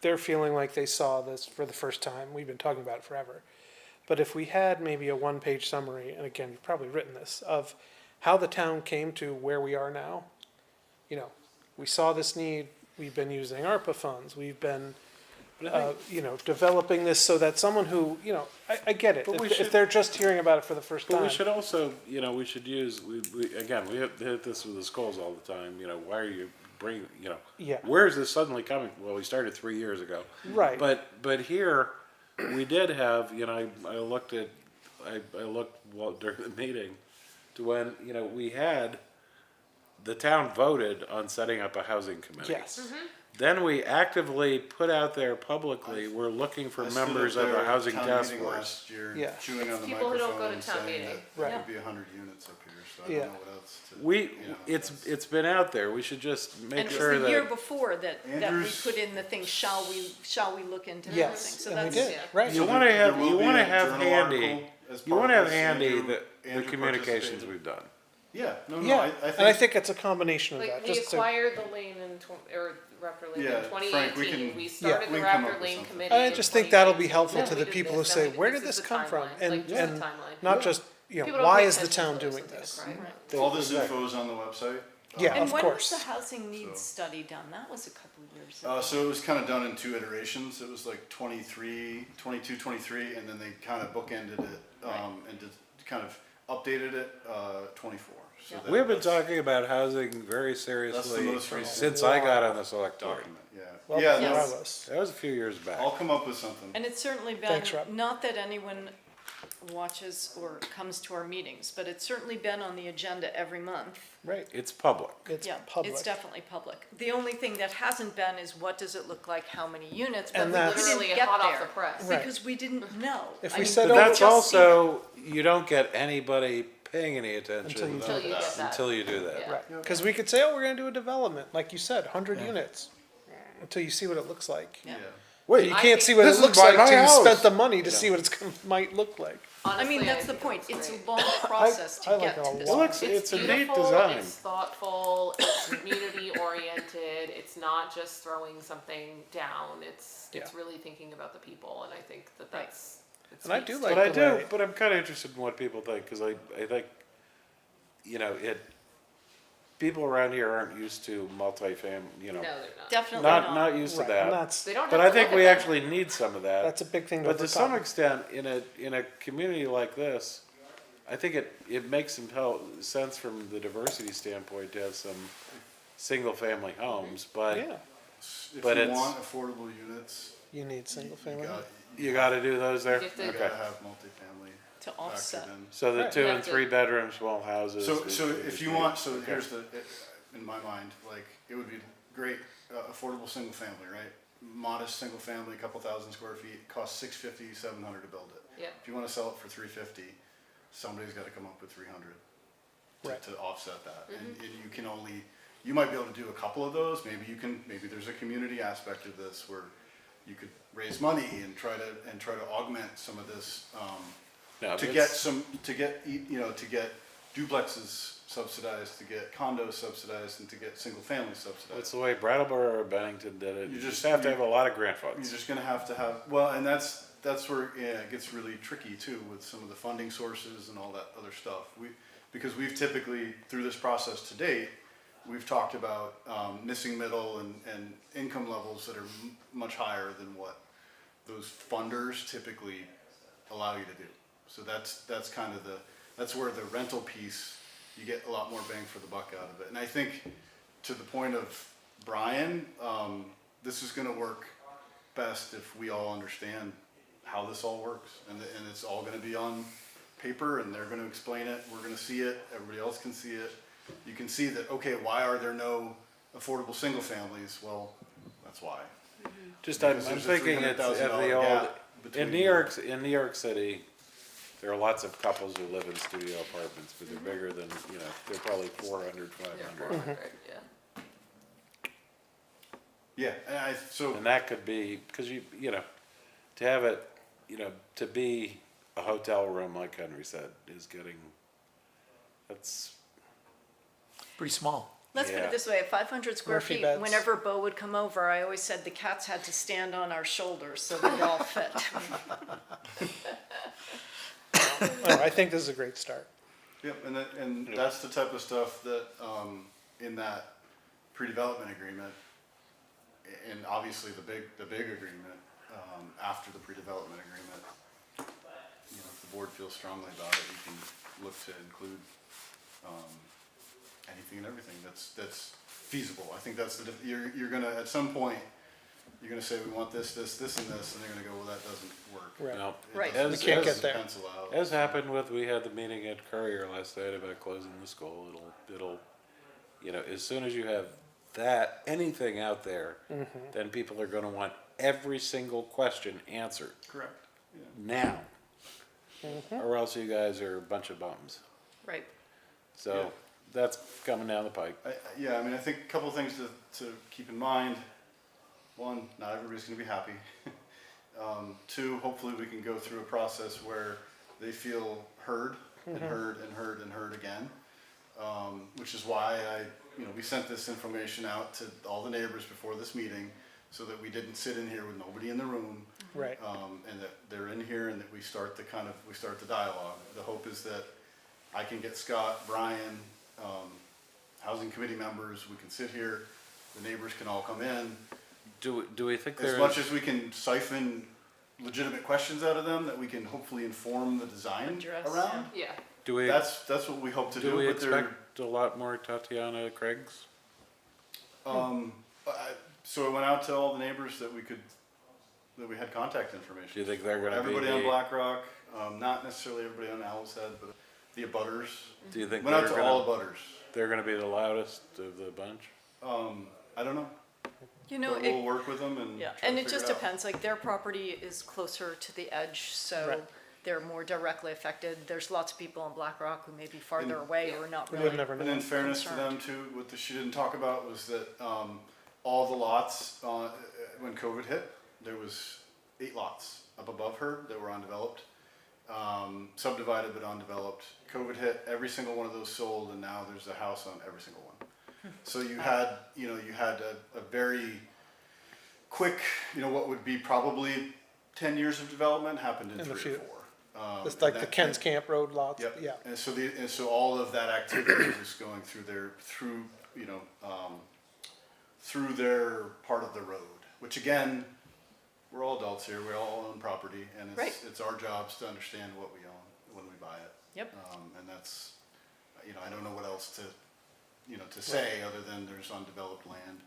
Speaker 9: they're feeling like they saw this for the first time. We've been talking about it forever. But if we had maybe a 1-page summary, and again, you've probably written this, of how the town came to where we are now. You know, we saw this need, we've been using ARPA funds, we've been, you know, developing this so that someone who, you know, I get it.
Speaker 8: But we
Speaker 9: If
Speaker 8: should-
Speaker 9: they're just hearing about it for the first
Speaker 8: But
Speaker 9: time.
Speaker 8: we should also, you know, we should use, we hit this with the schools all the time, you know, why are you bringing, you know,
Speaker 9: Yeah.
Speaker 8: where is this suddenly coming? Well, we started 3 years ago.
Speaker 9: Right.
Speaker 8: But here, we did have, you know, I looked during the meeting to when, you know, we had, the town voted on setting up a housing committee.
Speaker 9: Yes.
Speaker 8: Then we actively put out there publicly, we're looking for
Speaker 2: I stood
Speaker 8: members
Speaker 2: up
Speaker 8: of
Speaker 2: there
Speaker 8: a
Speaker 2: at
Speaker 8: housing
Speaker 2: town
Speaker 8: task
Speaker 2: meeting
Speaker 8: force.
Speaker 2: last year,
Speaker 9: Yeah.
Speaker 2: chewing on the
Speaker 14: People who don't go
Speaker 2: microphone
Speaker 14: to
Speaker 2: and
Speaker 14: town
Speaker 2: saying
Speaker 14: meeting.
Speaker 2: that
Speaker 9: Right.
Speaker 2: there could be 100 units up here, so I
Speaker 9: Yeah.
Speaker 2: don't know what else to.
Speaker 8: We,
Speaker 2: you know,
Speaker 8: it's been out there, we should just
Speaker 1: And
Speaker 8: make
Speaker 1: it
Speaker 8: sure
Speaker 1: was the year
Speaker 8: that,
Speaker 1: before that we
Speaker 2: Andrews-
Speaker 1: put in the thing, shall we look into housing?
Speaker 9: Yes,
Speaker 1: So
Speaker 9: and we
Speaker 1: that's,
Speaker 9: did,
Speaker 14: yeah.
Speaker 9: right.
Speaker 8: you
Speaker 2: So
Speaker 8: wanna
Speaker 2: there
Speaker 8: have,
Speaker 2: will
Speaker 8: you
Speaker 2: be
Speaker 8: wanna
Speaker 2: a
Speaker 8: have
Speaker 2: journal
Speaker 8: handy,
Speaker 2: article as
Speaker 8: you
Speaker 2: part
Speaker 8: wanna
Speaker 2: of
Speaker 8: have
Speaker 2: this.
Speaker 8: handy the
Speaker 2: Andrew
Speaker 8: communications
Speaker 2: participated.
Speaker 8: we've done.
Speaker 2: Yeah, no,
Speaker 9: Yeah,
Speaker 2: I
Speaker 9: and I think it's a combination of
Speaker 14: Like,
Speaker 9: that.
Speaker 14: we
Speaker 9: Just to,
Speaker 14: acquired the lane in, or Raptor Lane
Speaker 2: Yeah,
Speaker 14: in
Speaker 2: Frank,
Speaker 14: 2018.
Speaker 2: we
Speaker 14: We
Speaker 2: can-
Speaker 14: started
Speaker 2: we
Speaker 14: the
Speaker 2: can come up
Speaker 14: Raptor
Speaker 2: with
Speaker 14: Lane
Speaker 2: something.
Speaker 14: committee
Speaker 9: I
Speaker 14: in
Speaker 9: just think that'll be
Speaker 14: 2019.
Speaker 9: helpful
Speaker 14: Yeah,
Speaker 9: to
Speaker 14: we
Speaker 9: the
Speaker 14: did
Speaker 9: people
Speaker 14: this,
Speaker 9: who
Speaker 14: then
Speaker 9: say,
Speaker 14: we
Speaker 9: where
Speaker 14: this
Speaker 9: did
Speaker 14: is
Speaker 9: this
Speaker 14: the
Speaker 9: come from?
Speaker 14: timeline, like, just the timeline.
Speaker 9: not just you
Speaker 14: People
Speaker 9: know,
Speaker 14: don't
Speaker 9: why
Speaker 14: pay
Speaker 9: is the
Speaker 14: attention
Speaker 9: town
Speaker 14: until
Speaker 9: doing
Speaker 14: there's
Speaker 9: this?
Speaker 14: something, right?
Speaker 2: All this info is on the website.
Speaker 9: Yeah,
Speaker 1: And
Speaker 9: of
Speaker 1: when was
Speaker 9: course.
Speaker 1: the housing needs
Speaker 2: So-
Speaker 1: study done? That was a couple of years ago.
Speaker 2: So it was kind of done in 2 iterations. It was like 22, 23, and then they kind of bookended it and did, kind of updated it 24. So that-
Speaker 8: We've been
Speaker 2: that's-
Speaker 8: talking about housing very seriously
Speaker 2: most recent.
Speaker 8: since I got on the select board.
Speaker 2: document. Yeah.
Speaker 9: Well,
Speaker 2: yeah.
Speaker 9: before I
Speaker 2: that's-
Speaker 9: was.
Speaker 8: That was a few years back.
Speaker 2: I'll come up with something.
Speaker 1: And it's certainly been,
Speaker 9: Thanks, Rob.
Speaker 1: not that anyone watches or comes to our meetings, but it's certainly been on the agenda every month.
Speaker 9: Right.
Speaker 8: It's public.
Speaker 9: It's
Speaker 1: Yeah,
Speaker 9: public.
Speaker 1: it's definitely public. The only thing that hasn't been is what does it look like, how many units, but
Speaker 9: And
Speaker 1: we
Speaker 9: that's-
Speaker 1: didn't
Speaker 14: Literally
Speaker 1: get
Speaker 14: hot off
Speaker 1: there.
Speaker 14: the press.
Speaker 9: Right.
Speaker 1: Because we didn't know.
Speaker 9: If
Speaker 1: I
Speaker 9: we
Speaker 1: mean,
Speaker 9: said,
Speaker 8: But
Speaker 9: oh,
Speaker 8: that's
Speaker 1: just seen
Speaker 8: also, you don't get anybody paying any
Speaker 9: Until
Speaker 8: attention
Speaker 9: you
Speaker 14: Until you get that.
Speaker 8: until you do that.
Speaker 14: Yeah.
Speaker 9: right, because we could say, oh, we're gonna do a development, like you said, 100 units, until you see what it looks like.
Speaker 1: Yeah.
Speaker 8: Wait,
Speaker 9: You
Speaker 14: I
Speaker 9: can't
Speaker 14: think
Speaker 9: see what
Speaker 8: this
Speaker 9: it
Speaker 8: is
Speaker 9: looks
Speaker 8: by
Speaker 9: like
Speaker 8: my
Speaker 9: till you
Speaker 8: house.
Speaker 9: spent the money to see what it's might look like.
Speaker 1: I mean,
Speaker 14: Honestly,
Speaker 1: that's the
Speaker 14: think
Speaker 1: point.
Speaker 14: it's
Speaker 1: It's a
Speaker 14: great.
Speaker 1: long process
Speaker 9: I
Speaker 1: to
Speaker 9: like
Speaker 1: get
Speaker 9: it
Speaker 1: to
Speaker 9: a
Speaker 1: this.
Speaker 9: lot.
Speaker 8: It looks, it's a neat
Speaker 14: beautiful,
Speaker 8: design.
Speaker 14: It's thoughtful. It's community oriented. It's not just throwing something down. It's
Speaker 9: Yeah.
Speaker 14: really thinking about the people, and I think that that's. it
Speaker 9: And I
Speaker 14: speaks
Speaker 9: do
Speaker 14: to
Speaker 9: like
Speaker 8: But I
Speaker 9: the
Speaker 8: do,
Speaker 9: way-
Speaker 8: but I'm kind of interested in what people think, because I think, you know, people around here aren't used to multifamily, you know,
Speaker 14: No, they're not.
Speaker 1: Definitely
Speaker 8: not used to
Speaker 9: Right, and
Speaker 8: that.
Speaker 9: that's,
Speaker 14: They don't have
Speaker 8: But
Speaker 14: to
Speaker 8: I think
Speaker 14: look
Speaker 8: we
Speaker 14: at
Speaker 8: actually need some of that.
Speaker 9: that's a big thing to
Speaker 8: But to some
Speaker 9: overcome.
Speaker 8: extent, in a community like this, I think it makes some sense from the diversity standpoint to have some single-family homes, but
Speaker 9: Yeah,
Speaker 2: If
Speaker 8: But
Speaker 2: you
Speaker 8: it's-
Speaker 2: want affordable units,
Speaker 9: you need single
Speaker 2: you
Speaker 9: family.
Speaker 2: got,
Speaker 8: you gotta do those there?
Speaker 14: You have to-
Speaker 2: you
Speaker 8: Okay.
Speaker 2: gotta have multifamily
Speaker 1: To
Speaker 2: factored
Speaker 1: offset.
Speaker 2: in.
Speaker 8: So the
Speaker 9: Right.
Speaker 8: 2
Speaker 14: You
Speaker 8: and
Speaker 14: have to-
Speaker 8: 3 bedroom small houses.
Speaker 2: So,
Speaker 8: is-
Speaker 2: so
Speaker 8: is
Speaker 2: if you
Speaker 8: neat.
Speaker 2: want, so
Speaker 8: Okay.
Speaker 2: here's in my mind, like, it would be great, affordable single family, right? Modest single family, couple thousand square feet, costs $650, $700 to build it.
Speaker 14: Yeah.
Speaker 2: If you wanna sell it for $350, somebody's gotta come up with 300
Speaker 9: Right.
Speaker 2: to offset that. And you can only, you might be able to do a couple of those, maybe there's a community aspect of this where you could raise money and try to augment some of this,
Speaker 8: No,
Speaker 2: to
Speaker 8: but
Speaker 2: get
Speaker 8: it's-
Speaker 2: to get duplexes subsidized, to get condos subsidized, and to get single families
Speaker 8: It's
Speaker 2: subsidized.
Speaker 8: the way Brattleboro or Bennington did it.
Speaker 2: You
Speaker 8: You
Speaker 2: just-
Speaker 8: just have to
Speaker 2: you-
Speaker 8: have a lot of grant
Speaker 2: You're
Speaker 8: funds.
Speaker 2: just gonna have to have, well, and that's where, yeah, it gets really tricky too with some of the funding sources and all that other stuff. Because we've typically, through this process to date, we've talked about missing middle and income levels that are much higher than what those funders typically allow you to do. So that's kind of that's where the rental piece, you get a lot more bang for the buck out of it. And I think, to the point of Brian, this is gonna work best if we all understand how this all works. And it's all gonna be on paper, and they're gonna explain it, we're gonna see it, everybody else can see it. You can see that, okay, why are there no affordable single families? Well, that's why.
Speaker 8: Just, I'm
Speaker 2: Because there's a
Speaker 8: thinking it's of
Speaker 2: $300,000
Speaker 8: the old,
Speaker 2: gap
Speaker 8: in
Speaker 2: between
Speaker 8: New York City, there are lots of couples who live in studio apartments, but they're bigger than, you know, they're probably 400,
Speaker 14: Yeah,
Speaker 8: 500.
Speaker 14: 400, yeah.
Speaker 2: Yeah, and
Speaker 8: And that could be, because you know, to have it, you know, to be a hotel room, like Henry said, is getting, that's,
Speaker 3: Pretty small.
Speaker 1: Let's put
Speaker 8: Yeah.
Speaker 1: it this way, at 500 square
Speaker 9: Murphy
Speaker 1: feet,
Speaker 9: beds.
Speaker 1: whenever Bo would come over, I always said the cats had to stand on our shoulders so they'd all fit.
Speaker 9: Oh, I think this is a great start.
Speaker 2: Yep, and that's the type of stuff that, in that pre-development agreement, and obviously the big agreement, after the pre-development agreement, you know, if the board feels strongly about it, you can look to include, anything and everything that's feasible. I think that's you're gonna, at some point, you're gonna say, we want this, and this, and they're gonna go, well, that doesn't work.
Speaker 9: Right.
Speaker 8: no.
Speaker 1: Right.
Speaker 2: It
Speaker 9: We
Speaker 2: doesn't-
Speaker 9: can't
Speaker 2: it
Speaker 9: get
Speaker 2: doesn't
Speaker 9: there.
Speaker 2: Pencil out.
Speaker 8: As happened with, we had the meeting at Courier last night about closing the school, it'll, you know, as soon as you have that, anything out there, then people are gonna want every single question answered
Speaker 2: Correct, yeah.
Speaker 8: now. Or else you guys are a bunch of bums.
Speaker 1: Right.
Speaker 8: So, that's coming down the pike.
Speaker 2: Yeah, I mean, I think a couple of things to keep in mind. One, not everybody's gonna be happy. Two, hopefully we can go through a process where they feel heard and heard and heard and heard again. Which is why we sent this information out to all the neighbors before this meeting, so that we didn't sit in here with nobody in the room.
Speaker 9: Right.
Speaker 2: And that they're in here and that we start the dialogue. The hope is that I can get Scott, Brian, housing committee members, we can sit here, the neighbors can all come in.
Speaker 8: Do we think
Speaker 2: As
Speaker 8: there's?
Speaker 2: much as we can siphon legitimate questions out of them, that we can hopefully inform the design
Speaker 1: Address,
Speaker 2: around.
Speaker 14: Yeah.
Speaker 8: Do we?
Speaker 2: That's what we hope to do.
Speaker 8: Do we
Speaker 2: but they're-
Speaker 8: expect a lot more Tatiana Craigs?
Speaker 2: So I went out to all the neighbors that we had contact information.
Speaker 8: Do you think they're going to be?
Speaker 2: Everybody on Black Rock, not necessarily everybody on Owl's Head, but the abutters.
Speaker 8: Do you think
Speaker 2: Went out
Speaker 8: they're
Speaker 2: to all abutters.
Speaker 8: They're going to be the loudest of the bunch?
Speaker 2: I don't know.
Speaker 1: You know,
Speaker 2: We'll work with them and
Speaker 1: yeah,
Speaker 2: try
Speaker 1: and
Speaker 2: to
Speaker 1: it
Speaker 2: figure
Speaker 1: just
Speaker 2: out.
Speaker 1: depends, like their property is closer to the edge, so
Speaker 9: Right.
Speaker 1: they're more directly affected. There's lots of people in Black Rock who may be farther
Speaker 2: And-
Speaker 1: away or not
Speaker 9: We
Speaker 1: really.
Speaker 9: would never
Speaker 2: And
Speaker 9: know.
Speaker 2: in fairness to them too, what she didn't talk about was that all the lots, when COVID hit, there was 8 lots up above her that were undeveloped, subdivided but undeveloped. COVID hit, every single one of those sold, and now there's a house on every single one. So you had a very quick, what would be probably 10 years of development happened in
Speaker 9: In a
Speaker 2: 3 or
Speaker 9: few.
Speaker 2: 4.
Speaker 9: It's like
Speaker 2: and
Speaker 9: the
Speaker 2: that-
Speaker 9: Ken's Camp Road lots,
Speaker 2: Yep.
Speaker 9: yeah.
Speaker 2: And so all of that activity was going through their part of the road, which again, we're all adults here, we all own property, and
Speaker 1: Right.
Speaker 2: it's our jobs to understand what we own when we buy it.
Speaker 1: Yep.
Speaker 2: And that's, I don't know what else to say other than there's undeveloped land.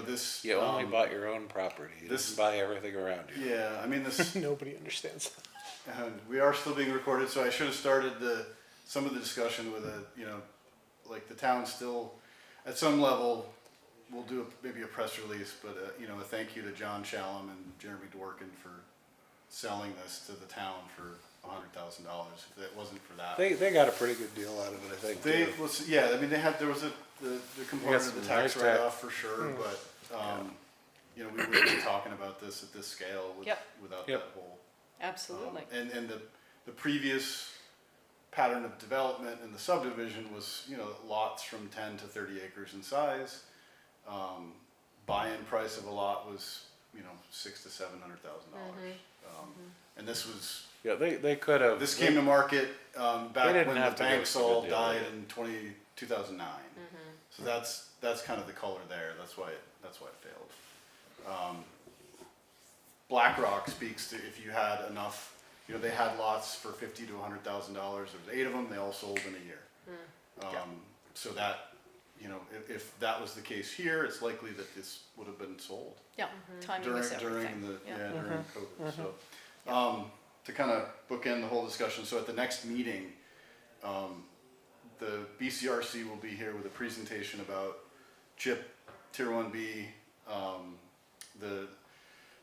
Speaker 2: This.
Speaker 8: You only bought your own property. You
Speaker 2: this-
Speaker 8: didn't buy everything around you.
Speaker 2: Yeah, I mean, this.
Speaker 9: Nobody understands.
Speaker 2: And we are still being recorded, so I should have started some of the discussion with like the town still, at some level, we'll do maybe a press release, but a thank you to John Shalom and Jeremy Dworkin for selling this to the town for $100,000. If it wasn't for that,
Speaker 8: They got a pretty good deal out of it, I think.
Speaker 2: they
Speaker 8: too.
Speaker 2: was there was the component of the
Speaker 8: some
Speaker 2: tax
Speaker 8: nice
Speaker 2: write-off for sure, but we wouldn't be talking about this at this scale without
Speaker 8: Yep.
Speaker 2: that whole.
Speaker 1: Absolutely.
Speaker 2: And the previous pattern of development in the subdivision was, lots from 10 to 30 acres in size. Buy-in price of a lot was, $600,000 to $700,000. And this was,
Speaker 8: Yeah, they could have.
Speaker 2: this came to market back
Speaker 8: didn't
Speaker 2: when the
Speaker 8: have to go
Speaker 2: banks
Speaker 8: through the
Speaker 2: all
Speaker 8: deal,
Speaker 2: died
Speaker 8: right?
Speaker 2: in 2009. So that's kind of the color there. That's why it failed. BlackRock speaks to if you had enough, they had lots for $50,000 to $100,000. There was 8 of them. They all sold in a year. So that, if that was the case here, it's likely that this would have been sold
Speaker 1: Yeah, timing is everything.
Speaker 2: during COVID. So to kind of bookend the whole discussion, so at the next meeting, the BCRC will be here with a presentation about CHIP, Tier 1B, the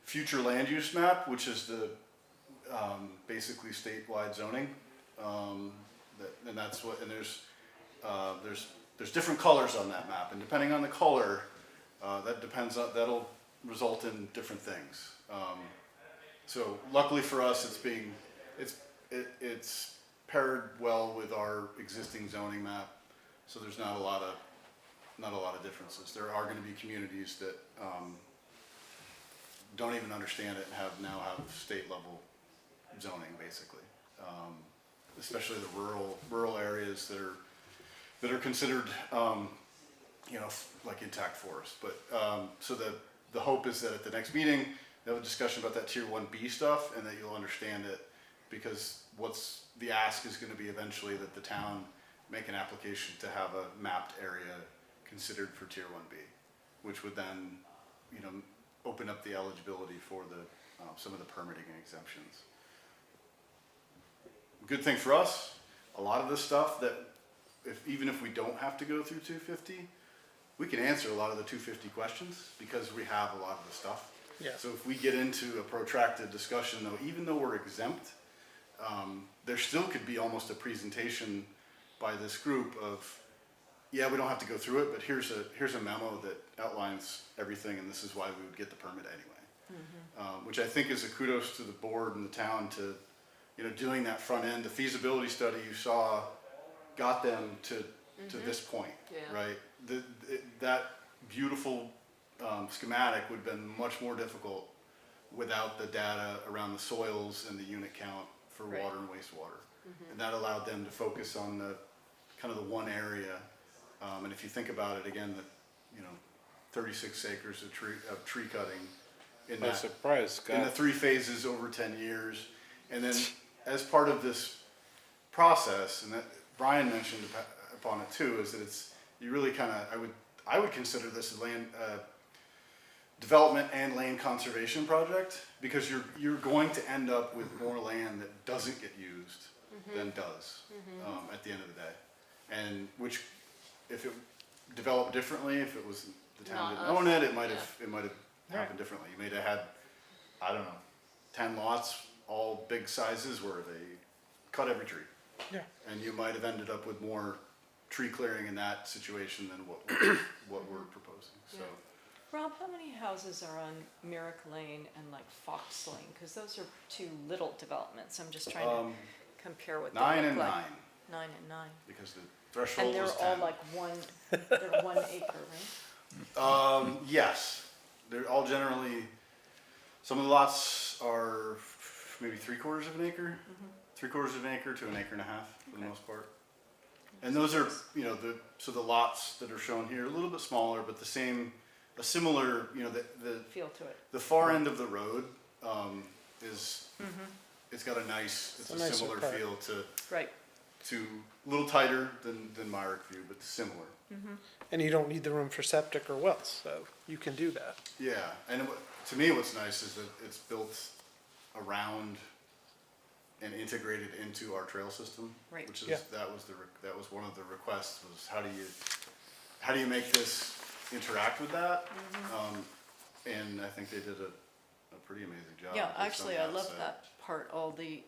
Speaker 2: future land use map, which is the basically statewide zoning, and that's what. And there's different colors on that map, and depending on the color, that'll result in different things. So luckily for us, it's paired well with our existing zoning map, so there's not a lot of differences. There are going to be communities that don't even understand it and have state level zoning basically, especially the rural areas that are considered like intact forest. But so the hope is that at the next meeting they'll have a discussion about that Tier 1B stuff, and that you'll understand it, because the ask is going to be eventually that the town make an application to have a mapped area considered for Tier 1B, which would then open up the eligibility for some of the permitting and exemptions. Good thing for us, a lot of this stuff that even if we don't have to go through 250, we can answer a lot of the 250 questions because we have a lot of the stuff.
Speaker 9: Yeah.
Speaker 2: So if we get into a protracted discussion, though, even though we're exempt, there still could be almost a presentation by this group of, yeah, we don't have to go through it, but here's a memo that outlines everything, and this is why we would get the permit anyway. Which I think is a kudos to the board and the town to, doing that front end. The feasibility study you saw got them to this point, right? That beautiful schematic would have been much more difficult without the data around the soils and the unit count for water and wastewater. And that allowed them to focus on the, kind of the one area. And if you think about it, again, 36 acres of tree cutting in
Speaker 8: I'm
Speaker 2: that,
Speaker 8: surprised,
Speaker 2: in the
Speaker 8: Scott.
Speaker 2: 3 phases over 10 years. And then as part of this process, and that Brian mentioned upon it too, is that it's, you really kind of, I would consider this a land, development and land conservation project, because you're going to end up with more land that doesn't get used than does, at the end of the day. And which, if it developed differently, if it was, the town
Speaker 14: Not
Speaker 2: didn't own
Speaker 14: us,
Speaker 2: it, it might have happened differently. You may have had, I don't know, 10 lots, all big sizes where they cut every tree.
Speaker 9: Yeah.
Speaker 2: And you might have ended up with more tree clearing in that situation than what we're proposing, so.
Speaker 1: Rob, how many houses are on Merrick Lane and like Fox Lane? Because those are 2 little developments. I'm just trying to compare what they
Speaker 2: 9
Speaker 1: look
Speaker 2: and
Speaker 1: like.
Speaker 2: 9,
Speaker 1: 9 and 9.
Speaker 2: because the threshold
Speaker 1: And
Speaker 2: was
Speaker 1: they're
Speaker 2: 10.
Speaker 1: all like they're 1 acre, right?
Speaker 2: Yes, they're all generally, some of the lots are maybe 3/4 of an acre, 3/4 of an acre to 1.5 acres for the most part. And those are, so the lots that are shown here, a little bit smaller, but a similar, the
Speaker 1: Feel to it.
Speaker 2: the far end of the road, is, it's got a nice, it's
Speaker 9: a
Speaker 2: a
Speaker 9: nicer
Speaker 2: similar
Speaker 9: part.
Speaker 2: feel
Speaker 1: Right.
Speaker 2: to a little tighter than Myrick View, but similar.
Speaker 9: And you don't need the room for septic or wells, so you can do that.
Speaker 2: Yeah, and to me, what's nice is that it's built around and integrated into our trail system.
Speaker 1: Right.
Speaker 2: Which is,
Speaker 9: Yeah.
Speaker 2: that was one of the requests, was how do you make this interact with that? And I think they did a pretty amazing job.
Speaker 1: Yeah,
Speaker 2: at least on
Speaker 1: actually,
Speaker 2: the
Speaker 1: I love
Speaker 2: outset.
Speaker 1: that part, all the,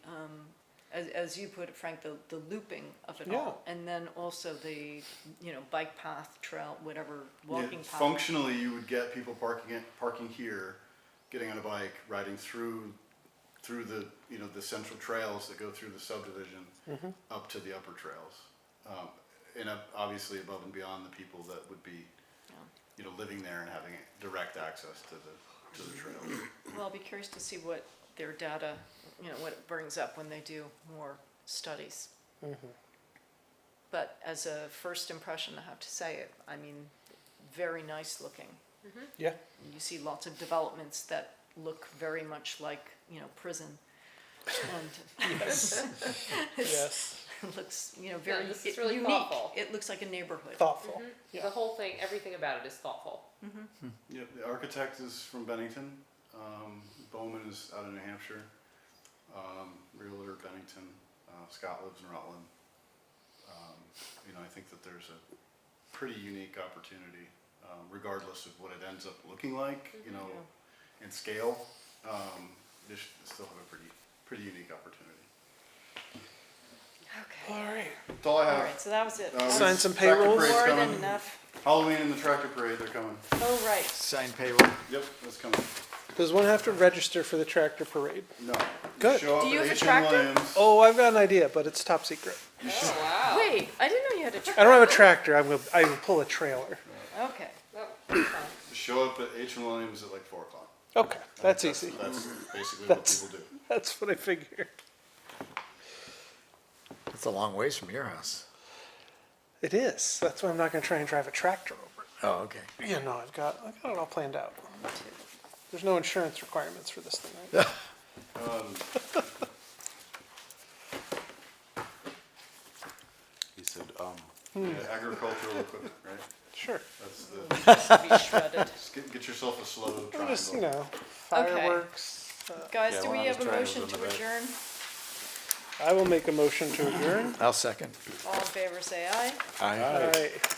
Speaker 1: as you put it, Frank, the looping of it
Speaker 9: Yeah.
Speaker 1: all. And then also the, bike path, trail, whatever,
Speaker 2: Yeah,
Speaker 1: walking path.
Speaker 2: functionally, you would get people parking here, getting on a bike, riding through the, the central trails that go through the subdivision up to the upper trails. And obviously above and beyond the people that would be, living there and having direct access to the trails.
Speaker 1: Well, I'll be curious to see what their data, what it brings up when they do more studies. But as a first impression, I have to say it, very nice looking.
Speaker 9: Yeah.
Speaker 1: You see lots of developments that look very much like, prison. And
Speaker 9: Yes. Yes.
Speaker 1: it looks, very
Speaker 14: this is really
Speaker 1: unique.
Speaker 14: thoughtful.
Speaker 1: It looks like a neighborhood.
Speaker 9: Thoughtful. Yeah.
Speaker 14: The whole thing, everything about it is thoughtful.
Speaker 2: Yeah, the architect is from Bennington. Bowman is out of New Hampshire. Realtor Bennington. Scott lives in Rutland. I think that there's a pretty unique opportunity, regardless of what it ends up looking like, in scale. They still have a pretty unique opportunity.
Speaker 1: Okay.
Speaker 9: All right.
Speaker 2: That's all I have.
Speaker 1: All right, so that was it.
Speaker 9: Sign some
Speaker 2: Tractor
Speaker 9: payrolls.
Speaker 2: parade's
Speaker 1: More
Speaker 2: coming.
Speaker 1: than enough.
Speaker 2: Halloween and the tractor parade, they're coming.
Speaker 1: Oh, right.
Speaker 3: Sign payroll.
Speaker 2: Yep, that's coming.
Speaker 9: Does one have to register for the tractor parade?
Speaker 2: No.
Speaker 9: Good.
Speaker 2: Show up
Speaker 1: Do you
Speaker 2: at
Speaker 1: have a
Speaker 2: H.M.
Speaker 1: tractor?
Speaker 2: Williams.
Speaker 9: Oh, I've got an idea, but it's top secret.
Speaker 14: Oh, wow.
Speaker 1: Wait, I didn't know you had a tractor.
Speaker 9: I don't have a tractor. I will pull a trailer.
Speaker 1: Okay.
Speaker 14: Oh,
Speaker 2: Show up at H.M. Williams at like 4 o'clock.
Speaker 9: Okay, that's easy.
Speaker 2: That's basically
Speaker 9: That's-
Speaker 2: what people do.
Speaker 9: That's what I figured.
Speaker 3: It's a long ways from your house.
Speaker 9: It is. That's why I'm not going to try and drive a tractor over it.
Speaker 3: Oh, okay.
Speaker 9: Yeah, no, I've got it all planned out. There's no insurance requirements for this thing, right?
Speaker 8: He said,
Speaker 2: Yeah, agricultural equipment, right?
Speaker 9: Sure.
Speaker 2: That's the,
Speaker 1: To be shredded.
Speaker 2: just get yourself a slow
Speaker 9: Or
Speaker 2: triangle.
Speaker 9: just, fireworks.
Speaker 1: Guys,
Speaker 8: Yeah,
Speaker 1: do
Speaker 8: one
Speaker 1: we
Speaker 8: of
Speaker 1: have a
Speaker 8: those
Speaker 1: motion
Speaker 8: triangles
Speaker 1: to
Speaker 8: in the back.
Speaker 1: adjourn?
Speaker 9: I will make a motion to adjourn.
Speaker 3: I'll second.
Speaker 1: All in favor, say aye.
Speaker 3: Aye.
Speaker 9: All right.